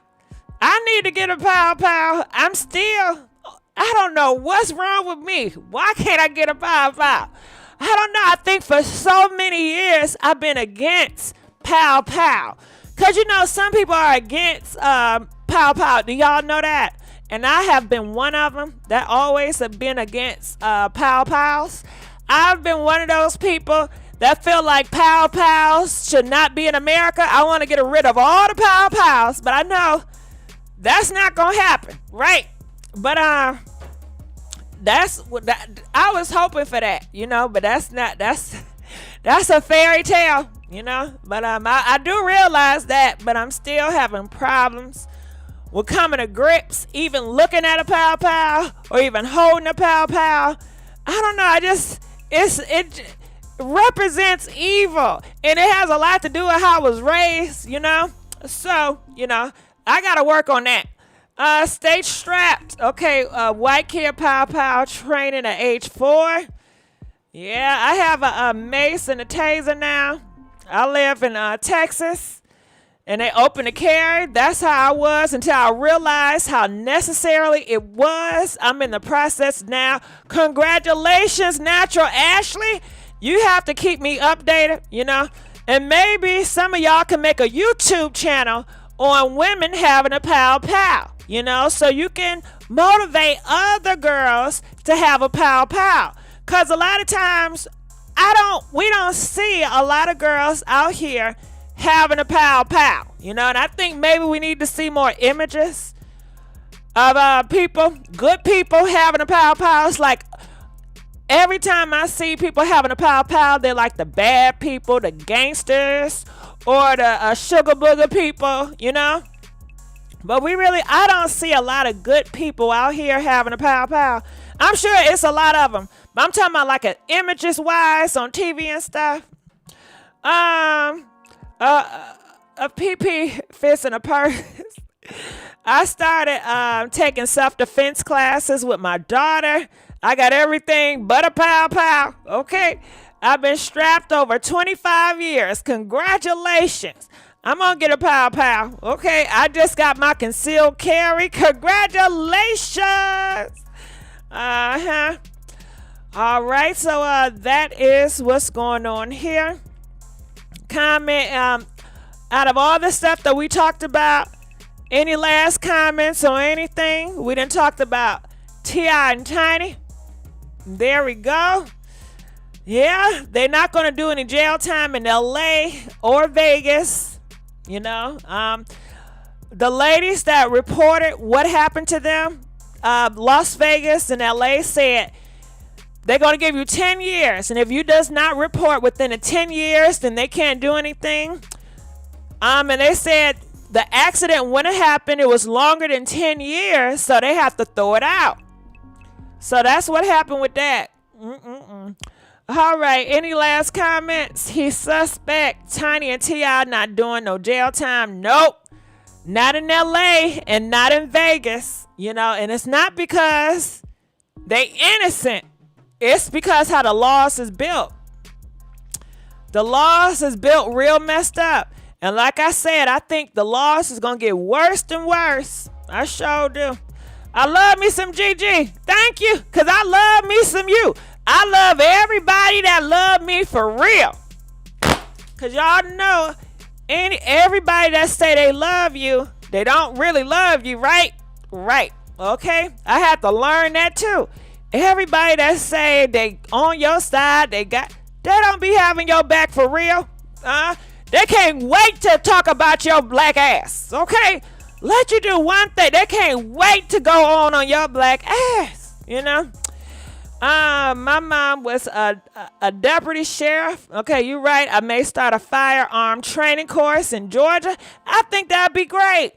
S1: I need to get a Pow Pow. I don't know what's wrong with me. Why can't I get a Pow Pow? I don't know. I think for so many years I've been against Pow Pow. Because, you know, some people are against Pow Pow. Do y'all know that? And I have been one of them that always have been against Pow Pows. I've been one of those people that feel like Pow Pows should not be in America. I want to get rid of all the Pow Pows. But I know that's not going to happen, right? But that's what I was hoping for that, you know, but that's a fairy tale, you know. But I do realize that, but I'm still having problems with coming to grips, even looking at a Pow Pow or even holding a Pow Pow. I don't know. It represents evil, and it has a lot to do with how I was raised, you know. So, you know, I got to work on that. Stay strapped. Okay, white kid Pow Pow training at age 4. Yeah, I have a mace and a taser now. I live in Texas, and they open to carry. That's how I was until I realized how necessarily it was. I'm in the process now. Congratulations, Natural Ashley. You have to keep me updated, you know. And maybe some of y'all can make a YouTube channel on women having a Pow Pow, you know, so you can motivate other girls to have a Pow Pow. Because a lot of times, we don't see a lot of girls out here having a Pow Pow, you know, and I think maybe we need to see more images of good people having a Pow Pow. It's like every time I see people having a Pow Pow, they're like the bad people, the gangsters, or the sugar booger people, you know. But I don't see a lot of good people out here having a Pow Pow. I'm sure it's a lot of them, but I'm talking about like images wise on TV and stuff. A PP fits in a purse. I started taking self-defense classes with my daughter. I got everything but a Pow Pow. Okay. I've been strapped over 25 years. Congratulations. I'm going to get a Pow Pow. Okay. I just got my concealed carry. Congratulations. Uh-huh. All right. So that is what's going on here. Comment out of all the stuff that we talked about, any last comments or anything? We done talked about T.I and Tiny. There we go. Yeah, they're not going to do any jail time in LA or Vegas. You know, the ladies that reported what happened to them, Las Vegas and LA said they're going to give you 10 years. And if you does not report within the 10 years, then they can't do anything. And they said the accident when it happened, it was longer than 10 years, so they have to throw it out. So that's what happened with that. All right. Any last comments? He's suspect. Tiny and T.I not doing no jail time. Nope. Not in L.A. and not in Vegas. You know, and it's not because they innocent. It's because how the laws is built. The laws is built real messed up. And like I said, I think the loss is going to get worse and worse. I sure do. I love me some GG. Thank you, because I love me some you. I love everybody that love me for real. Because y'all know, everybody that say they love you, they don't really love you, right? Right. Okay? I had to learn that too. Everybody that say they on your side, they don't be having your back for real. They can't wait to talk about your black ass. Okay? Let you do one thing. They can't wait to go on your black ass. You know? My mom was a deputy sheriff. Okay, you're right. I may start a firearm training course in Georgia. I think that'd be great.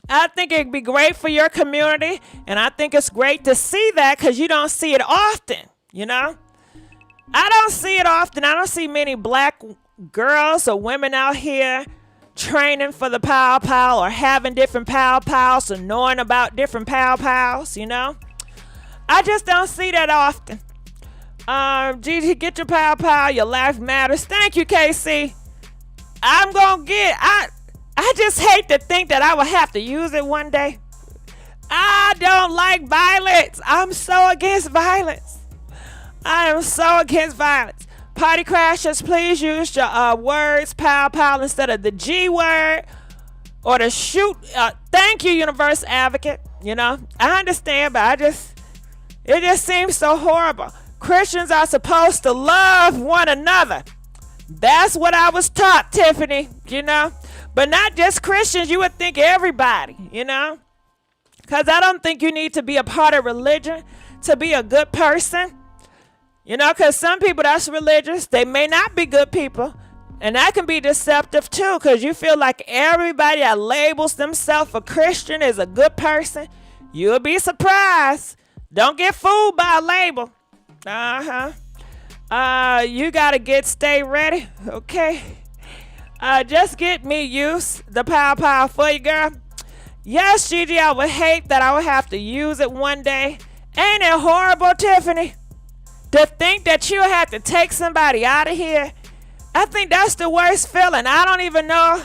S1: I think it'd be great for your community. And I think it's great to see that because you don't see it often. You know? I don't see it often. I don't see many black girls or women out here training for the pow pow or having different pow pows or knowing about different pow pows, you know? I just don't see that often. Gigi, get your pow pow. Your life matters. Thank you, KC. I'm going to I just hate to think that I will have to use it one day. I don't like violence. I'm so against violence. I am so against violence. Party crashers, please use your words, pow pow, instead of the G word or the shoot. Thank you, Universe Advocate. You know, I understand, but it just seems so horrible. Christians are supposed to love one another. That's what I was taught, Tiffany, you know. But not just Christians. You would think everybody, you know. Because I don't think you need to be a part of religion to be a good person. You know, because some people that's religious, they may not be good people. And that can be deceptive too, because you feel like everybody that labels themselves a Christian is a good person. You'll be surprised. Don't get fooled by a label. You gotta stay ready, okay? Just get me used the pow for you, girl. Yes, Gigi, I would hate that I would have to use it one day. Ain't it horrible, Tiffany? To think that you have to take somebody out of here. I think that's the worst feeling. I don't even know.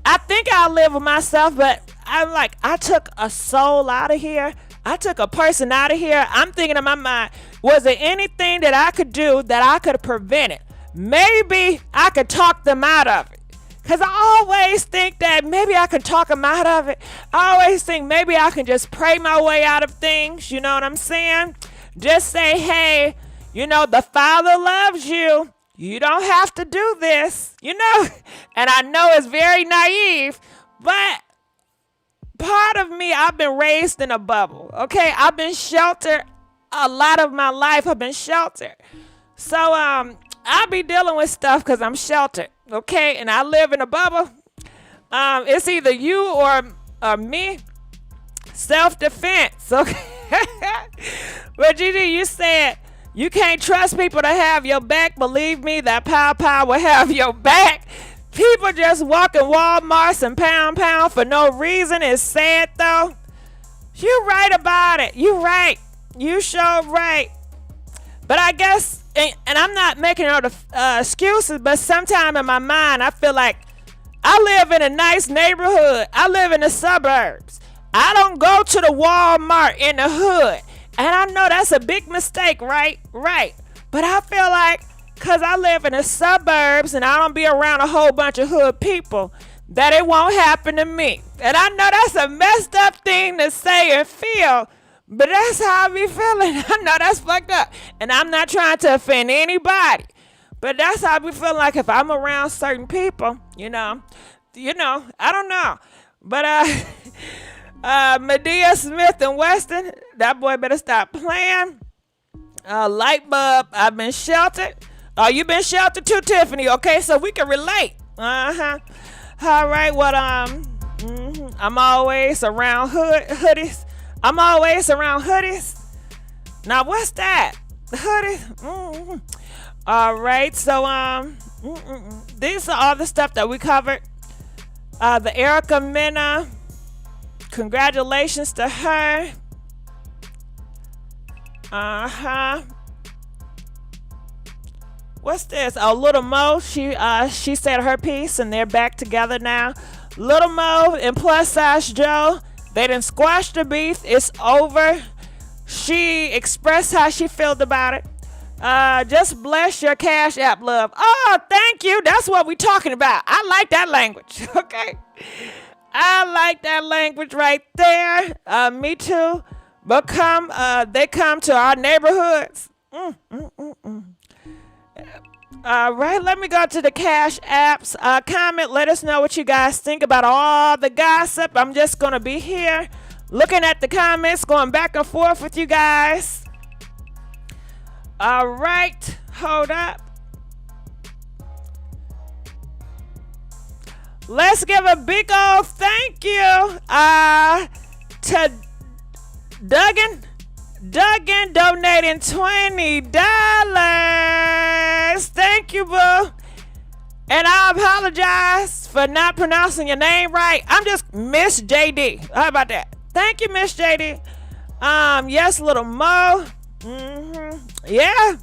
S1: I think I'll live with myself, but I'm like, I took a soul out of here. I took a person out of here. I'm thinking in my mind, was there anything that I could do that I could prevent it? Maybe I could talk them out of it. Because I always think that maybe I can talk them out of it. I always think maybe I can just pray my way out of things. You know what I'm saying? Just say, hey, you know, the Father loves you. You don't have to do this, you know. And I know it's very naive, but part of me, I've been raised in a bubble, okay? I've been sheltered a lot of my life. I've been sheltered. So I'll be dealing with stuff because I'm sheltered, okay? And I live in a bubble. It's either you or me. Self-defense, okay? But Gigi, you said you can't trust people to have your back. Believe me, that pow will have your back. People just walking Walmarts and pound for no reason. It's sad though. You right about it. You right. You sure right. But I guess, and I'm not making all the excuses, but sometime in my mind, I feel like I live in a nice neighborhood. I live in the suburbs. I don't go to the Walmart in the hood. And I know that's a big mistake, right? Right. But I feel like because I live in the suburbs and I don't be around a whole bunch of hood people, that it won't happen to me. And I know that's a messed up thing to say and feel, but that's how I be feeling. I know that's fucked up. And I'm not trying to offend anybody, but that's how I be feeling like if I'm around certain people, you know, I don't know. But Medea Smith and Weston, that boy better stop playing. Light bulb, I've been sheltered. You've been sheltered too, Tiffany. Okay, so we can relate. All right. Well, I'm always around hoodies. I'm always around hoodies. Now what's that? The hoodie? Mm-hmm. All right, so these are all the stuff that we covered. The Erica Mena, congratulations to her. What's this? Oh, Little Mo. She said her piece, and they're back together now. Little Mo and Plus Size Joe, they done squashed the beef. It's over. She expressed how she felt about it. Just bless your Cash App, love. Oh, thank you. That's what we talking about. I like that language. Okay. I like that language right there. Me too. But they come to our neighborhoods. All right, let me go to the Cash Apps. Comment, let us know what you guys think about all the gossip. I'm just going to be here looking at the comments, going back and forth with you guys. All right, hold up. Let's give a big old thank you to Duggan. Duggan donating $20. Thank you, boo. And I apologize for not pronouncing your name right. I'm just Miss JD. How about that? Thank you, Miss JD. Yes, Little Mo. Yeah.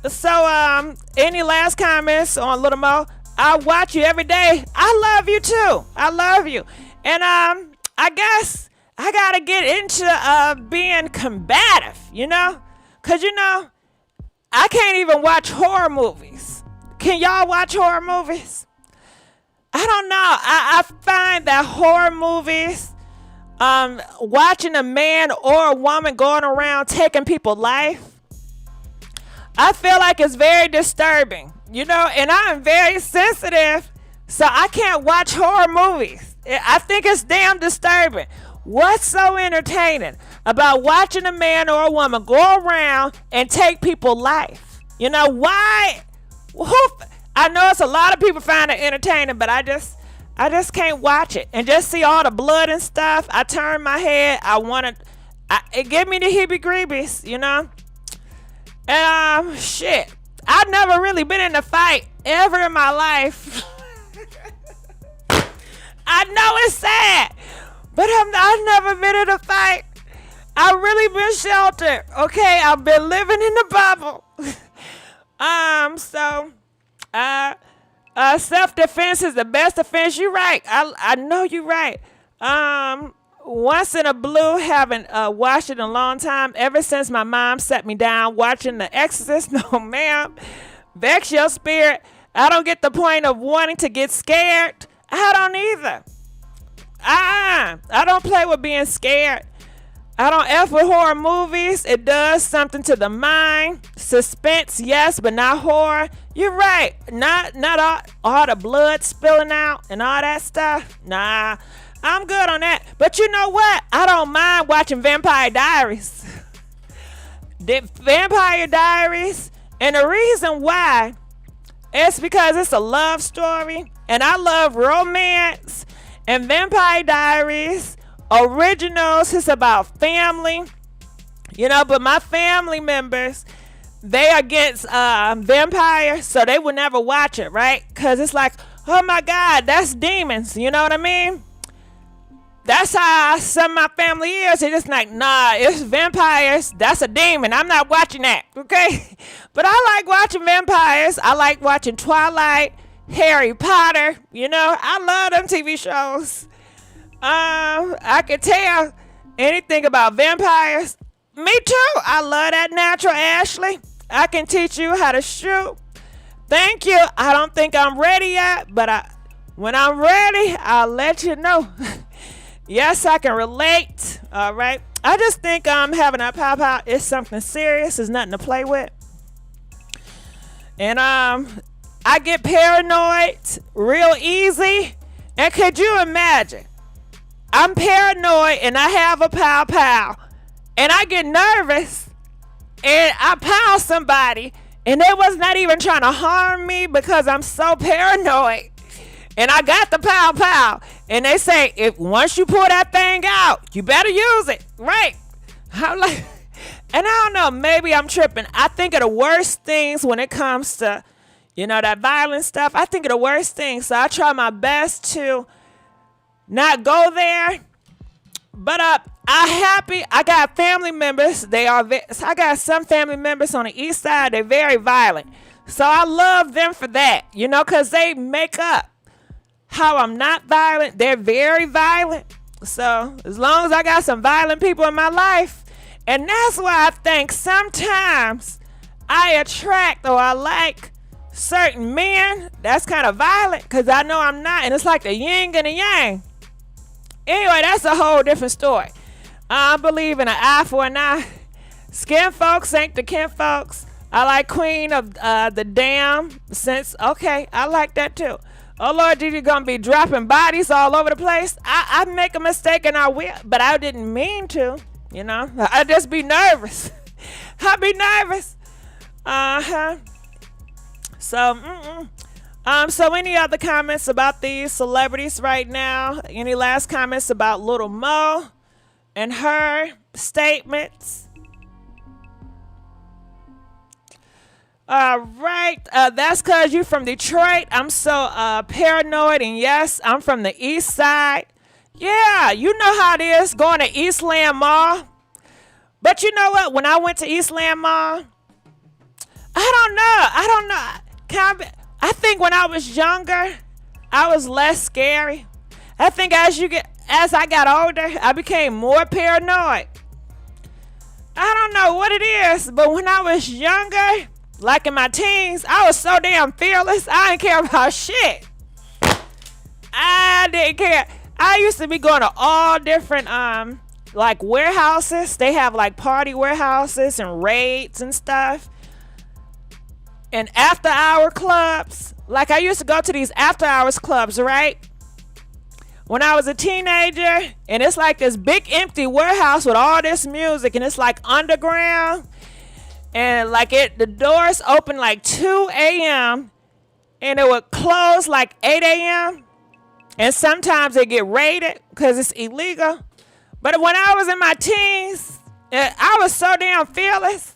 S1: So, any last comments on Little Mo? I watch you every day. I love you too. I love you. And I guess I gotta get into being combative, you know? Cause I can't even watch horror movies. Can y'all watch horror movies? I don't know. I find that horror movies, watching a man or a woman going around taking people's life, I feel like it's very disturbing, and I'm very sensitive, so I can't watch horror movies. I think it's damn disturbing. What's so entertaining about watching a man or a woman go around and take people's life? Why? I know it's a lot of people find it entertaining, but I just can't watch it and just see all the blood and stuff. I turn my head. It give me the heebie-greebies, And shit, I've never really been in a fight ever in my life. I know it's sad, but I've never been in a fight. I've really been sheltered. Okay, I've been living in the bubble. Self-defense is the best defense. You're right. I know you're right. Once in a blue, haven't watched it in a long time. Ever since my mom set me down watching The Exorcist. No, ma'am. Vex your spirit. I don't get the point of wanting to get scared. I don't either. I don't play with being scared. I don't F with horror movies. It does something to the mind. Suspense, yes, but not horror. You're right. Not all the blood spilling out and all that stuff. Nah, I'm good on that. But you know what? I don't mind watching Vampire Diaries. Vampire Diaries. And the reason why is because it's a love story. And I love romance. And Vampire Diaries originals, it's about family, but my family members, they are against vampires, so they would never watch it, right? Because it's like, oh my God, that's demons, you know what I mean? That's how some of my family is. They're just like, nah, it's vampires, that's a demon, I'm not watching that, okay? But I like watching vampires. I like watching Twilight, Harry Potter, I love them TV shows. I can tell anything about vampires. Me too. I love that natural, Ashley. I can teach you how to shoot. Thank you. I don't think I'm ready yet, but when I'm ready, I'll let you know. Yes, I can relate. All right. I just think having a pow-pow is something serious. It's nothing to play with. And I get paranoid real easy. And could you imagine? I'm paranoid and I have a pow-pow. And I get nervous and I pow somebody and they was not even trying to harm me because I'm so paranoid. And I got the pow-pow. And they say, once you pull that thing out, you better use it. Right. I'm like, and I don't know, maybe I'm tripping. I think of the worst things when it comes to, that violent stuff. I think of the worst things. So I try my best to not go there. But I'm happy. I got family members. I got some family members on the east side. They're very violent. So I love them for that, because they make up how I'm not violent. They're very violent. So as long as I got some violent people in my life, and that's why I think sometimes I attract or I like certain men that's kind of violent, because I know I'm not, and it's like the yin and the yang. Anyway, that's a whole different story. I believe in an eye for an eye. Skin folks ain't the kin folks. I like Queen of the Damn since, okay, I like that too. Oh Lord, you're gonna be dropping bodies all over the place. I make a mistake and I will, but I didn't mean to, I just be nervous. I be nervous. So any other comments about these celebrities right now? Any last comments about Little Mo and her statements? All right, that's because you're from Detroit. I'm so paranoid, and yes, I'm from the east side. Yeah, you know how it is going to Eastland Mall. But you know what? When I went to Eastland Mall, I don't know. I think when I was younger, I was less scary. I think as I got older, I became more paranoid. I don't know what it is, but when I was younger, like in my teens, I was so damn fearless. I didn't care about shit. I didn't care. I used to be going to all different like warehouses. They have like party warehouses and raids and stuff. And after hour clubs. Like I used to go to these after hours clubs, right? When I was a teenager, and it's like this big empty warehouse with all this music, and it's like underground. And like the doors open like 2 a.m. and it would close like 8 a.m. And sometimes they get raided because it's illegal. But when I was in my teens, I was so damn fearless.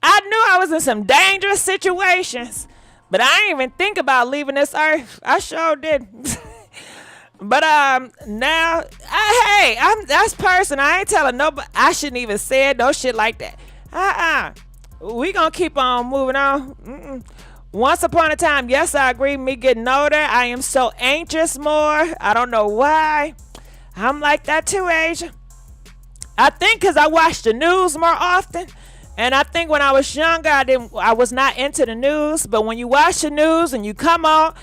S1: I knew I was in some dangerous situations, but I didn't even think about leaving this earth. I sure did. But now, that's personal. I ain't telling nobody. I shouldn't even say it. No shit like that. We gonna keep on moving on. Once upon a time, yes, I agree. Me getting older, I am so anxious more. I don't know why. I'm like that too, Asia. I think because I watch the news more often. And I think when I was younger, I was not into the news. But when you watch the news and you come on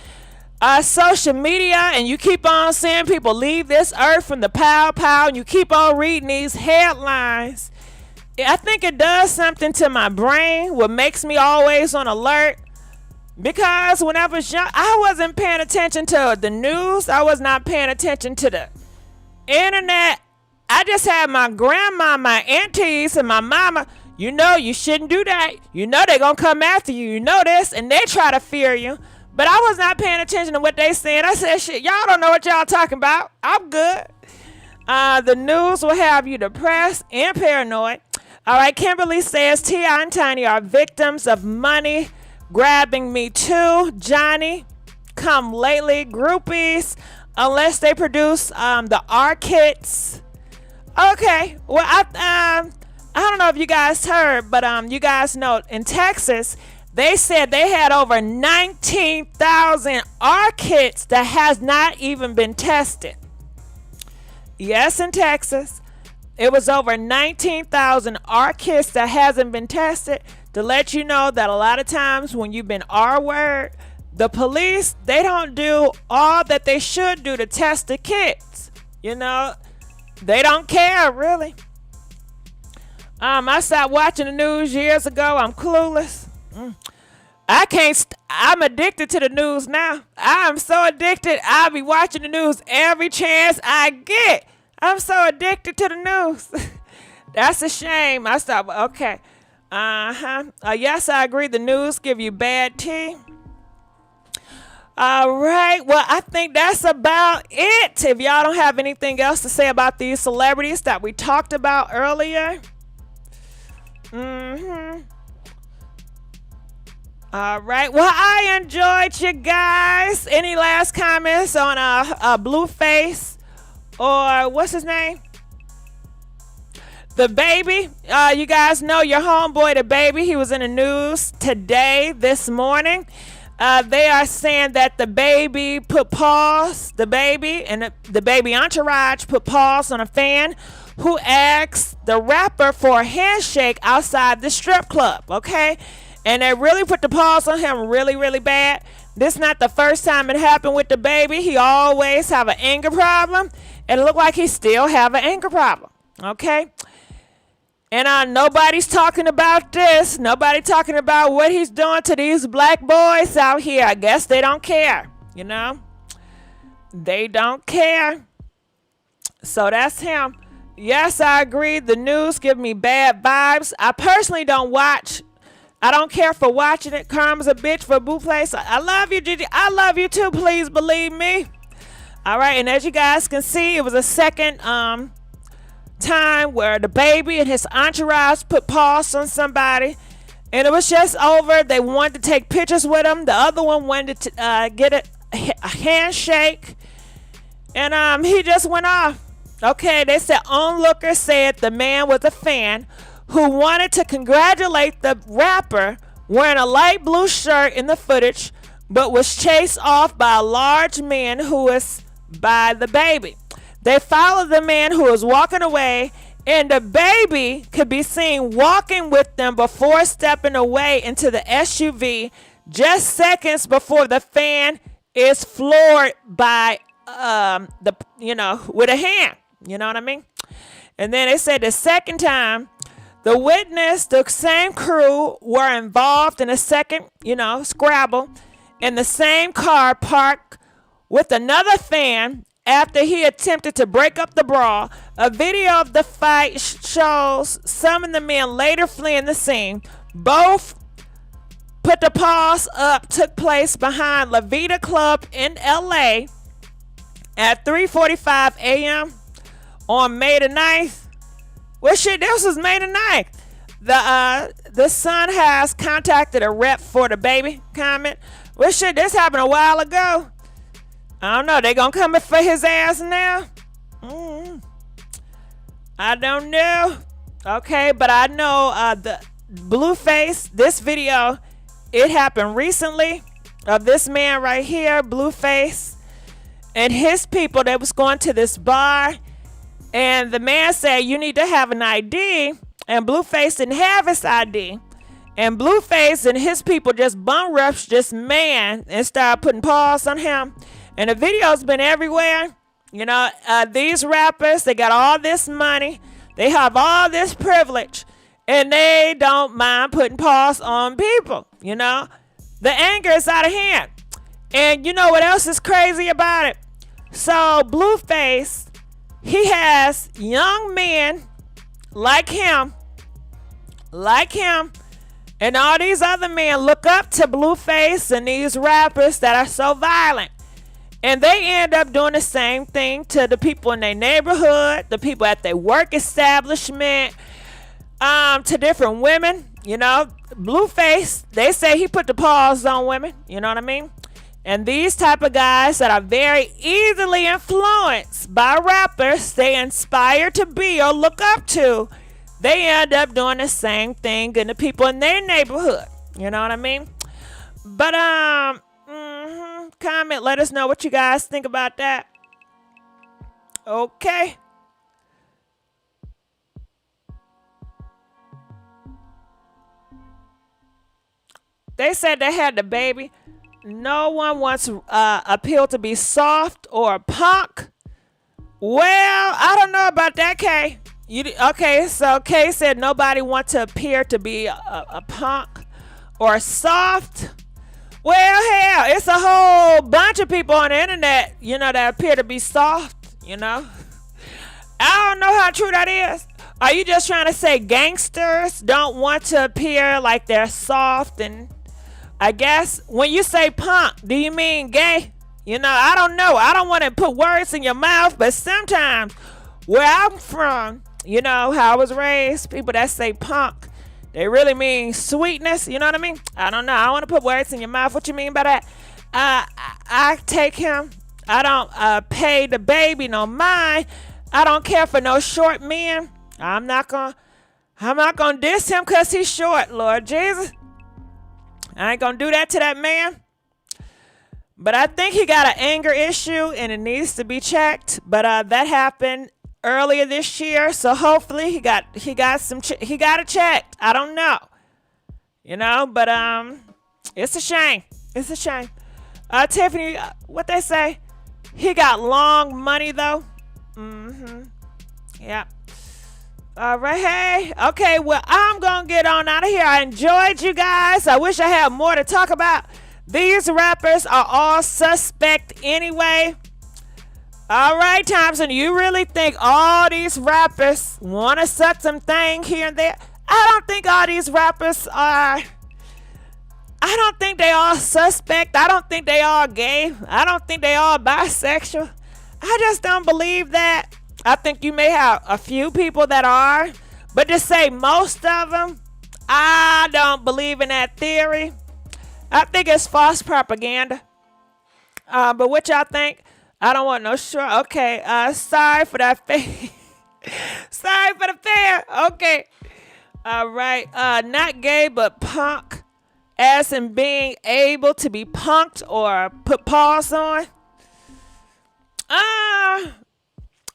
S1: social media and you keep on seeing people leave this earth from the pow, and you keep on reading these headlines, I think it does something to my brain, what makes me always on alert. Because when I was young, I wasn't paying attention to the news. I was not paying attention to the internet. I just had my grandma, my aunties, and my mama. You shouldn't do that. They're going to come after you. You know this. And they try to fear you. But I was not paying attention to what they said. I said, shit, y'all don't know what y'all talking about. I'm good. The news will have you depressed and paranoid. All right, Kimberly says T.I and Tiny are victims of money grabbing me too. Johnny, come lately, groupies, unless they produce the R kits. Okay, well, I don't know if you guys heard, but you guys know in Texas, they said they had over 19,000 R kits that has not even been tested. Yes, in Texas. It was over 19,000 R kits that hasn't been tested, to let you know that a lot of times when you've been R-word, the police, they don't do all that they should do to test the kits. They don't care, really. I stopped watching the news years ago. I'm clueless. I'm addicted to the news now. I'm so addicted. I'll be watching the news every chance I get. I'm so addicted to the news. That's a shame. I stopped. Okay. Yes, I agree. The news give you bad tea. All right. Well, I think that's about it. If y'all don't have anything else to say about these celebrities that we talked about earlier. All right. Well, I enjoyed you guys. Any last comments on Blueface or what's his name? The baby. You guys know your homeboy, the baby. He was in the news today, this morning. They are saying that the baby put pause, the baby and the baby entourage put pause on a fan who asked the rapper for a handshake outside the strip club, okay? And they really put the pause on him really, really bad. This not the first time it happened with the baby. He always have an anger problem. And it looked like he still have an anger problem, okay? And nobody's talking about this. Nobody talking about what he's doing to these black boys out here. I guess they don't care, you know? They don't care. So that's him. Yes, I agree. The news give me bad vibes. I personally don't watch. I don't care for watching it. Karma's a bitch for Blueface. I love you, Gigi. I love you too. Please believe me. All right. And as you guys can see, it was a second time where the baby and his entourage put pause on somebody, and it was just over. They wanted to take pictures with him. The other one wanted to get a handshake, and he just went off. Okay, they said onlookers said the man was a fan who wanted to congratulate the rapper wearing a light blue shirt in the footage, but was chased off by a large man who was by the baby. They followed the man who was walking away, and the baby could be seen walking with them before stepping away into the SUV just seconds before the fan is floored by with a hand. You know what I mean? And then they said the second time, the witness, the same crew were involved in a second, scrabble in the same car parked with another fan after he attempted to break up the brawl. A video of the fight shows some of the men later fleeing the scene. Both put the pause up took place behind La Vida Club in LA at 3:45 a.m. on May the 9th. Well, shit, this was May the 9th. The Sun has contacted a rep for the baby comment. Well, shit, this happened a while ago. I don't know. They gonna come for his ass now? I don't know. Okay, but I know the Blueface, this video, it happened recently of this man right here, Blueface, and his people. They was going to this bar, and the man said, you need to have an ID, and Blueface didn't have his ID. And Blueface and his people just bum rushed this man and started putting paws on him. And the video's been everywhere. These rappers, they got all this money. They have all this privilege. And they don't mind putting paws on people. The anger is out of hand. And you know what else is crazy about it? So Blueface, he has young men like him, and all these other men look up to Blueface and these rappers that are so violent. And they end up doing the same thing to the people in their neighborhood, the people at their work establishment, to different women. Blueface, they say he put the paws on women. You know what I mean? And these type of guys that are very easily influenced by rappers they inspire to be or look up to, they end up doing the same thing in the people in their neighborhood. You know what I mean? But comment, let us know what you guys think about that. Okay. They said they had the baby. No one wants appeal to be soft or a punk. Well, I don't know about that, Kay. Okay, so Kay said nobody wants to appear to be a punk or soft. Well, hell, it's a whole bunch of people on the internet, that appear to be soft, I don't know how true that is. Are you just trying to say gangsters don't want to appear like they're soft and I guess when you say punk, do you mean gay? You know, I don't know. I don't want to put words in your mouth, but sometimes where I'm from, you know, how I was raised, people that say punk, they really mean sweetness. You know what I mean? I don't know. I don't want to put words in your mouth. What you mean by that? I take him. I don't pay the baby no mind. I don't care for no short men. I'm not gonna diss him because he's short, Lord Jesus. I ain't gonna do that to that man. But I think he got an anger issue and it needs to be checked. But that happened earlier this year, so hopefully he got it checked. I don't know, you know, but it's a shame. It's a shame. Tiffany, what they say? He got long money though. Yeah. All right, hey. Okay, well, I'm gonna get on out of here. I enjoyed you guys. I wish I had more to talk about. These rappers are all suspect anyway. All right, Thompson, you really think all these rappers want to suck some thing here and there? I don't think all these rappers are. I don't think they all suspect. I don't think they all gay. I don't think they all bisexual. I just don't believe that. I think you may have a few people that are, but to say most of them, I don't believe in that theory. I think it's false propaganda. But what y'all think? I don't want no short. Okay. Sorry for that fair. Sorry for the fair. Okay. All right. Not gay, but punk. As in being able to be punked or put paws on. I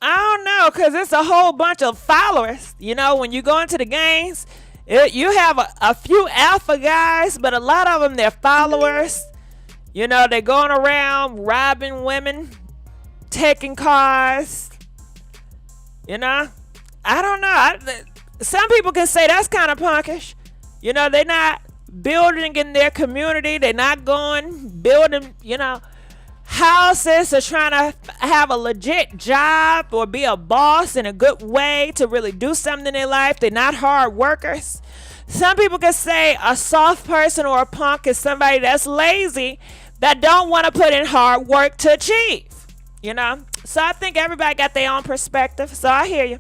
S1: don't know, because it's a whole bunch of followers. You know, when you go into the games, you have a few alpha guys, but a lot of them, they're followers. You know, they're going around robbing women, taking cars. You know, I don't know. Some people can say that's kind of punkish. You know, they're not building in their community. They're not building, you know, houses or trying to have a legit job or be a boss in a good way to really do something in their life. They're not hard workers. Some people can say a soft person or a punk is somebody that's lazy, that don't want to put in hard work to achieve, you know. So I think everybody got their own perspective. So I hear you.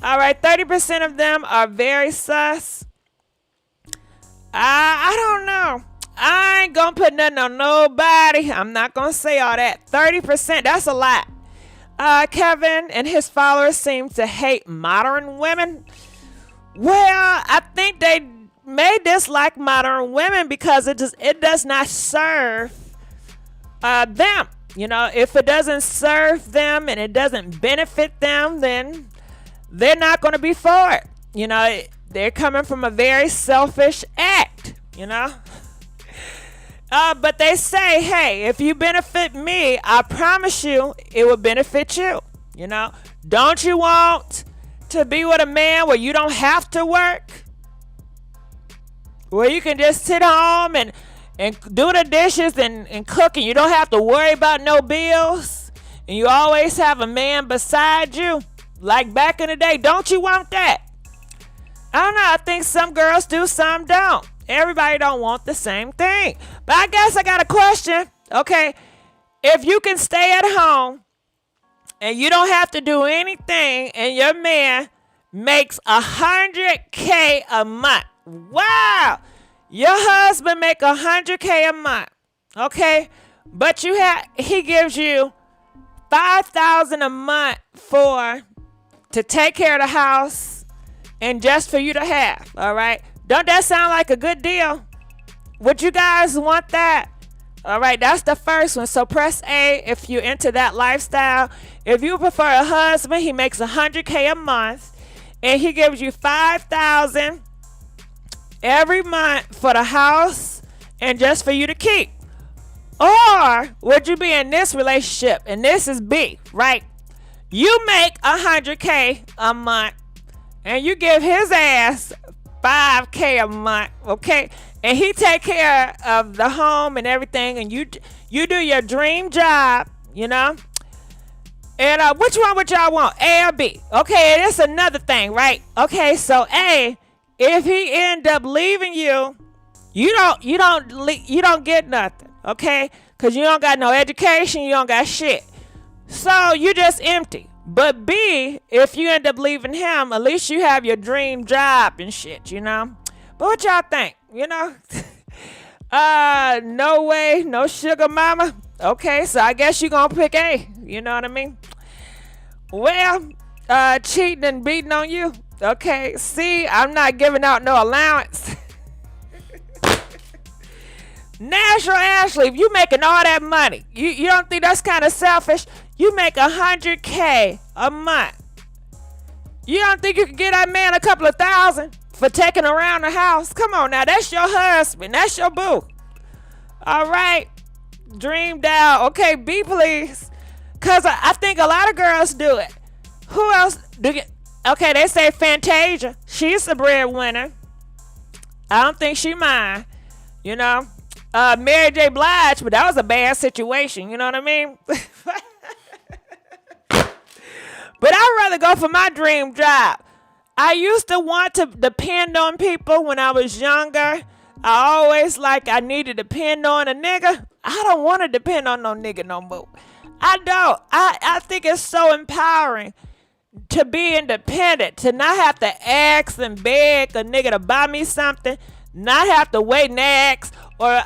S1: All right, 30% of them are very sus. I don't know. I ain't gonna put nothing on nobody. I'm not gonna say all that. 30%, that's a lot. Kevin and his followers seem to hate modern women. Well, I think they may dislike modern women because it does not serve them. You know, if it doesn't serve them and it doesn't benefit them, then they're not going to be for it. You know, they're coming from a very selfish act, you know. But they say, hey, if you benefit me, I promise you it will benefit you. You know, don't you want to be with a man where you don't have to work? Where you can just sit home and do the dishes and cook, and you don't have to worry about no bills, and you always have a man beside you like back in the day. Don't you want that? I don't know. I think some girls do, some don't. Everybody don't want the same thing. But I guess I got a question. Okay, if you can stay at home and you don't have to do anything and your man makes $100K a month. Wow. Your husband make $100K a month. Okay, but he gives you $5,000 a month to take care of the house and just for you to have. All right. Don't that sound like a good deal? Would you guys want that? All right, that's the first one. So press A if you're into that lifestyle. If you prefer a husband, he makes $100K a month and he gives you $5,000 every month for the house and just for you to keep. Or would you be in this relationship? And this is B, right? You make $100K a month and you give his ass $5K a month, okay? And he take care of the home and everything, and you do your dream job, you know? And which one would y'all want, A or B? Okay, and it's another thing, right? Okay, so A, if he end up leaving you you don't get nothing, okay? Because you don't got no education, you don't got shit. So you just empty. But B, if you end up leaving him, at least you have your dream job and shit, But what y'all think? No way, no sugar mama. Okay, so I guess you gonna pick A. You know what I mean? Well, cheating and beating on you. Okay, see, I'm not giving out no allowance. Natural Ashley, if you making all that money, you don't think that's kind of selfish? You make $100K a month. You don't think you can get that man a couple of thousand for taking around the house? Come on now, that's your husband, that's your boo. All right, dream down. Okay, B please, cause I think a lot of girls do it. Who else do you? Okay, they say Fantasia. She's the breadwinner. I don't think she mind. Mary J. Blige, but that was a bad situation. You know what I mean? But I'd rather go for my dream job. I used to want to depend on people when I was younger. I always I need to depend on a nigga. I don't want to depend on no nigga no more. I don't. I think it's so empowering to be independent, to not have to ask and beg a nigga to buy me something, not have to wait and ask, or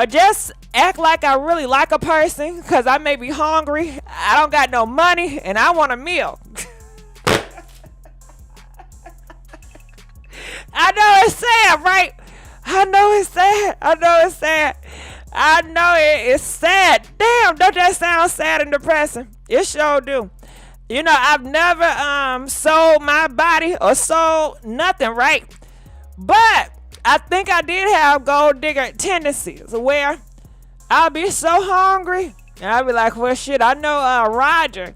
S1: just act like I really like a person because I may be hungry, I don't got no money, and I want a meal. I know it's sad, right? I know it's sad. I know it's sad. Damn, don't that sound sad and depressing? It sure do. I've never sold my body or sold nothing, right? But I think I did have gold digger tendencies where I'll be so hungry and I'll be like, well, shit, I know Roger.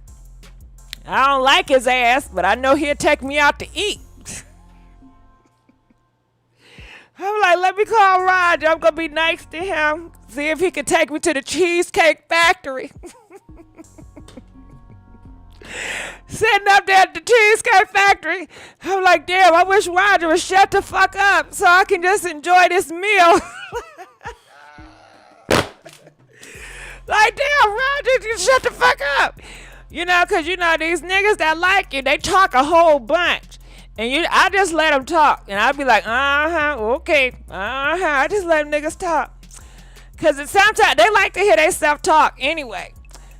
S1: I don't like his ass, but I know he'll take me out to eat. I'm like, let me call Roger. I'm going to be nice to him. See if he can take me to the Cheesecake Factory. Sitting up there at the Cheesecake Factory, I'm like, damn, I wish Roger would shut the fuck up so I can just enjoy this meal. Like, damn, Roger, you shut the fuck up. Because, these niggas that like you, they talk a whole bunch. And I just let them talk. And I'll be like, okay, I just let them niggas talk. Because sometimes they like to hear they self-talk anyway.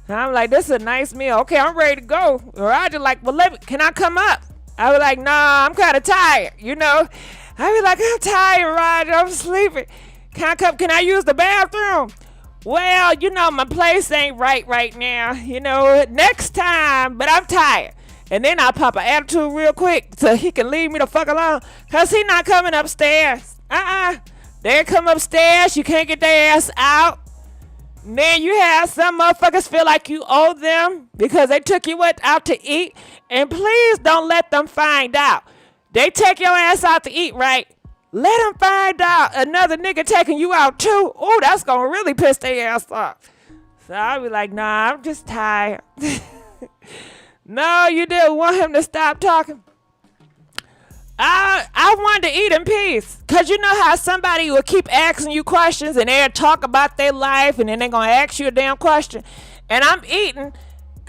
S1: And I'm like, this is a nice meal. Okay, I'm ready to go. Roger like, well, can I come up? I was like, nah, I'm kind of tired, I be like, I'm tired, Roger. I'm sleeping. Can I come? Can I use the bathroom? Well, my place ain't right now. Next time, but I'm tired. And then I'll pop an attitude real quick so he can leave me the fuck alone. Because he not coming upstairs. They come upstairs. You can't get their ass out. And then you have some motherfuckers feel like you owe them because they took you out to eat. And please don't let them find out. They take your ass out to eat, right? Let them find out another nigga taking you out too. Oh, that's going to really piss their ass off. So I'll be like, nah, I'm just tired. No, you didn't want him to stop talking. I wanted to eat in peace. Because you know how somebody will keep asking you questions and they'll talk about their life and then they're going to ask you a damn question. And I'm eating.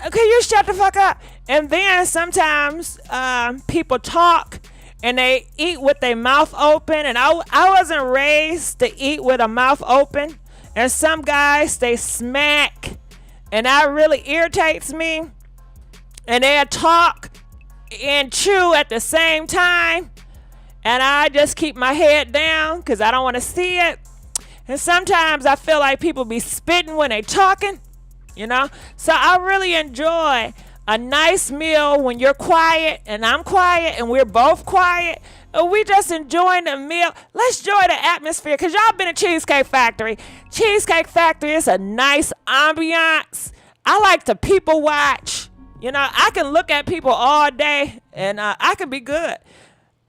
S1: Okay, you shut the fuck up. And then sometimes people talk and they eat with their mouth open. And I wasn't raised to eat with a mouth open. And some guys, they smack. And that really irritates me. And they'll talk and chew at the same time. And I just keep my head down because I don't want to see it. And sometimes I feel like people be spitting when they talking, So I really enjoy a nice meal when you're quiet and I'm quiet and we're both quiet. And we just enjoying the meal. Let's enjoy the atmosphere because y'all been to Cheesecake Factory. Cheesecake Factory is a nice ambiance. I like to people watch. I can look at people all day and I can be good.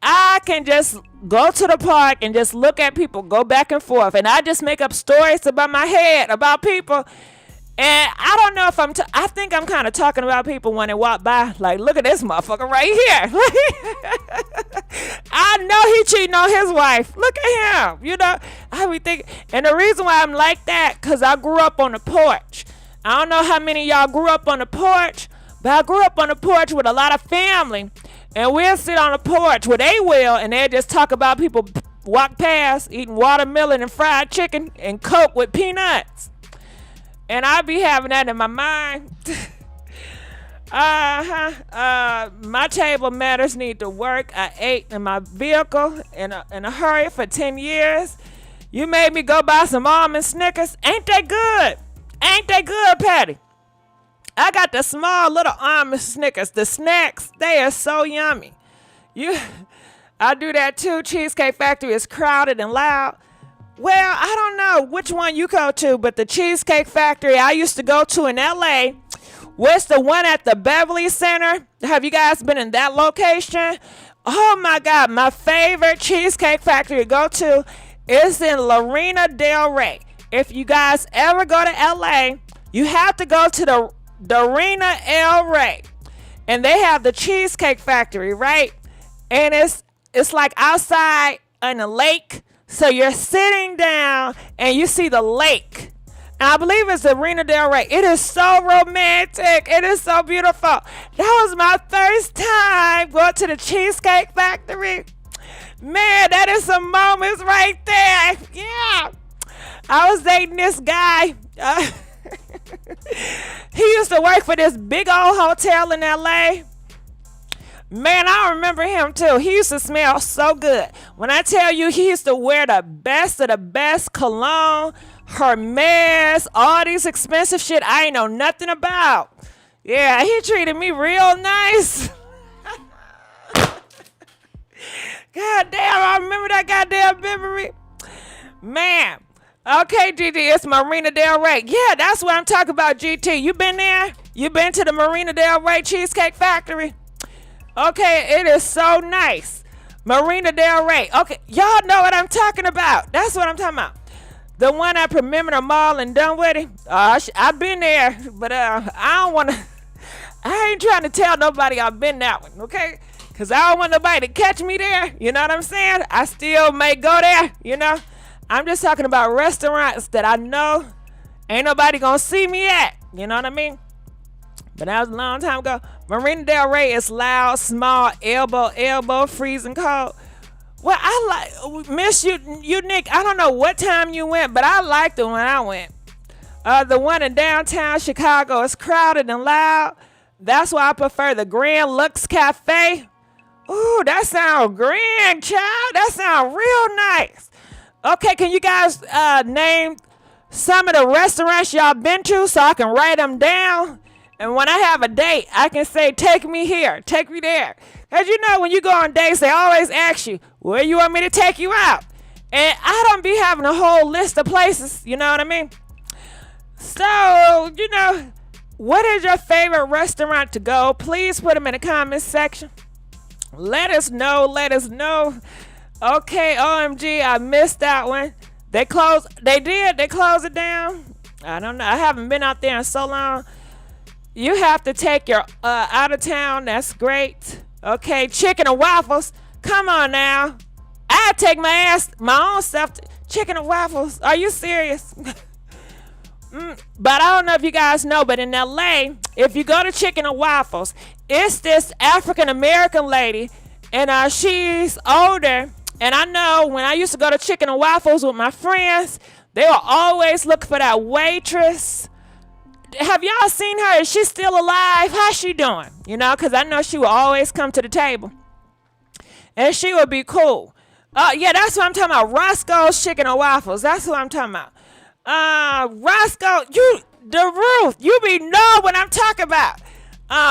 S1: I can just go to the park and just look at people, go back and forth. And I just make up stories about my head, about people. And I don't know if I think I'm kind of talking about people when they walk by. Like, look at this motherfucker right here. I know he cheating on his wife. Look at him. You know, I be thinking, and the reason why I'm like that, because I grew up on the porch. I don't know how many of y'all grew up on the porch, but I grew up on the porch with a lot of family. And we'll sit on the porch where they will, and they'll just talk about people walk past eating watermelon and fried chicken and Coke with peanuts. And I'll be having that in my mind. My table matters need to work. I ate in my vehicle in a hurry for 10 years. You made me go buy some almond Snickers. Ain't they good? Ain't they good, Patty? I got the small little almond Snickers. The snacks, they are so yummy. I do that too. Cheesecake Factory is crowded and loud. Well, I don't know which one you go to, but the Cheesecake Factory I used to go to in LA was the one at the Beverly Center. Have you guys been in that location? Oh my God, my favorite Cheesecake Factory to go to is in Marina Del Rey. If you guys ever go to LA, you have to go to the Marina Del Rey. And they have the Cheesecake Factory, right? And it's like outside in a lake. So you're sitting down and you see the lake. And I believe it's the Marina Del Rey. It is so romantic. It is so beautiful. That was my first time going to the Cheesecake Factory. Man, that is some moments right there. Yeah. I was dating this guy. He used to work for this big old hotel in LA. Man, I remember him too. He used to smell so good. When I tell you, he used to wear the best of the best cologne, Hermes, all these expensive shit I ain't know nothing about. Yeah, he treated me real nice. God damn, I remember that goddamn memory. Man. Okay, GT, it's Marina Del Rey. Yeah, that's what I'm talking about, GT. You been there? You been to the Marina Del Rey Cheesecake Factory? Okay, it is so nice. Marina Del Rey. Okay, y'all know what I'm talking about. That's what I'm talking about. The one at Perimeter Mall in Dunwoody. I've been there, but I don't want to. I ain't trying to tell nobody I've been that one, okay? Because I don't want nobody to catch me there. You know what I'm saying? I still may go there, you know? I'm just talking about restaurants that I know ain't nobody going to see me at. You know what I mean? But that was a long time ago. Marina Del Rey is loud, small, elbow, freezing cold. Well, I like, miss you, Nick. I don't know what time you went, but I liked it when I went. The one in downtown Chicago is crowded and loud. That's why I prefer the Grand Lux Cafe. Ooh, that sounds grand, child. That sounds real nice. Okay, can you guys name some of the restaurants y'all been to so I can write them down? And when I have a date, I can say, take me here, take me there. As you know, when you go on dates, they always ask you, where you want me to take you out? And I don't be having a whole list of places, you know what I mean? So, you know, what is your favorite restaurant to go? Please put them in the comments section. Let us know. Okay, OMG, I missed that one. They closed it down. I don't know. I haven't been out there in so long. You have to take your out of town. That's great. Okay, chicken and waffles. Come on now. I take my own stuff. Chicken and waffles. Are you serious? But I don't know if you guys know, but in LA, if you go to Chicken and Waffles, it's this African American lady, and she's older. And I know when I used to go to Chicken and Waffles with my friends, they will always look for that waitress. Have y'all seen her? Is she still alive? How's she doing? You know, because I know she will always come to the table. And she would be cool. Yeah, that's what I'm talking about. Roscoe's Chicken and Waffles. That's what I'm talking about. Roscoe, the Ruth, you be know what I'm talking about.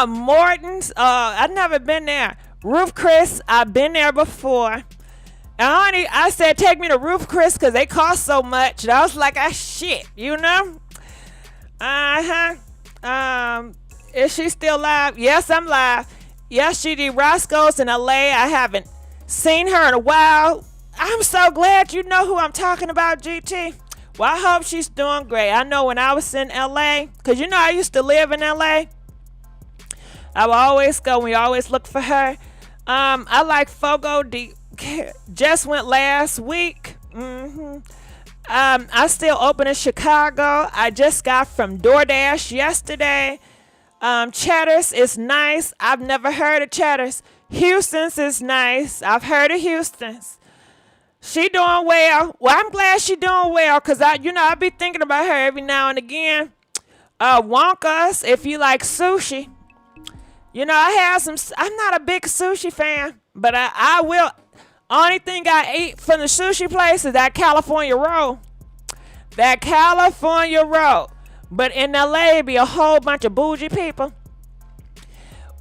S1: Morton's, I've never been there. Ruth Chris, I've been there before. And honey, I said, take me to Ruth Chris because they cost so much. And I was like, shit, you know? Is she still live? Yes, I'm live. Yes, she did. Roscoe's in LA. I haven't seen her in a while. I'm so glad you know who I'm talking about, GT. Well, I hope she's doing great. I know when I was in LA, because you know I used to live in LA. I would always go. We always look for her. I like Fogo de just went last week. I still open in Chicago. I just got from DoorDash yesterday. Cheddar's is nice. I've never heard of Cheddar's. Houston's is nice. I've heard of Houston's. She doing well. Well, I'm glad she doing well because I be thinking about her every now and again. Wonka's, if you like sushi. I have some. I'm not a big sushi fan, but I will. Only thing I eat from the sushi place is that California roll. That California roll. But in LA, be a whole bunch of bougie people.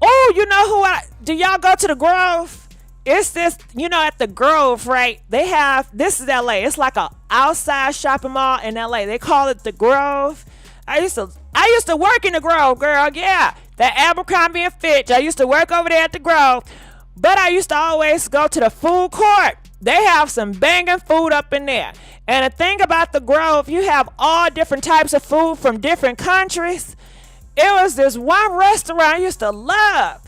S1: Oh, you know who do y'all go to the Grove? It's this, at the Grove, right? They have, this is LA. It's like a outside shopping mall in LA. They call it the Grove. I used to work in the Grove, girl. Yeah. That Abercrombie and Fitch. I used to work over there at the Grove. But I used to always go to the food court. They have some banging food up in there. And the thing about the Grove, you have all different types of food from different countries. It was this one restaurant I used to love.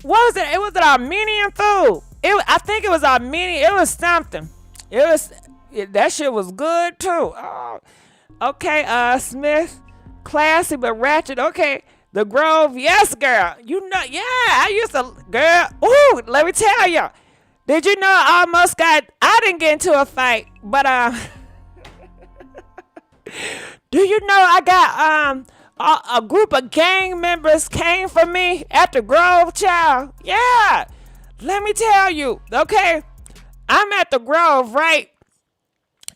S1: What was it? It was an Armenian food. I think it was Armenian. It was something. That shit was good too. Oh. Okay, Smith. Classy but ratchet. Okay. The Grove, yes, girl. Yeah, I used to, girl. Ooh, let me tell you. Did you know I didn't get into a fight, but, do you know I got, a group of gang members came for me at the Grove, child? Yeah. Let me tell you, okay? I'm at the Grove, right?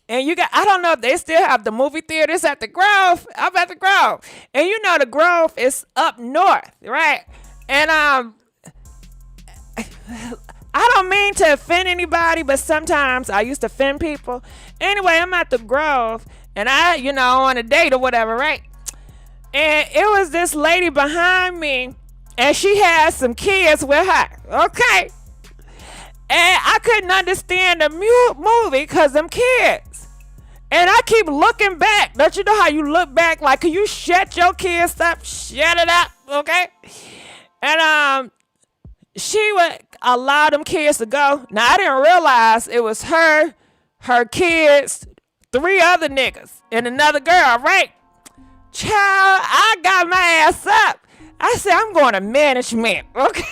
S1: And I don't know if they still have the movie theaters at the Grove. I'm at the Grove. And the Grove is up north, right? And I don't mean to offend anybody, but sometimes I used to offend people. Anyway, I'm at the Grove, and on a date or whatever, right? And it was this lady behind me, and she had some kids with her, okay? And I couldn't understand the movie because them kids. And I keep looking back. Don't you know how you look back? Like, can you shut your kids up? Shut it up, okay? And she would allow them kids to go. Now, I didn't realize it was her kids, 3 other niggas, and another girl, right? Child, I got my ass up. I said, I'm going to management, okay?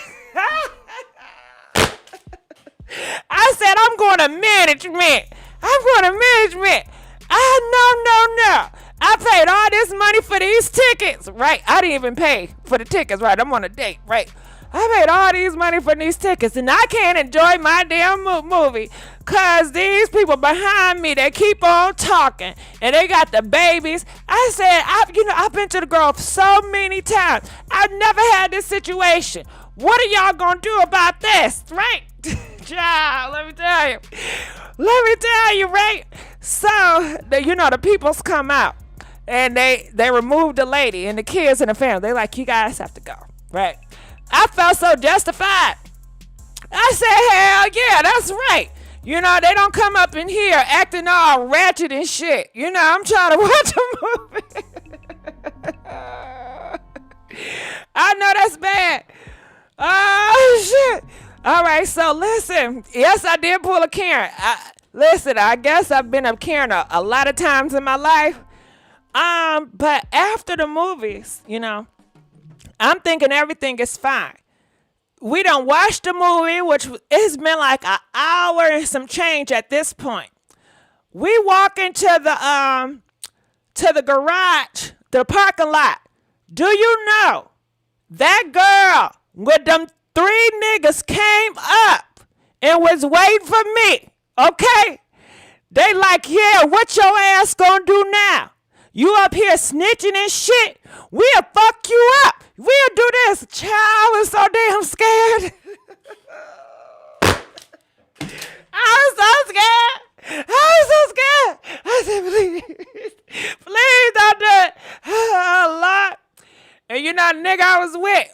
S1: I said, I'm going to management. No. I paid all this money for these tickets, right? I didn't even pay for the tickets, right? I'm on a date, right? I paid all these money for these tickets, and I can't enjoy my damn movie because these people behind me, they keep on talking, and they got the babies. I said, I've been to the Grove so many times. I've never had this situation. What are y'all going to do about this, right? Child, let me tell you, right? So, the peoples come out, and they remove the lady and the kids and the family. They like, you guys have to go, right? I felt so justified. I said, hell yeah, that's right. They don't come up in here acting all ratchet and shit. I'm trying to watch a movie. I know that's bad. Oh, shit. All right, so listen. Yes, I did pull a Karen. Listen, I guess I've been a Karen a lot of times in my life. But after the movies, I'm thinking everything is fine. We done watched the movie, which it's been like an hour and some change at this point. We walk into the garage, the parking lot. Do you know that girl with them 3 niggas came up and was waiting for me, okay? They like, yeah, what your ass gonna do now? You up here snitching and shit? We'll fuck you up. We'll do this. Child, I was so damn scared. I was so scared. I said, please don't do it. Lord. And the nigga I was with,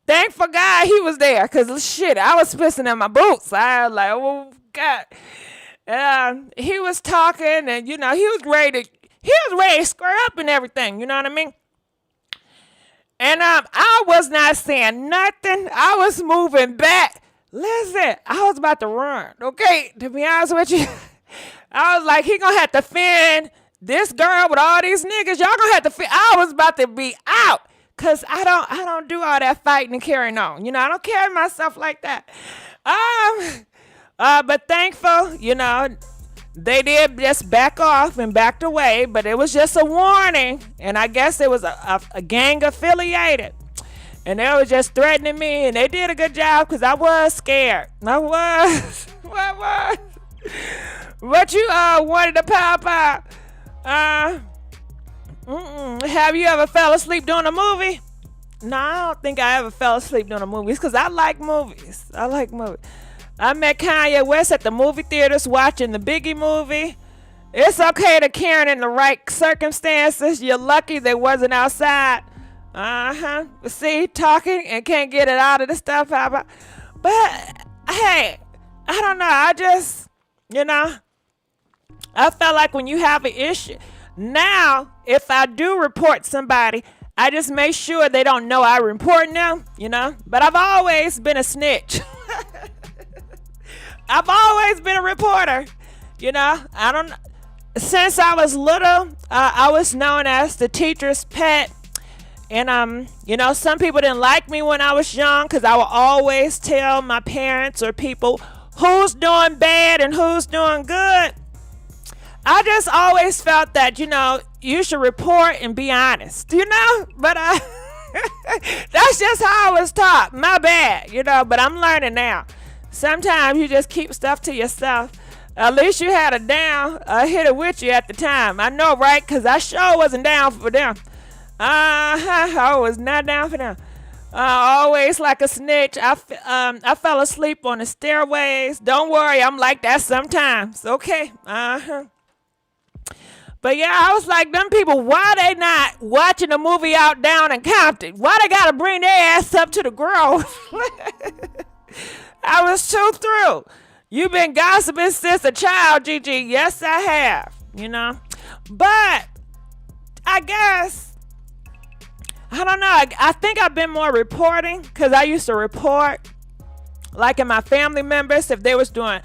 S1: thankful God he was there, because shit, I was pissing in my boots. I was like, oh, God. He was talking, and, he was ready to square up and everything, you know what I mean? And I was not saying nothing. I was moving back Listen, I was about to run. Okay, to be honest with you, I was like, he gonna have to fend this girl with all these niggas. Y'all gonna have to fend. I was about to be out. Cause I don't do all that fighting and carrying on. You know, I don't carry myself like that. But thankful, you know, they did just back off and backed away, but it was just a warning. And I guess it was a gang affiliated. And they were just threatening me, and they did a good job because I was scared. I was. What was? What you wanted to pop out? Have you ever fell asleep during a movie? No, I don't think I ever fell asleep during a movie because I like movies. I met Kanye West at the movie theaters watching the Biggie movie. It's okay to Karen in the right circumstances. You're lucky they wasn't outside. See, talking and can't get it out of the stuff. But hey, I don't know. I just, you know, I felt like when you have an issue. Now, if I do report somebody, I just make sure they don't know I'm reporting them, you know. But I've always been a snitch. I've always been a reporter, you know. Since I was little, I was known as the teacher's pet. And, you know, some people didn't like me when I was young because I would always tell my parents or people who's doing bad and who's doing good. I just always felt that, you know, you should report and be honest, you know, but that's just how I was taught. My bad, you know, but I'm learning now. Sometimes you just keep stuff to yourself. At least you had a down, hit it with you at the time. I know, right? Because I sure wasn't down for them. I was not down for them. Always like a snitch. I fell asleep on the stairways. Don't worry, I'm like that sometimes. Okay. But yeah, I was like, them people, why they not watching a movie out down in Compton? Why they gotta bring their ass up to the Grove? I was too through. You've been gossiping since a child, Gigi. Yes, I have. You know? But I guess, I don't know. I think I've been more reporting because I used to report like in my family members if they was doing,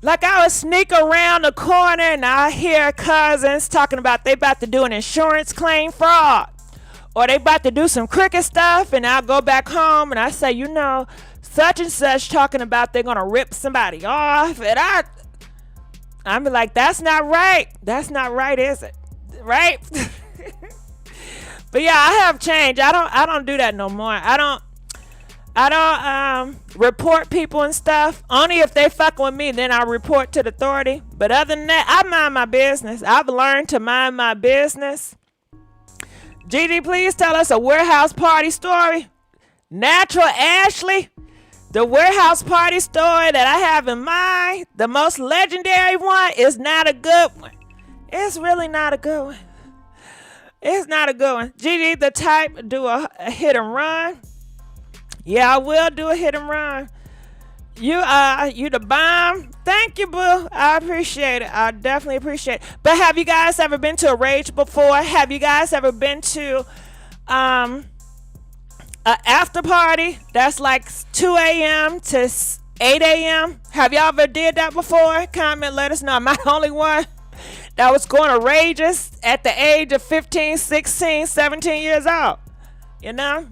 S1: like I would sneak around the corner and I hear cousins talking about they about to do an insurance claim fraud or they about to do some crooked stuff, and I'll go back home and I say, you know, such and such talking about they're going to rip somebody off, and I'm like, that's not right. That's not right, is it? Right? But yeah, I have changed. I don't do that no more. I don't report people and stuff. Only if they fucking with me, then I report to the authority. But other than that, I mind my business. I've learned to mind my business. Gigi, please tell us a warehouse party story. Natural Ashley, the warehouse party story that I have in mind, the most legendary one, is not a good one. It's really not a good one. It's not a good one. Gigi, the type, do a hit and run. Yeah, I will do a hit and run. You the bomb. Thank you, boo. I appreciate it. I definitely appreciate it. But have you guys ever been to a rage before? Have you guys ever been to an after party that's like 2 a.m. to 8 a.m.? Have y'all ever did that before? Comment, let us know. Am I the only one that was going to rages at the age of 15, 16, 17 years old? You know,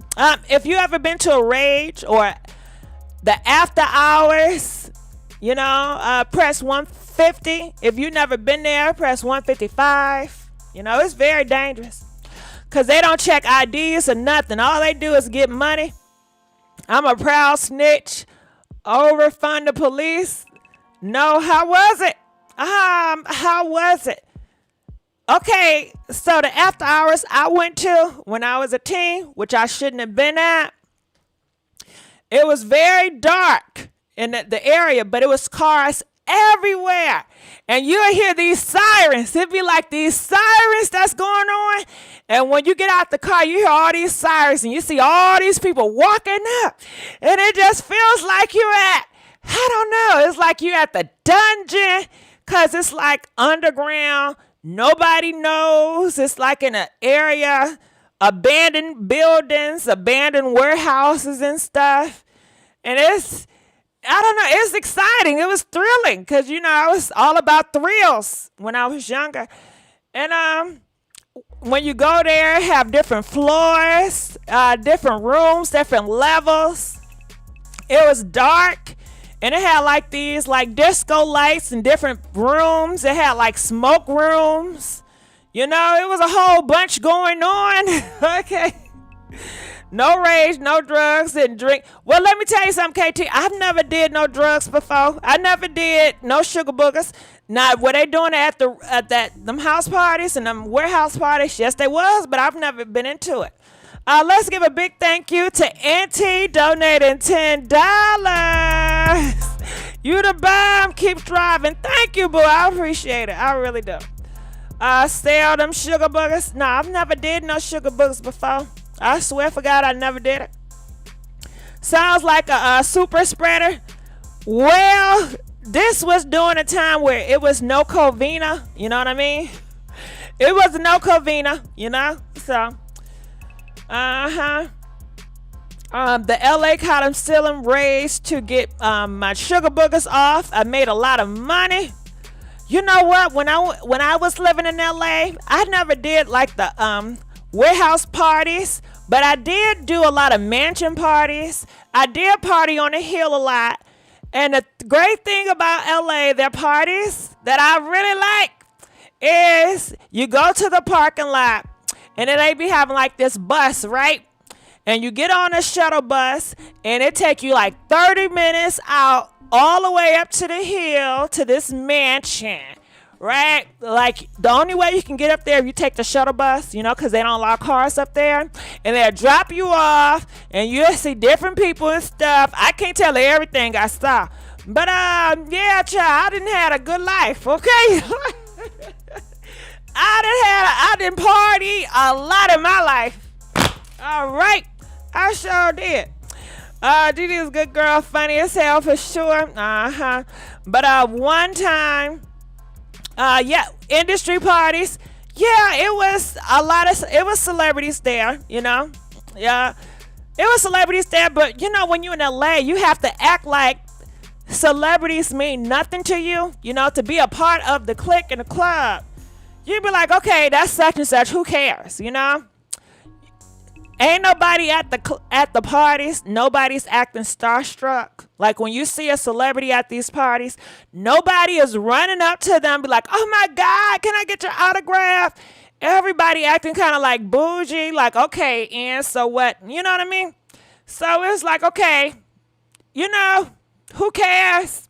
S1: if you ever been to a rage or the after hours, you know, press 150. If you never been there, press 155. You know, it's very dangerous because they don't check IDs or nothing. All they do is get money. I'm a proud snitch. Overfund the police. No, how was it? How was it? Okay, so the after hours I went to when I was a teen, which I shouldn't have been at, it was very dark in the area, but it was cars everywhere. And you'll hear these sirens. It'd be like these sirens that's going on. And when you get out the car, you hear all these sirens and you see all these people walking up. And it just feels like you're at, I don't know, it's like you're at the dungeon because it's like underground. Nobody knows. It's like in an area, abandoned buildings, abandoned warehouses and stuff. And I don't know, it's exciting. It was thrilling because, I was all about thrills when I was younger. And when you go there, have different floors, different rooms, different levels. It was dark. And it had like these like disco lights in different rooms. It had like smoke rooms. It was a whole bunch going on. Okay. No rage, no drugs, didn't drink. Well, let me tell you something, KT. I've never did no drugs before. I never did no sugar boogers. Now, were they doing it at them house parties and them warehouse parties? Yes, they was, but I've never been into it. Let's give a big thank you to Auntie donating $10. You the bomb. Keep driving. Thank you, boo. I appreciate it. I really do. Sell them sugar boogers. No, I've never did no sugar boogers before. I swear for God, I never did it. Sounds like a super spreader. Well, this was during a time where it was no Covina. You know what I mean? It was no Covina, So, the LA cotton ceiling raised to get my sugar boogers off. I made a lot of money. You know what? When I was living in LA, I never did like the warehouse parties, but I did do a lot of mansion parties. I did party on the hill a lot. And the great thing about LA, their parties that I really like is you go to the parking lot and then they be having like this bus, right? And you get on a shuttle bus and it take you like 30 minutes out all the way up to the hill to this mansion. Right? Like, the only way you can get up there if you take the shuttle bus, because they don't allow cars up there. And they'll drop you off, and you'll see different people and stuff. I can't tell you everything I saw. But, yeah, child, I didn't have a good life, okay? I didn't party a lot in my life. All right. I sure did. Didi is a good girl, funny as hell for sure. But, one time... industry parties. Yeah, it was it was celebrities there, Yeah, it was celebrities there, but when you're in LA, you have to act like celebrities mean nothing to you, to be a part of the clique and the club. You'd be like, okay, that's such and such, who cares, Ain't nobody at the parties. Nobody's acting starstruck. Like when you see a celebrity at these parties, nobody is running up to them, be like, "Oh my God, can I get your autograph?" Everybody acting kind of like bougie, like, okay, and so what? You know what I mean? So it's like, okay, who cares?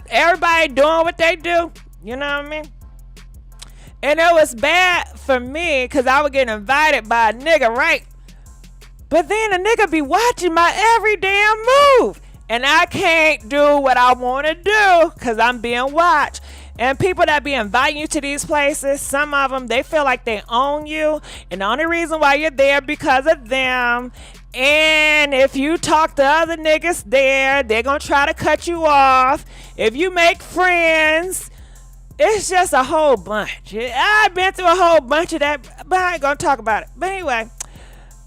S1: Everybody doing what they do. You know what I mean? And it was bad for me because I would get invited by a nigga, right? But then a nigga be watching my every damn move. And I can't do what I want to do because I'm being watched. And people that be inviting you to these places, some of them, they feel like they own you. And the only reason why you're there because of them. And if you talk to other niggas there, they're going to try to cut you off. If you make friends... It's just a whole bunch. I've been through a whole bunch of that, but I ain't gonna talk about it. But anyway,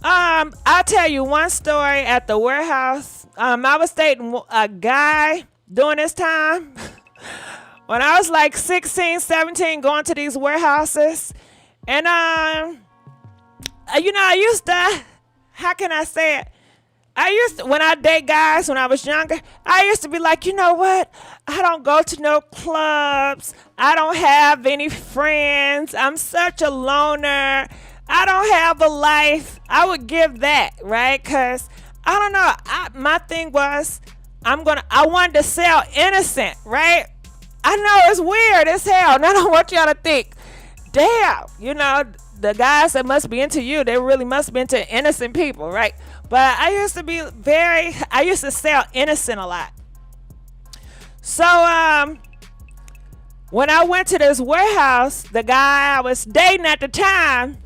S1: I'll tell you one story at the warehouse. I was dating a guy during this time when I was like 16, 17, going to these warehouses. And, I used to, how can I say it? When I date guys when I was younger, I used to be like, you know what? I don't go to no clubs. I don't have any friends. I'm such a loner. I don't have a life. I would give that, right? Because, I don't know. My thing was, I wanted to sell innocent, right? I know it's weird as hell. And I don't want y'all to think, damn, the guys that must be into you, they really must be into innocent people, right? But I used to sell innocent a lot. So, when I went to this warehouse, the guy I was dating at the time,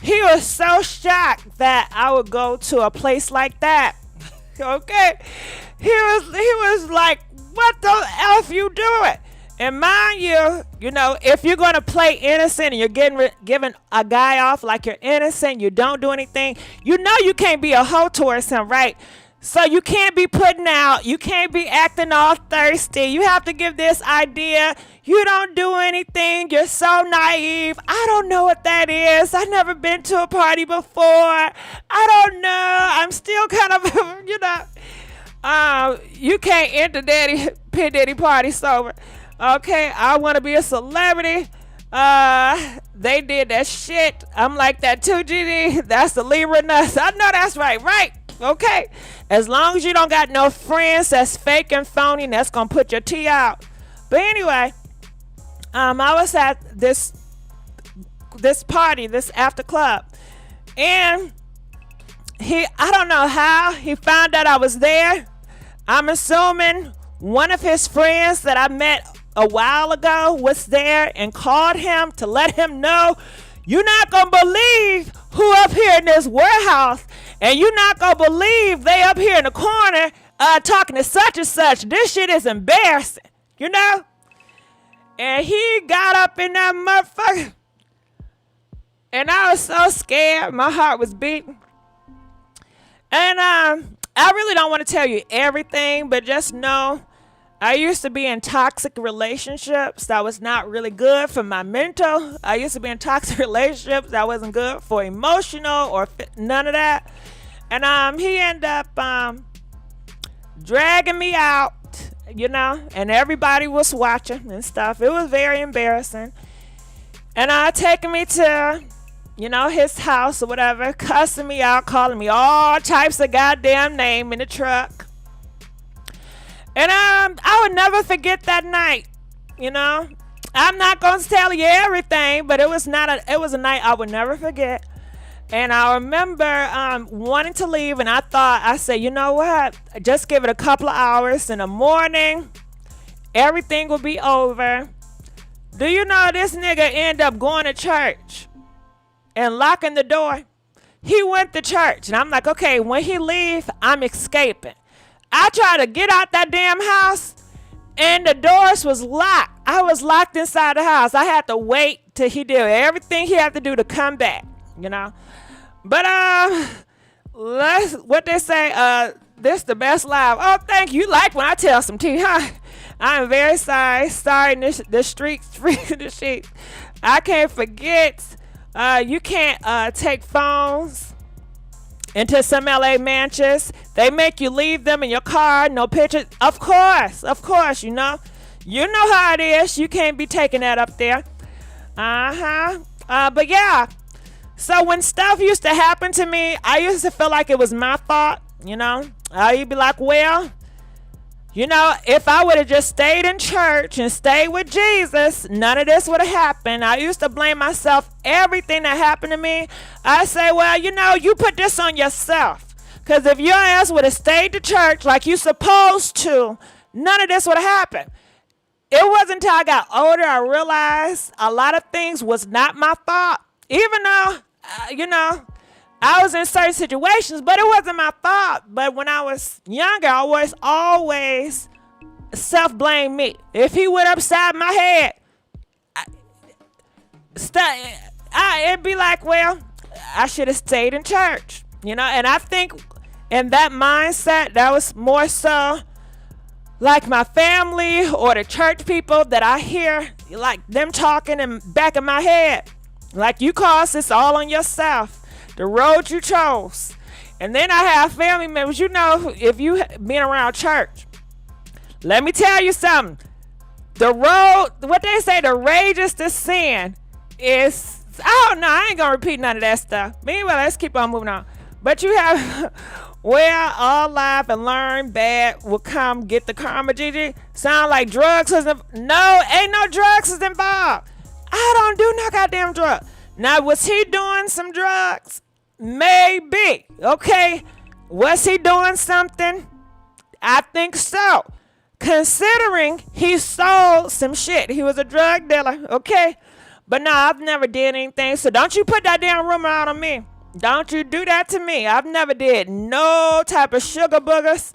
S1: he was so shocked that I would go to a place like that. Okay? He was like, what the F you doing? And mind you, if you're going to play innocent and you're giving a guy off like you're innocent, you don't do anything, you can't be a hoe towards him, right? So you can't be putting out, you can't be acting all thirsty. You have to give this idea. You don't do anything. You're so naive. I don't know what that is. I've never been to a party before. I don't know. I'm still kind of, you can't enter P. Diddy party sober. Okay, I want to be a celebrity. They did that shit. I'm like that too, GD. That's the Libra nuts. I know that's right? Okay, as long as you don't got no friends that's fake and phony, that's gonna put your tea out. But anyway, I was at this party, this after club, and I don't know how he found out I was there. I'm assuming one of his friends that I met a while ago was there and called him to let him know, you're not gonna believe who up here in this warehouse, and you're not gonna believe they up here in the corner talking to such and such. This shit is embarrassing, And he got up in that motherfucker, and I was so scared. My heart was beating. And I really don't want to tell you everything, but just know I used to be in toxic relationships that was not really good for my mental. I used to be in toxic relationships that wasn't good for emotional or none of that. And he ended up dragging me out, and everybody was watching and stuff. It was very embarrassing. And taking me to, his house or whatever, cussing me out, calling me all types of goddamn name in the truck. And I would never forget that night, I'm not going to tell you everything, but it was a night I would never forget. And I remember wanting to leave, and I said, you know what? Just give it a couple of hours. In the morning, everything will be over. Do you know this nigga ended up going to church and locking the door? He went to church, and I'm like, okay, when he leave, I'm escaping. I tried to get out that damn house, and the doors was locked. I was locked inside the house. I had to wait till he did everything he had to do to come back, But what they say, this the best live. Oh, thank you. You like when I tell some tea, huh? I'm very sorry. Sorry, the streets free the sheets. I can't forget. You can't take phones into some LA mansions. They make you leave them in your car, no pictures. Of course, you know how it is. You can't be taking that up there. But yeah. So when stuff used to happen to me, I used to feel like it was my fault, I'd be like, well, if I would have just stayed in church and stayed with Jesus, none of this would have happened. I used to blame myself, everything that happened to me. I say, well, you put this on yourself. Because if your ass would have stayed to church like you supposed to, none of this would have happened. It wasn't until I got older I realized a lot of things was not my fault. Even though, I was in certain situations, but it wasn't my fault. But when I was younger, I was always self-blame me. If he went upside my head, it'd be like, well, I should have stayed in church, And I think in that mindset, that was more so like my family or the church people that I hear, like them talking in back of my head. Like, you caused this all on yourself. The road you chose. And then I have family members, if you been around church, let me tell you something. The road, what they say, the rages to sin is, I don't know, I ain't gonna repeat none of that stuff. But anyway, let's keep on moving on. But you have, well, all laugh and learn, bad will come, get the karma, Gigi. Sound like drugs is no, ain't no drugs is involved. I don't do no goddamn drugs. Now, was he doing some drugs? Maybe. Okay. Was he doing something? I think so. Considering he sold some shit. He was a drug dealer. Okay. But no, I've never did anything. So don't you put that damn rumor out on me. Don't you do that to me. I've never did no type of sugar boogers.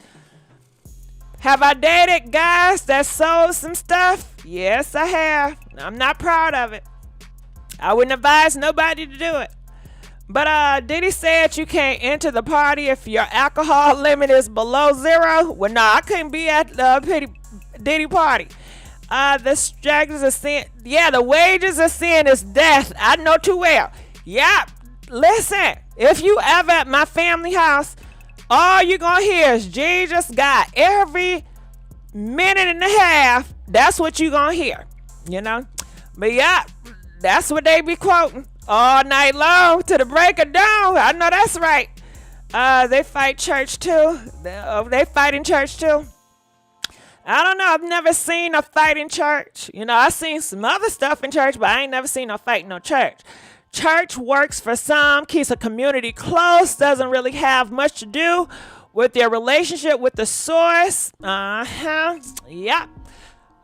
S1: Have I dated guys that sold some stuff? Yes, I have. I'm not proud of it. I wouldn't advise nobody to do it. But Diddy said you can't enter the party if your alcohol limit is below 0. Well, no, I couldn't be at the Diddy party. The strategies of sin. Yeah, the wages of sin is death. I know too well. Yep. Listen, if you ever at my family house, all you gonna hear is Jesus God. Every minute and a half, that's what you gonna hear. You know? But yeah, that's what they be quoting all night long to the break of dawn. I know that's right. They fight church too. They fight in church too. I don't know. I've never seen a fight in church. You know, I've seen some other stuff in church, but I ain't never seen no fight in no church. Church works for some, keeps a community close, doesn't really have much to do with their relationship with the source. Yep.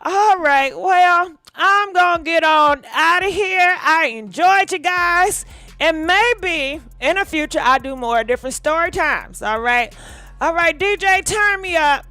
S1: All right. Well, I'm going to get on out of here. I enjoyed you guys. And maybe in the future, I'll do more different story times. All right. All right, DJ, turn me up.